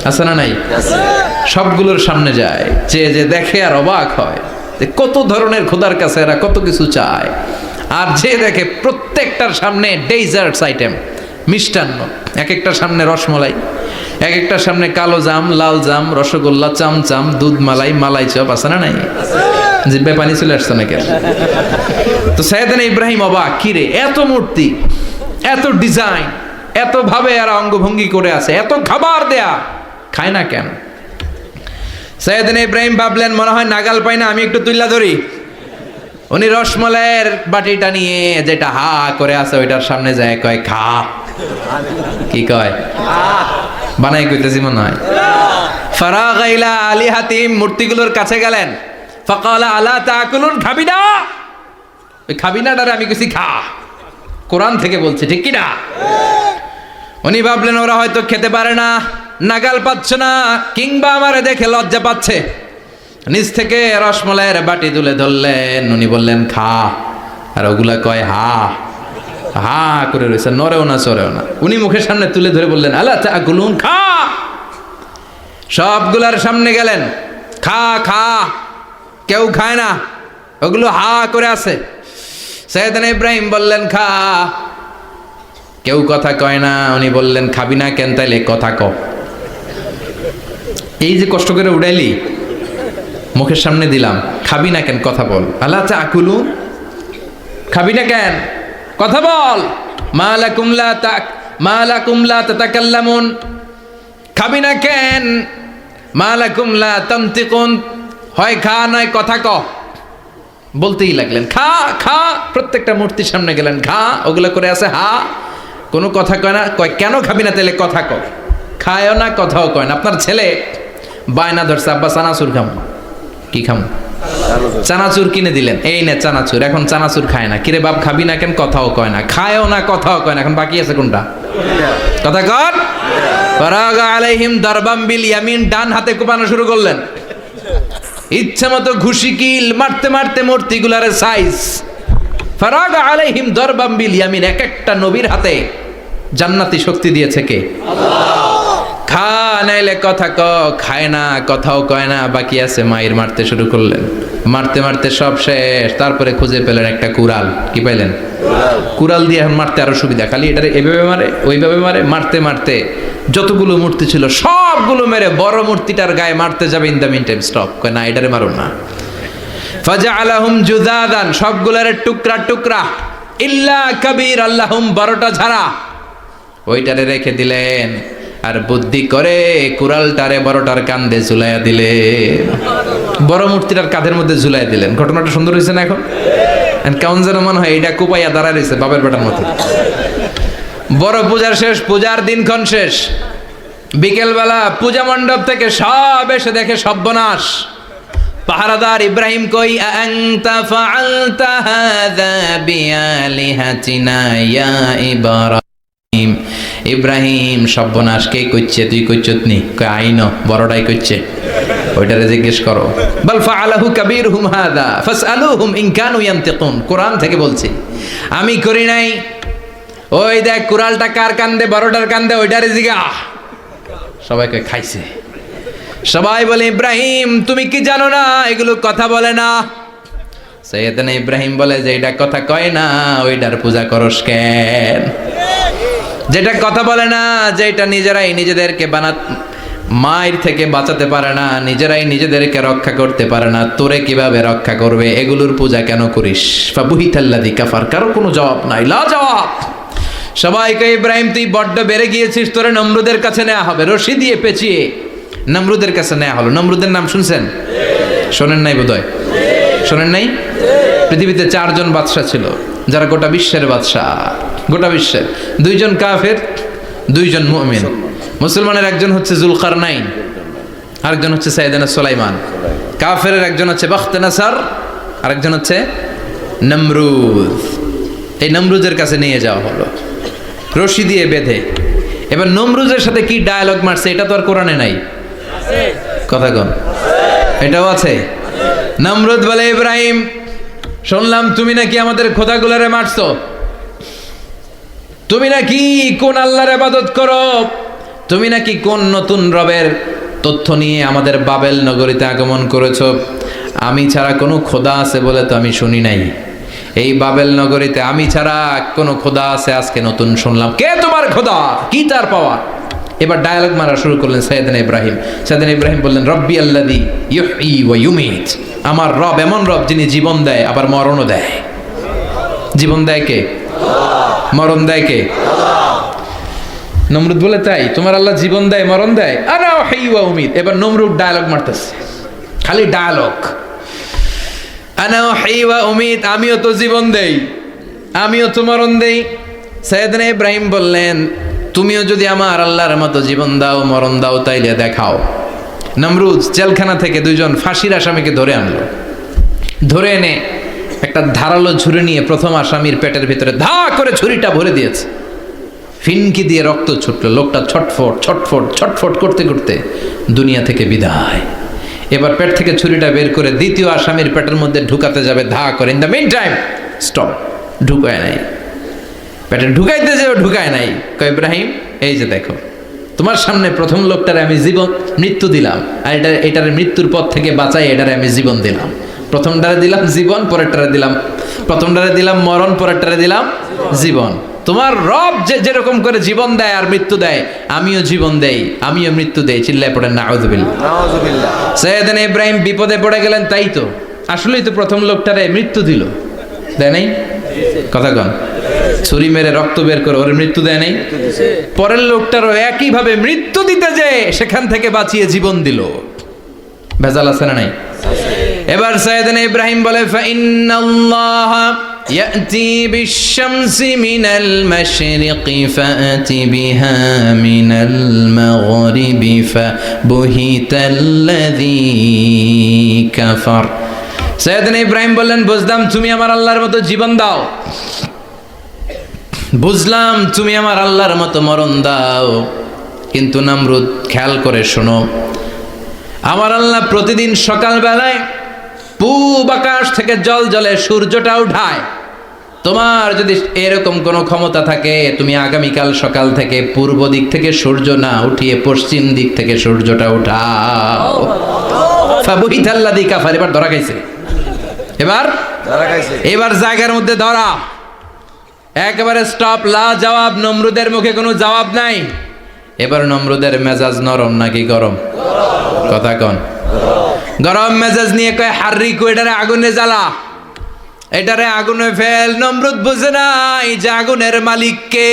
আছে না নাই? সবগুলোর সামনে যায়, যে দেখে আর অবাক হয় যে কত ধরনের খোদার কাছে এরা কত কিছু চায়। আর যে দেখে প্রত্যেকটার সামনে ডেজার্টস আইটেম, মিষ্টান্ন, এক একটার সামনে রসমলাই, এক একটার সামনে কালো জাম, লাল জাম, রসগোল্লা, চামচাম, দুধ মালাই, মালাই চপ, আছে না নাই? জিব্বে পানি চলে আসছে নাকি? তো সাইয়েদনা ইব্রাহিম অবাক, কিরে এত মূর্তি, এত ডিজাইন, এত ভাবে এরা অঙ্গভঙ্গি করে আছে, এত খাবার দেয়া, খায় না কেন? সাইয়েদনা ইব্রাহিম ভাবলেন মনে হয় নাগাল পাই না, আমি একটু তুইলা ধরি। উনি রসমলাইয়ের বাটিটা নিয়ে যেটা হা করে আছে ওইটার সামনে যায়, কয় খা। কি কয়? বানাই কইতেছি মনে হয়। ফারাগা ইলা আলিহাতিম, মূর্তিগুলোর কাছে গেলেন। ফাকালা আলা তাকুলুন, খাবি না? ওই খাবি নাটারে আমি কইছি খা, কোরআন থেকে বলছে, ঠিক কি না? উনি ভাবলেন ওরা হয়তো খেতে পারে না, নাগাল পাচ্ছে না, কিংবা আমারে দেখে লজ্জা পাচ্ছে। নিচ থেকে রসমলাইয়ের বাটি তুলে ধরলেন, উনি বললেন খা, আর ওগুলা কয় হা হা করে রয়েছে, নড়েও না চড়েও না। উনি মুখের সামনে তুলে ধরে বললেন আলা তাকুলুন, খা। সবগুলার সামনে গেলেন, খা খা, কেউ খায় না, ওগুলো হা করে আছে। সাইয়েদনা ইব্রাহিম বললেন খা, কেউ কথা কয় না। উনি বললেন খাবি না কেন? তাইলে কথা ক। এই যে কষ্ট করে উড়াইলি, মুখের সামনে দিলাম, খাবি না কেন? কথা বল। আলা তাকুলুন, খাবি না কেন? কথা বল। মা লাকুম লা তাতাকাল্লামুন, খাবি না কেন? মা লাকুম লা তানতিকুন, হয় খা নয় কথা ক। বলতেই লাগলেন খা খা, প্রত্যেকটা মূর্তির সামনে গেলেন, খা, ওগুলো করে আছে হা, কোনো কথা কয় না। কয় কেন খাবি না? তাহলে কথা ক। খায়ও না, কথাও কয় না। আপনার ছেলে বায়না ধরছে, আব্বা চানাচুর খামো। কি খামো? চানাচুর কিনে দিলেন, এই নে চানাচুর। এখন চানাচুর খায় না। কিরে বাপ খাবি না কেন? কথাও কয় না, খায়ও না, কথাও কয় না। এখন বাকি আছে কোনটা? কথা কর। ফারাগা আলাইহিম দারবাম বিল ইয়ামিন, ডান হাতে কোপানো শুরু করলেন। ইচ্ছা মতো ঘুষি কিল মারতে মারতে মূর্তিগুলার সাইজ। ফারাগা আলাইহিম দারবাম বিল ইয়ামিন, এক একটা নবীর হাতে জান্নাতি শক্তি দিয়েছে কে? আল্লাহ। খা নাইলে কথা ক, খায় না, কথাও কয় না, বাকি আছে মায়ের। মারতে শুরু করলেন, মারতে মারতে সব শেষ। তারপরে খুঁজে পেলেন একটা কুড়াল। কি পাইলেন? কুড়াল দিয়ে এখন মারতে আরো সুবিধা, খালি এটারে এভাবে মারে, ওইভাবে মারে। মারতে মারতে যতগুলো মূর্তি ছিল সবগুলো মেরে বড় মূর্তিটার গায়ে মারতে যাবে, in the meantime stop, কয় না এটারে মারুন না। ফাজআলাহুম জুদাদান, সবগুলারে টুকরা টুকরা, ইল্লা কাবীর আল্লাহুম, বড়টা ছাড়া ওইটারে রেখে দিলেন। আর বুদ্ধি করে কুড়ালটারে বড়টার কাঁধে ঝুলাইয়া দিলেন, বড় মূর্তিটার কাঁধের মধ্যে ঝুলাইয়া দিলেন। ঘটনাটা সুন্দর হয়েছে না? এখন কেমন যেন মনে হয় এটা কুপাইয়া দাঁড়ায় রয়েছে বাপের বেটার মতো। বড় পূজার শেষ, পূজার দিনক্ষণ শেষ, বিকেলবেলা পূজা মণ্ডপ থেকে সব এসে দেখে সর্বনাশ। পাহারাদার ইব্রাহিম কই, আনতা ফাআলতা হাযা বিআলিহাতিনা ইয়া ইব্রাহিম। ইব্রাহিম সর্বনাশ কে কইছে? তুই কইছত নি? কই আইন বড়টাই কইছে, ওইটারে জিজ্ঞেস করো। বাল ফাআলাহু কাবীরুহুম হাযা ফাসআলুহুম ইন কানু ইয়ানতিকুন। কোরআন থেকে বলছি, আমি করি নাই। ওই দেখ কুড়ালটা কার কান্দে, বড়টার কান্দে, ওইটারে জিগা। সবাইকে খাইছে। সবাই বলে, ইব্রাহিম তুমি কি জানো না এগুলো কথা বলে না? সাইয়েদনা ইব্রাহিম বলে, যে এটা কথা কয় না ওইটার পূজা করস কেন? যেটা কথা বলে না, যেটা নিজেরাই নিজেদেরকে মায়ের থেকে বাঁচাতে পারে না, নিজেরাই নিজেদেরকে রক্ষা করতে পারে না, তোরে কিভাবে রক্ষা করবে? এগুলোর পূজা কেন করিস? ফাবুহিতাল্লাযী কাফার। কারো কোনো জবাব নাই, লা জবাব। সবাইকে, ইব্রাহিম তুই বড্ড বেড়ে গিয়েছিস, তোরে নমরুদের কাছে নেওয়া হবে। রশি দিয়ে পেঁচিয়ে নমরুদের কাছে নেওয়া হলো। নমরুদের নাম শুনছেন? শোনেন নাই বোধহয়? শোনেন নাই? পৃথিবীতে 4 জন বাদশা ছিল, যারা গোটা বিশ্বের বাদশা। গোটা বিশ্বের 2 জন কাফের, 2 জন মুমিন। মুসলমানের একজন হচ্ছে জুলকারনাইন, আরেকজন হচ্ছে সাইয়েদনা সুলাইমান। কাফের একজন হচ্ছে বাখতেনাসার, আরেকজন হচ্ছে নমরুদ। এই নমরুদের কাছে নিয়ে যাওয়া হলো রশি দিয়ে বেঁধে। এবার নমরুদের সাথে কি ডায়ালগ মারছে এটা তো আর কোরআনে নাই। কথা কন, এটাও আছে। নমরুদ বলে, ইব্রাহিম শুনলাম তুমি নাকি আমাদের খোদাগুলারে মারছো, তুমি নাকি কোন আল্লাহর ইবাদত করো, তুমি নাকি কোন নতুন রবের তথ্য নিয়ে আমাদের বাবেল নগরীতে আগমন করেছো। আমি ছাড়া কোনো খোদা আছে বলে তো আমি শুনি নাই। এই বাবেল নগরীতে আমি ছাড়া কোনো খোদা আছে আজকে নতুন শুনলাম। কে তোমার খোদা? কি তার পাওয়া? এবার ডায়ালগ মারা শুরু করলেন সাইয়েদনা ইব্রাহিম। সাইয়েদনা ইব্রাহিম বললেন, রব্বি আল্লাযী ইউহয়ী ওয়া ইউমীত। আমার রব এমন রব যিনি জীবন দেয় আবার মরণও দেয়। জীবন দেয় কে? মরণ দেয় কে? নমরুদ বলে, তাই তোমার আল্লাহ জীবন দেয় মরণ দেয়? আনা উহয়ী ওয়া উমীত। এবার নমরুদ ডায়ালগ মারতেছে, খালি ডায়ালগ। আনা উহয়ী ওয়া উমীত, আমিও তো জীবন দেই, আমিও তো মরণ দেই। সাইয়েদনা ইব্রাহিম বললেন, তুমিও যদি আমার আল্লাহর মতো জীবন দাও মরণ দাও তাইলে দেখাও। নমরুদ জেলখানা থেকে 2 জন ফাঁসির আসামিকে ধরে আনলো। ধরে এনে একটা ধারালো ছুরি নিয়ে প্রথম আসামির পেটের ভিতরে ধা করে ছুরিটা ভরে দিয়েছে। ফিনকি দিয়ে রক্ত ছুটলো। লোকটা ছটফট ছটফট ছটফট করতে করতে দুনিয়া থেকে বিদায়। এবার পেট থেকে ছুরিটা বের করে দ্বিতীয় আসামির পেটের মধ্যে ঢুকাতে যাবে ধা করে। In the meantime stop, ঢুকায় নাই। পেটে ঢুকাইতে যাও, ঢুকায় নাই। কয়, ইব্রাহিম এই যে দেখো, তোমার সামনে প্রথম লোকটারে আমি মৃত্যু দিলাম, আর এটার মৃত্যুর পথ থেকে বাঁচাই এটারে আমি জীবন দিলাম। প্রথমটারে দিলাম জীবন, পরেরটারে দিলাম, প্রথমটারে দিলাম মরণ, পরেরটারে দিলাম জীবন। তোমার রব যেরকম করে জীবন দেয় আর মৃত্যু দেয়, আমিও জীবন দেই, আমিও মৃত্যু দেই। চিল্লায় পড়েন নাউযুবিল্লাহ, নাউযুবিল্লাহ। সাইয়েদনা ইব্রাহিম বিপদে পড়ে গেলেন। তাই তো, আসলেই তো প্রথম লোকটারে মৃত্যু দিল, দেয় নাই? কথা কন, ছুরি মেরে রক্ত বের করে ওর মৃত্যু দেয় নাই? পরের লোকটারও একইভাবে মৃত্যু দিতে যে সেখান থেকে বাঁচিয়ে জীবন দিল। ভেজাল আছে না নাই? এবার সাইয়েদনা ইব্রাহিম বলে, ফাইন্নাল্লাহা ইয়াতি বিশ-শামসি মিনাল মাশরিকি ফাআতি বিহা মিনাল মাগরিবি ফাবুহিতাল্লাযী কাফার। সাইয়েদনা ইব্রাহিম বললেন, বুঝলাম তুমি আমার আল্লাহর মতো জীবন দাও, বুঝলাম তুমি আমার আল্লাহর মতো মরণ দাও, কিন্তু নমরুদ খেয়াল করে শোনো, আমার আল্লাহ প্রতিদিন সকালবেলায় পূব আকাশ থেকে জল জলে সূর্যটা উঠায়। তোমার যদি এরকম কোনো ক্ষমতা থাকে, তুমি আগামীকাল সকাল থেকে পূর্ব দিক থেকে সূর্য না উঠিয়ে পশ্চিম দিক থেকে সূর্যটা উঠাও। ফাবুহিতাল্লাযী কাফার। এবার ধরা খাইছে, এবার জায়গার মধ্যে ধরা, একেবারে স্টপ, লা জবাব। নমরুদের মুখে কোনো জবাব নাই। এবার নমরুদের মেজাজ নরম নাকি গরম? কথা কন। গরম মেজাজ নিয়ে কয়, হাররিকু, এটারে আগুনে জ্বালা, এটারে আগুনে ফেল। নমরুদ বুঝে নাই যে আগুনের মালিক কে।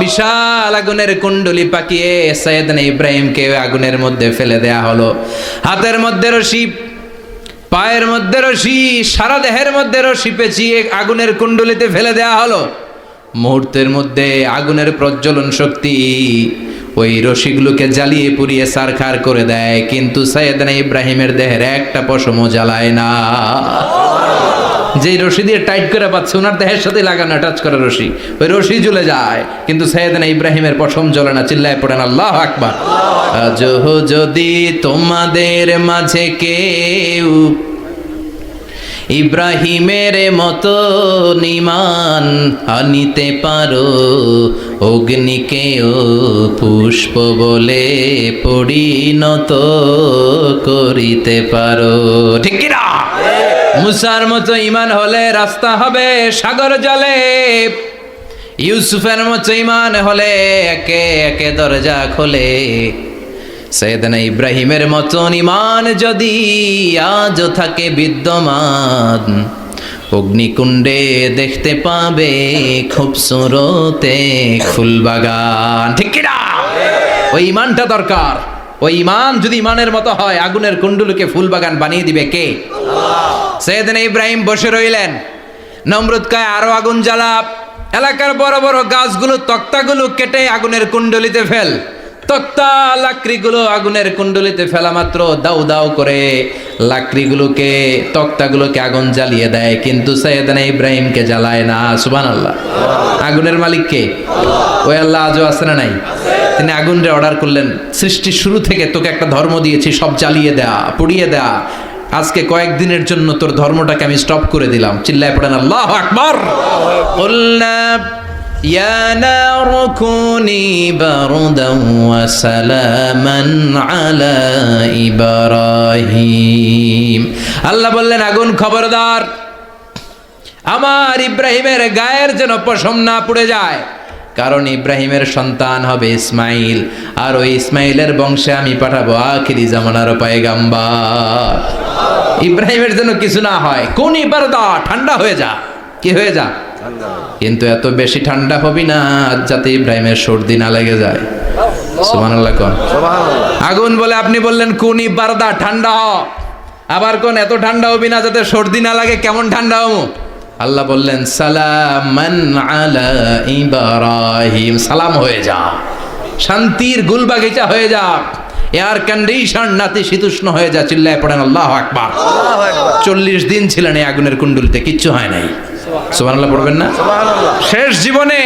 বিশাল আগুনের কুণ্ডলি পাকিয়ে সাইয়েদনা ইব্রাহিমকে আগুনের মধ্যে ফেলে দেয়া হলো। হাতের মধ্যে রশি, পায়ের মধ্যে রশি, সারা দেহের মধ্যে রশি পেঁচিয়ে আগুনের কুণ্ডলিতে ফেলে দেয়া হলো। মুহূর্তের মধ্যে আগুনের প্রজ্বলন শক্তি ওই রশিগুলোকে জ্বালিয়ে পুড়িয়ে ছারখার করে দেয়, কিন্তু সাইয়েদনা ইব্রাহিমের দেহের একটা পশমও জ্বালায় না। যেই রশি দিয়ে টাইট করে পাচ্ছে, ওনার দেহের সাথে লাগানো টাচ করা রশি, ওই রশি জ্বলে যায়, কিন্তু সাইয়েদনা ইব্রাহিমের পশম জ্বলে না। চিল্লায় পড়েন আল্লাহু আকবার। আজহ যদি তোমাদের মাঝে কেউ ইব্রাহিমের মতো ঈমান আনিতে পারো, অগ্নিকেও পুষ্প বলে পরিণত করিতে পারো। ঠিক কি না? মুসার মতো ঈমান হলে রাস্তা হবে সাগর জলে, ইউসুফের মতো ঈমান হলে একে একে দরজা খোলে। সাইয়েদনা ইব্রাহিমের মতন ঈমান যদি আজও থাকে বিদ্যমান, অগ্নিকুণ্ডে দেখতে পাবে খুবসুরতে ফুলবাগান। ঠিক কি না? ওই ঈমানটা দরকার। ওই ঈমান যদি ঈমানের মতো হয়, আগুনের কুণ্ডুলকে ফুলবাগান বানিয়ে দিবে কে? সাইয়েদনা ইব্রাহিম বসে রইলেন। নমরুদ কয় আরো আগুন জ্বালা, এলাকার বড় বড় গাছগুলো তক্তাগুলো কেটে আগুনের কুণ্ডলিতে ফেল। তক্তা লাকড়িগুলো আগুনের কুণ্ডলিতে ফেলা মাত্র দাউ দাউ করে লাকড়িগুলোকে, তক্তাগুলোকে আগুন জ্বালিয়ে দেয়, কিন্তু সাইয়েদনা ইব্রাহিমকে জ্বালায় না। সুবহানাল্লাহ। আগুনের মালিক কে? ওই আল্লাহ আজও আছে না নাই? তিনি আগুনরে অর্ডার করলেন, সৃষ্টির শুরু থেকে তোকে একটা ধর্ম দিয়েছি, সব জ্বালিয়ে দেয়া, পুড়িয়ে দেয়া, আজকে কয়েকদিনের জন্য তোর ধর্মটাকে আমি স্টপ করে দিলাম। চিল্লায় পড়েন আল্লাহু আকবার। কুলনা ইয়া নারু কুনি বারদান ওয়া সালামান আলা ইব্রাহিম। আল্লাহ বললেন, আগুন খবরদার, আমার ইব্রাহিমের গায়ের যেন পশম না পুড়ে যায়, কারণ ইব্রাহিমের সন্তান হবে ইসমাইল, আর ওই ইসমাইলের বংশে আমি পাঠাবো আখিরি জামানার পয়গাম্বার। ইব্রাহিমের যেন কিছু না হয়। কোন বারদা, ঠান্ডা হয়ে যা। কি হয়ে যা? কিন্তু এত বেশি ঠান্ডা হবি না যাতে ইব্রাহিমের সর্দি না লেগে যায়। সুবহানাল্লাহ কোন? আগুন বলে আপনি বললেন কোনি বারদা, ঠান্ডা হ। আবার কোন এত ঠান্ডা হবি না যাতে সর্দি না লাগে। কেমন ঠান্ডা হবো? আল্লাহ বললেন সালামান আলা ইব্রাহিম, সালাম হয়ে যা, শান্তির গুলবাগিচা হয়ে যা, এয়ার কন্ডিশন নাতিশীতোষ্ণ হয়ে যা। চিল্লায় পড়েন আল্লাহু আকবার। 40 দিন ছিলেন এই আগুনের কুণ্ডলিতে, কিচ্ছু হয় নাই। সুবহানাল্লাহ পড়বেন না? শেষ জীবনে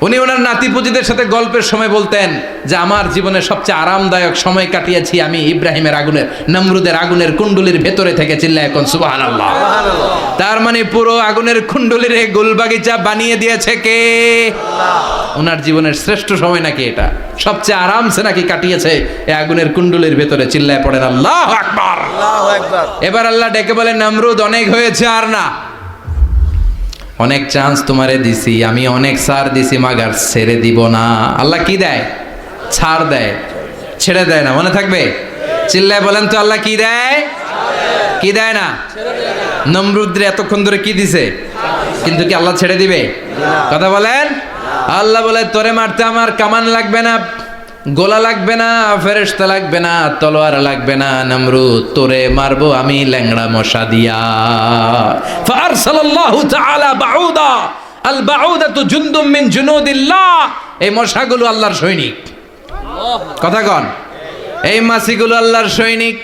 উনি ওনার নাতিপুতিদের সাথে গল্পের সময় বলতেন যে আমার জীবনে সবচেয়ে আরামদায়ক সময় কাটিয়েছি আমি ইব্রাহিমের আগুনের, নমরুদের আগুনের কুণ্ডলির ভেতরে থেকে। চিল্লায় এখন সুবহানাল্লাহ। তার মানে পুরো আগুনের কুণ্ডলির গুলবাগিচা বানিয়ে দিয়েছে কে? ওনার জীবনের শ্রেষ্ঠ সময় নাকি এটা, সবচেয়ে আরামসে নাকি কাটিয়েছে এই আগুনের কুণ্ডলির ভেতরে। চিল্লায় পড়েন আল্লাহু আকবার। এবার আল্লাহ ডেকে বলেন, নমরুদ অনেক হয়েছে, আর না। অনেক চান্স তোমারে দিছি আমি, অনেক ছাড় দিছি, মাগার ছেড়ে দিব না। আল্লাহ কি দেয়? ছাড় দেয়, ছেড়ে দেয় না। মনে থাকবে? চিল্লায় বলেন তো, আল্লাহ কি দেয়? কি দেয় না? নমরুদরে এতক্ষণ ধরে কি দিছে, কিন্তু কি আল্লাহ ছেড়ে দিবে? কথা বলেন। আল্লাহ বলে, তোরে মারতে আমার কামান লাগবে না, গোলা লাগবে না, ফেরেশতা লাগবে না, তলোয়ার লাগবে না। নমরুদ, তোরে মারবো আমি ল্যাংড়া মশা দিয়া। ফারসালাল্লাহু তাআলা বাউদা, আল বাউদাতু জুনদুম মিন জুনুদিল্লাহ। এই মশাগুলো আল্লাহর সৈনিক। কথা কন। এই মাছিগুলো আল্লাহর সৈনিক,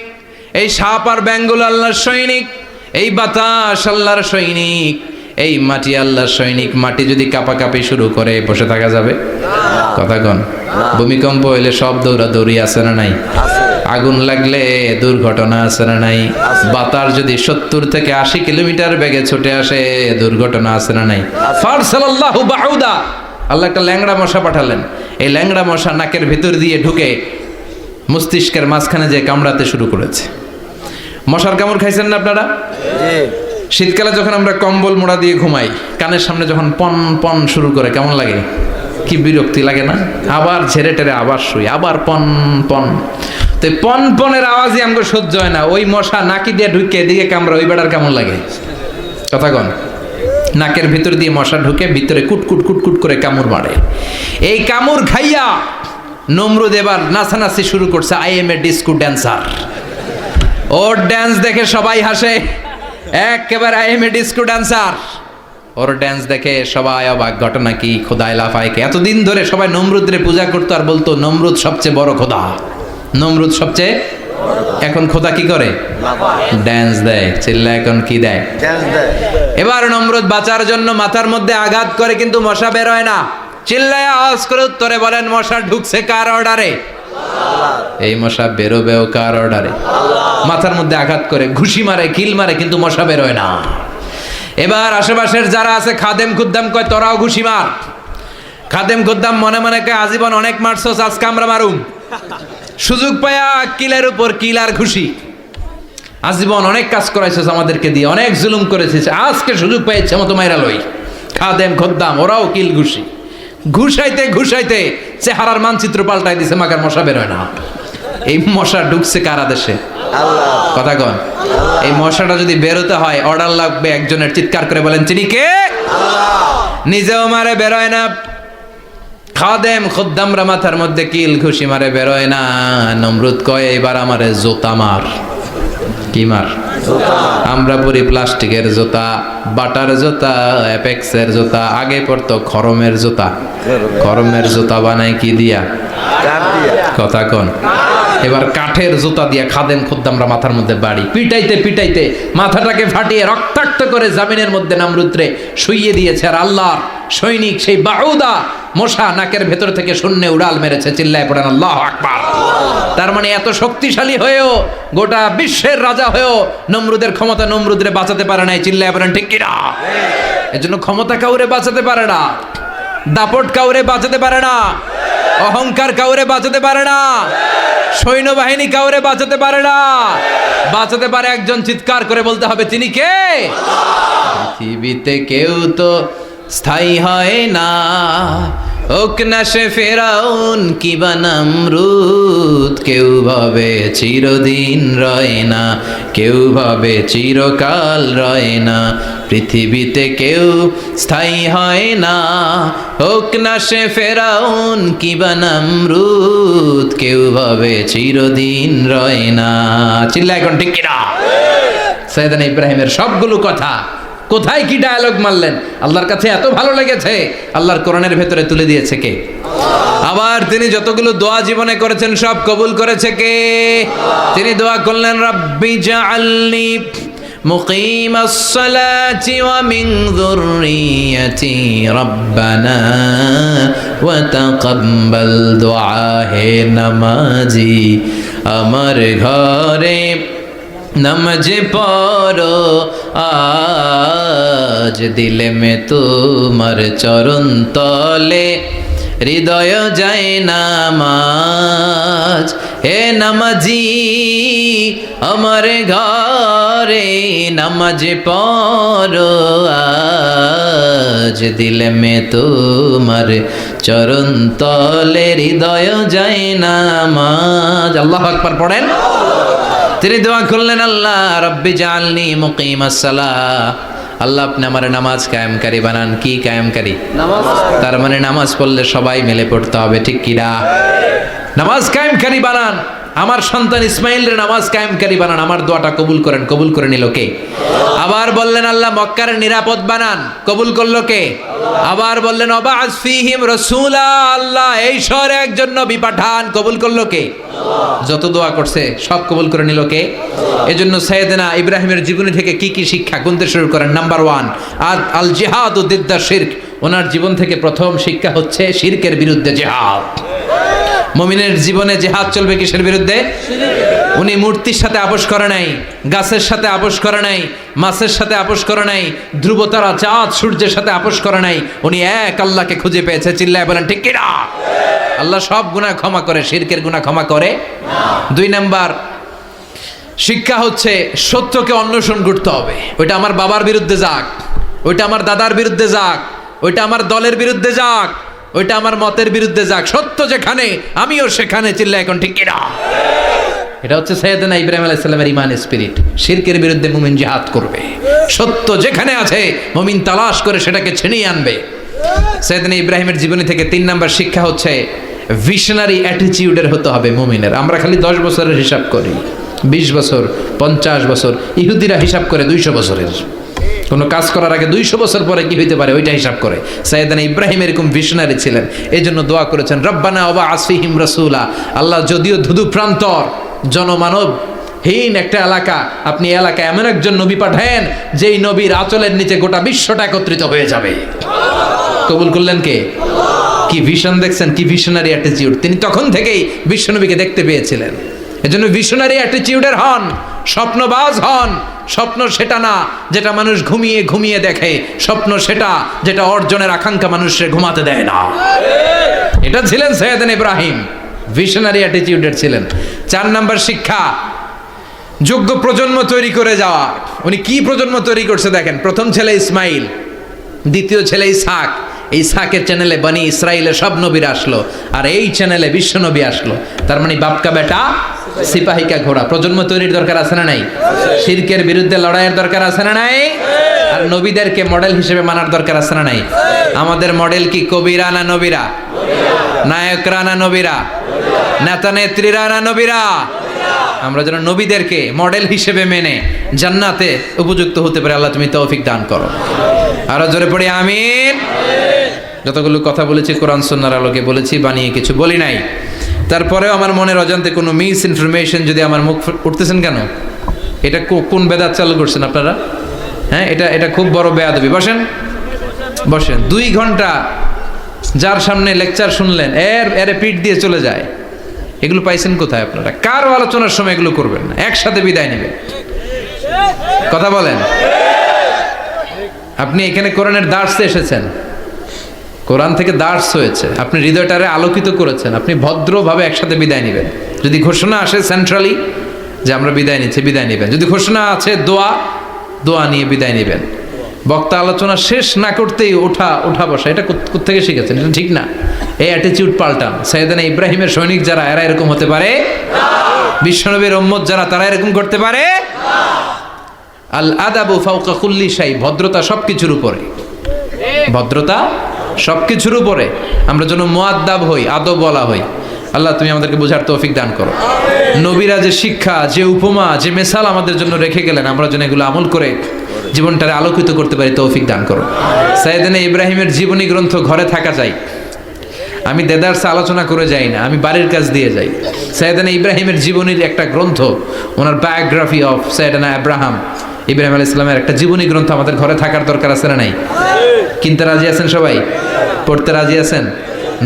এই সাপ আর ব্যাঙগুলো আল্লাহর সৈনিক, এই বাতাস আল্লাহর সৈনিক, এই মাটি আল্লাহর সৈনিক। মাটি যদি কাঁপাকাঁপি শুরু করে, বসে থাকা যাবে? কথা কন। ভূমিকম্প হইলে সব দৌড়াদৌড়ি আছে না নাই? আগুন লাগলে দুর্ঘটনা আছে না নাই? বাতাস যদি 70 থেকে 80 কিলোমিটার বেগে ছুটে আসে, দুর্ঘটনা আছে না নাই? ফারসালাল্লাহু বাউদা, আল্লাহ একটা ল্যাংড়া মশা পাঠালেন। এই ল্যাংড়া মশা নাকের ভিতর দিয়ে ঢুকে মস্তিষ্কের মাঝখানে যে কামড়াতে শুরু করেছে। মশার কামড় খাইছেন না আপনারা? শীতকালে যখন আমরা কম্বল মোড়া দিয়ে ঘুমাই, কানের সামনে যখন পন পন শুরু করে, কেমন লাগে? কি বিরক্তি লাগে না? আবার ঝেড়ে টেরে আবার শুই, আবার পন পন। তো পন পনের আওয়াজই আমাকে সহ্য হয় না। ওই মশা নাকি দিয়ে ঢুকে দিকে কামড়া, ওই বেড়ার কেমন লাগে? কথা কন। নাকের ভিতর দিয়ে মশা ঢুকে ভিতরে কুটকুট কুটকুট করে কামড় মারে। এই কামড় খাইয়া নমরুদ এবার নাচানাচি শুরু করছে। I M A disco dancer. Or dance দেখে সবাই হাসে, একেবারে I M A disco dancer. Or dance দেখে সবাই অবাক, ঘটনা কি? খোদায় লাফায় কে? এতদিন ধরে সবাই নমরুদরে পূজা করতো আর বলতো নমরুদ সবচেয়ে বড় খোদা, নমরুদ সবচেয়ে। এখন খোদা কি করে? ড্যান্স দেয়। চিল্লা এখন কি দেয়? এবার নমরুদ বাঁচার জন্য মাথার মধ্যে আঘাত করে, কিন্তু মশা বের হয় না। চিল্লায় আওয়াজ করে উত্তরে বলেন, মশা ঢুকছে কার অর্ডারে? এই মশা বেরোবেও কার অর্ডারে? মাথার মধ্যে আঘাত করে ঘুষি মারে, কিল মারে, কিন্তু মশা বের হয় না। এবার আশেপাশের যারা আছে খাদেম খুদ্দাম কয় তোরাও ঘুষি মার। খাদেম খুদ্দাম মনে মনে কয় আজীবন অনেক মারছস, আজকে আমরা মারুম। সুযোগ পায়া কিলের উপর কিল আর ঘুষি। আজীবন অনেক কাজ করাইছিস আমাদেরকে দিয়ে, অনেক জুলুম করেছিস, আজকে সুযোগ পাইছে মতো মাইরা লই। খাদেম খুদ্দাম ওরাও কিল ঘুষি। ঘুষাইতে ঘুষাইতে চেহারার মানচিত্র পাল্টাই দিছে, মাকার মশা বের হয় না। এই মশা ঢুকছে কারা দেশে? কথা কন। এই মশাটা যদি বেরোতে হয় অর্ডার লাগবে একজনের। চিৎকার করে বলেন চিনি কে? নিজেও মারে বেরোয় না, খাদেম খুদ্দামরা মাথার মধ্যে কিল ঘুষি মারে বেরোয় না। নমরুদ কয় এবার আমারে জোতা মার। কি মার? আমরা পরি প্লাস্টিকের জুতা, বাটার জুতা, অ্যাপেক্সের জুতা, আগে পড়তো খরমের জুতা। খরমের জুতা বানায় কি দিয়া? কথা কন। এবার কাঠের জুতা দিয়া খাদেম খুদ্দামরা মাথার মধ্যে বাড়ি। পিটাইতে পিটাইতে মাথাটাকে ফাটিয়ে রক্তাক্ত করে জামিনের মধ্যে নমরুদরে শুইয়ে দিয়েছে। আর আল্লাহর সৈনিক সেই বাউদা মশা নাকের ভেতর থেকে শূন্যে উড়াল মেরেছে। চিল্লায় পড়েন আল্লাহু আকবার। তার মানে এত শক্তিশালী হয়েও, গোটা বিশ্বের রাজা হয়েও নমরুদের ক্ষমতা নমরুদরে বাঁচাতে পারে নাই। চিল্লায় পড়েন ঠিক কিনা? এজন্য ক্ষমতা কাউরে বাঁচাতে পারে না, দাপট কাউরে বাঁচাতে পারে না, অহংকার কাউরে বাঁচাতে পারে না, সৈন্যবাহিনী কাউরে বাঁচাতে পারে না। বাঁচাতে পারে একজন। চিৎকার করে বলতে হবে তিনি কে? পৃথিবীতে কেউ তো স্থায়ী হয় না, হোক না সে ফেরাউন কিবা নমরুদ। কেউ ভাবে চিরদিন রয় না, কেউ ভাবে চিরকাল রয় না। পৃথিবীতে কেউ স্থায়ী হয় না, হোক না সে ফেরাউন কিবা নমরুদ। কেউ ভাবে চিরদিন রয় না। চিল্লা এখন ঠিক কিনা? সাইয়েদনা ইব্রাহিমের সবগুলো কথা কোথায় কি ডায়ালগ মারলেন, আল্লাহর কাছে এত ভালো লেগেছে, আল্লাহর কোরআনের ভেতরে তুলে দিয়েছে কে? আবার তিনি যতগুলো দোয়া জীবনে করেছেন সব কবুল করেছে কে? তিনি দোয়া করলেন রাব্বি জাআলনি মুকিমাস সালাতি ওয়া মিন যুররিয়্যাতি রাব্বানা ওয়া তাকাব্বাল দুআ। হে নামাজি আমার ঘরে নামাজ পড়ো আজ, দিলে মে তোমার চরণ তলে হৃদয় যায় নামাজ। হে নামাজি আমার ঘরে নামাজ পড়ো আজ, দিলে মে তোমার চরণ তলে হৃদয় যায় নামাজ। আল্লাহু আকবার পড়েন। তিনি দোয়া করলেন আল্লাহ রব্বি জাআলনি মুকিমাস সালাহ, আল্লাহ আপনি আমার নামাজ কায়েমকারী বানান। কি কায়েমকারী? নামাজ। তার মানে নামাজ পড়লে সবাই মিলে পড়তে হবে, ঠিক কিনা? নামাজ কায়েমকারী বানান। আমার সন্তান ইসমাইলের নামাজ কায়েমকারী বানান। আমার দোয়াটা কবুল করেন। কবুল করে নিল কে? আবার বললেন আল্লাহ মক্কার নিরাপদ বানান। কবুল করলো কে? আবার বললেন ওয়াবা'আস ফীহিম রাসূলা, আল্লাহ এই শহরে একজন নবী পাঠান। কবুল করলো কে? যত দোয়া করছে সব কবুল করে নিল কে? এজন্য সাইয়েদনা ইব্রাহিমের জীবনী থেকে কি কি শিক্ষা গুনতে শুরু করেন। নাম্বার 1 আল জিহাদু দিদ্দা শিরক। ওনার জীবন থেকে প্রথম শিক্ষা হচ্ছে শিরকের বিরুদ্ধে জিহাদ। মুমিনের জীবনে জিহাদ চলবে কিসের বিরুদ্ধে? উনি মূর্তির সাথে আপোষ করে নাই, গাছের সাথে আপোষ করে নাই, মাছের সাথে আপোষ করে নাই, ধ্রুবতারা চাঁদ সূর্যের সাথে আপোষ করে নাই। উনি এক আল্লাহকে খুঁজে পেয়েছে। চিল্লায় বলেন ঠিক কিনা? আল্লাহ সব গুনাহ ক্ষমা করে, শিরকের গুনাহ ক্ষমা করে না। 2 নাম্বার শিক্ষা হচ্ছে সত্যকে অন্বেষণ করতে হবে। ওইটা আমার বাবার বিরুদ্ধে যাক, ওইটা আমার দাদার বিরুদ্ধে যাক, ওইটা আমার দলের বিরুদ্ধে যাক, ওইটা আমার মতের বিরুদ্ধে যাক, সত্য যেখানে আমিও সেখানে। চিল্লা এখন ঠিক কিনা? এটা হচ্ছে সাইয়েদনা ইব্রাহিম আলাইহিস সালামের ঈমানের স্পিরিট। শিরকের বিরুদ্ধে মুমিন জিহাদ করবে। সত্য যেখানে আছে মুমিন তালাশ করে সেটাকে ছিনিয়ে আনবে। সাইয়েদনা ইব্রাহিমের জীবনী থেকে 3 নাম্বার শিক্ষা হচ্ছে ভিশনারি অ্যাটিটিউডের হতে হবে মুমিনের। আমরা খালি 10 বছরের হিসাব করি, 20 বছর, 50 বছর। ইহুদিরা হিসাব করে 200 বছরের। কোনো কাজ করার আগে 200 বছর পরে কি হইতে পারে ওইটা হিসাব করে। সাইয়েদানা ইব্রাহিম এরকম ভিশনারি ছিলেন, এই জন্য দোয়া করেছেন রব্বানা ওয়া আসফিহিম রাসূলা। আল্লাহ, যদিও ধুধু প্রান্তর জনমানব হীন একটা এলাকা, আপনি এলাকায় এমন একজন নবী পাঠায়েন যেই নবীর আঁচলের নিচে গোটা বিশ্বটা একত্রিত হয়ে যাবে। কবুল করলেন কে? কি ভিশন দেখছেন, কি ভিশনারি অ্যাটিটিউড। তিনি তখন থেকেই বিশ্বনবীকে দেখতে পেয়েছিলেন। এজন্য ভিশনারি অ্যাটিটিউডের হন, স্বপ্নবাজ হন। স্বপ্ন সেটা না যেটা মানুষ ঘুমিয়ে ঘুমিয়ে দেখে, স্বপ্ন সেটা যেটা অর্জনের আকাঙ্ক্ষা মানুষের ঘুমাতে দেয় না। এটা ছিলেন সাইয়েদনা ইব্রাহিম, ভিশনারি অ্যাটিটিউডের ছিলেন। 4 নাম্বার শিক্ষা, যোগ্য প্রজন্ম তৈরি করে যাওয়া। উনি কি প্রজন্ম তৈরি করছে দেখেন। প্রথম ছেলে ইসমাইল, দ্বিতীয় ছেলে ইসহাক। ইসহাকের চ্যানেলে বনি ইসরাইলের সব নবীরা আসলো, আর এই চ্যানেলে বিশ্ব নবী আসলো। তার মানে বাপকা বেটা সিপাহিকা ঘোড়া। প্রজন্ম তৈরির দরকার আছে না নাই? শিরকের বিরুদ্ধে লড়াইয়ের দরকার আছে না নাই? আর নবীদেরকে মডেল হিসেবে মানার দরকার আছে না নাই? আমাদের মডেল কি কবিরা না নবীরা? নায়করা না নবীরা? নেতা নেত্রীরা না নবীরা? আমরা যেন নবীদেরকে মডেল হিসেবে মেনে জান্নাতে উপযুক্ত হতে পারে। আল্লাহ তুমি তৌফিক দান করো। আরো জোরে পড়ি আমিন। যতগুলো কথা বলেছি কোরআন সুন্নাহর আলোকে বলেছি, বানিয়ে কিছু বলি নাই। তারপরেও আমার মনের অজান্তে কোনো মিস ইনফরমেশন যদি আমার মুখ উঠতেছেন কেন? এটা কোন বেদাত চালু করছেন আপনারা? হ্যাঁ, এটা খুব বড় বেয়াদবি। বসেন বসেন। 2 ঘন্টা যার সামনে লেকচার শুনলেন, এর পিঠ দিয়ে চলে যায়। এগুলো পাইছেন কোথায় আপনারা? কারো আলোচনার সময় এগুলো করবেন না, একসাথে বিদায় নেবেন। কথা বলেন। আপনি এখানে কোরআনের দার্সে এসেছেন, কোরআন থেকে দার্স হয়েছে, আপনি হৃদয়টারে আলোকিত করেছেন, আপনি ভদ্রভাবে একসাথে বিদায় নেবেন। যদি ঘোষণা আসে সেন্ট্রালি যে আমরা বিদায় নিচ্ছি, বিদায় নেবেন। যদি ঘোষণা আছে দোয়া নিয়ে বিদায় নেবেন। বক্তা আলোচনা শেষ না করতেই ওঠা বসা, এটা কোত্থেকে শিখেছেন? এটা ঠিক না। এই অ্যাটিটিউড পাল্টান। সাইয়েদনা ইব্রাহিমের সৈনিক যারা, এরা এরকম হতে পারে না। বিশ্বনবীর উম্মত যারা, তারা এরকম করতে পারে না। আল আদাবু ফাওকা কুল্লি শাই, ভদ্রতা সবকিছুর উপরে। ভদ্রতা সবকিছুর উপরে। আমরা যেন মুআদ্দাব হই, আদব বলা হই। আল্লাহ তুমি আমাদেরকে বোঝার তৌফিক দান করো। নবীরা যে শিক্ষা, যে উপমা, যে মেসাল আমাদের জন্য রেখে গেলেন, আমরা যেন এগুলো আমল করে জীবনটারে আলোকিত করতে পারি, তৌফিক দান করো। সাইয়েদনা ইব্রাহিমের জীবনী গ্রন্থ ঘরে থাকা চাই। আমি দেদারসে আলোচনা করে যাই না, আমি বাড়ির কাজ দিয়ে যাই। সাইয়েদনা ইব্রাহিমের জীবনীর একটা গ্রন্থ, ওনার বায়োগ্রাফি অফ সাইয়েদনা ইব্রাহিম আলাইহিস সালামের একটা জীবনী গ্রন্থ আমাদের ঘরে থাকার দরকার আছে না নাই? কিনতে রাজি আছেন সবাই? পড়তে রাজি আছেন?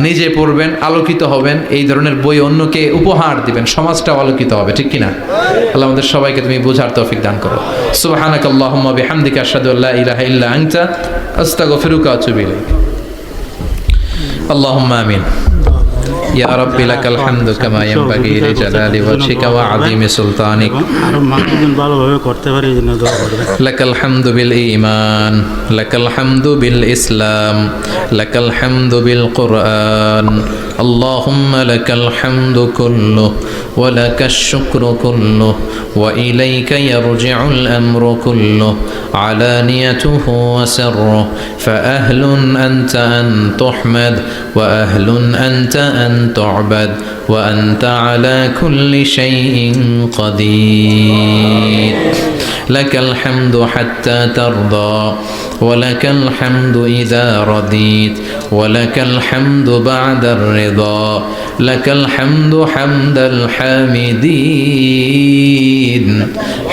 নিজে পড়বেন, আলোকিত হবেন, এই ধরনের বই অন্যকে উপহার দিবেন, সমাজটাও আলোকিত হবে। ঠিক কিনা? আল্লাহ আমাদের সবাইকে তুমি বোঝার তৌফিক দান করো। সুবহানাকাল্লাহুম্মা বিহামদিকা আশহাদু আল্লা ইলাহা ইল্লা আনতা আস্তাগফিরুকা ওয়া আতুবু ইলাইক। আল্লাহুম্মা আমিন। ইয়া রাব্বি লাকাল হামদু কামা ইয়ানবাগি লিজালালি ওয়াজহিকা ওয়া আযীমি সুলতানিক। আর মানবজন ভালোভাবে করতে পারি এই জন্য দোয়া করবেন। লাকাল হামদু বিল ঈমান, লাকাল হামদু বিল ইসলাম, লাকাল হামদু বিল কুরআন। আল্লাহুম্মা লাকাল হামদু কুল্লুহু ওয়া লাকাশ শুকরু কুল্লুহু ওয়া ইলাইকা ইয়ারজিউল আমরু কুল্লুহু আলানিয়াতুহু ওয়া সিররুহু ফাআহলুন আনতা আন তুহমাদ ওয়া আহলুন আনতা আন তু'বাদ ওয়া আনতা আলা কুল্লি শাইইন কাদির। লাকাল হামদু হাত্তা তারদা ওয়া লাকাল হামদু ইযা রাদিত ওয়া লাকাল হামদু বা'দার রিদা। লাকাল হামদু হামদাল হামিদিন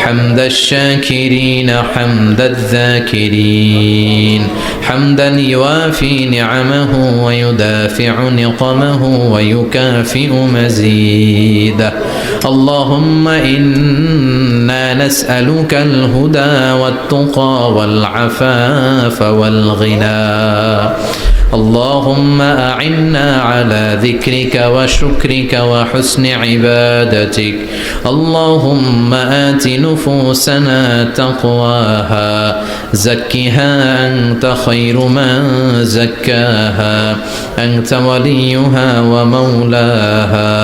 হামদাশ শাকিরিন হামদায যাকিরিন হামদান ইউয়াফি নি'amaহু ওয়া ইউদাফি'ু নিqamaহু ওয়া ইউকাফি'ু মাযীদা। আল্লাহুম্মা ইন্না নাসআলুকাল হুদা ওয়াত তুকা ওয়াল আফাফা ওয়াল গিনা। اللهم أعنا على ذكرك وشكرك وحسن عبادتك. اللهم آت نفوسنا تقواها زكها أنت خير من زكاها أنت وليها ومولاها.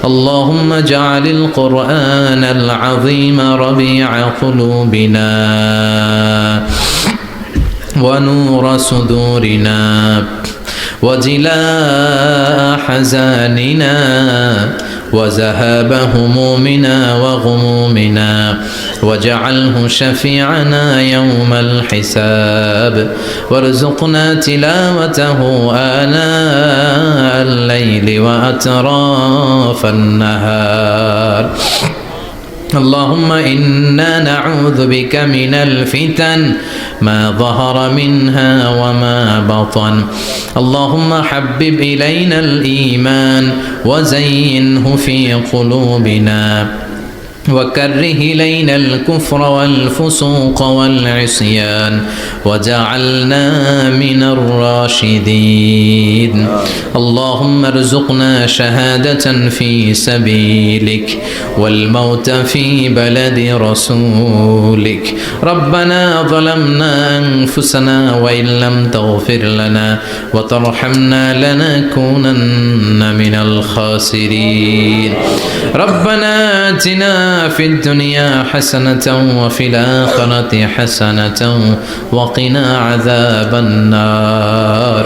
اللهم اجعل القرآن العظيم ربيع قلوبنا ونور صدورنا وجلاء حزاننا وذهاب همومنا وغمومنا واجعله شفيعنا يوم الحساب وارزقنا تلاوته آناء الليل وأطراف النهار اللهم إنا نعوذ بك من الفتن ما ظهر منها وما بطن اللهم حبب إلينا الإيمان وزينه في قلوبنا وكره إلينا الكفر والفسوق والعصيان وجعلنا من الراشدين اللهم ارزقنا شهادة في سبيلك والموت في بلد رسولك ربنا ظلمنا أنفسنا وإن لم تغفر لنا وترحمنا لنكونن من الخاسرين ربنا آتنا في الدنيا حسنة وفي الآخرة حسنة وقنا عذاب النار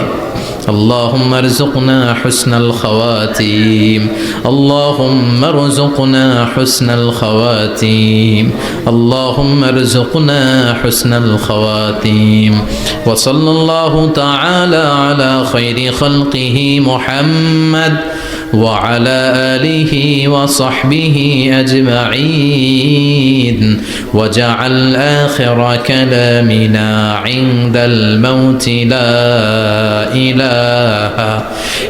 اللهم ارزقنا حسن الخواتيم اللهم ارزقنا حسن الخواتيم اللهم ارزقنا حسن الخواتيم وصلى الله تعالى على خير خلقه محمد وعلى آله وصحبه أجمعين وجعل آخر كلامنا عند الموت لا إله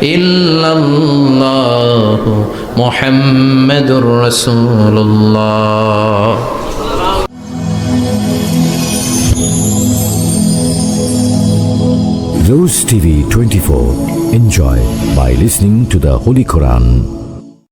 إلا الله محمد رسول الله Rose TV 24. Enjoy by listening to the Holy Quran.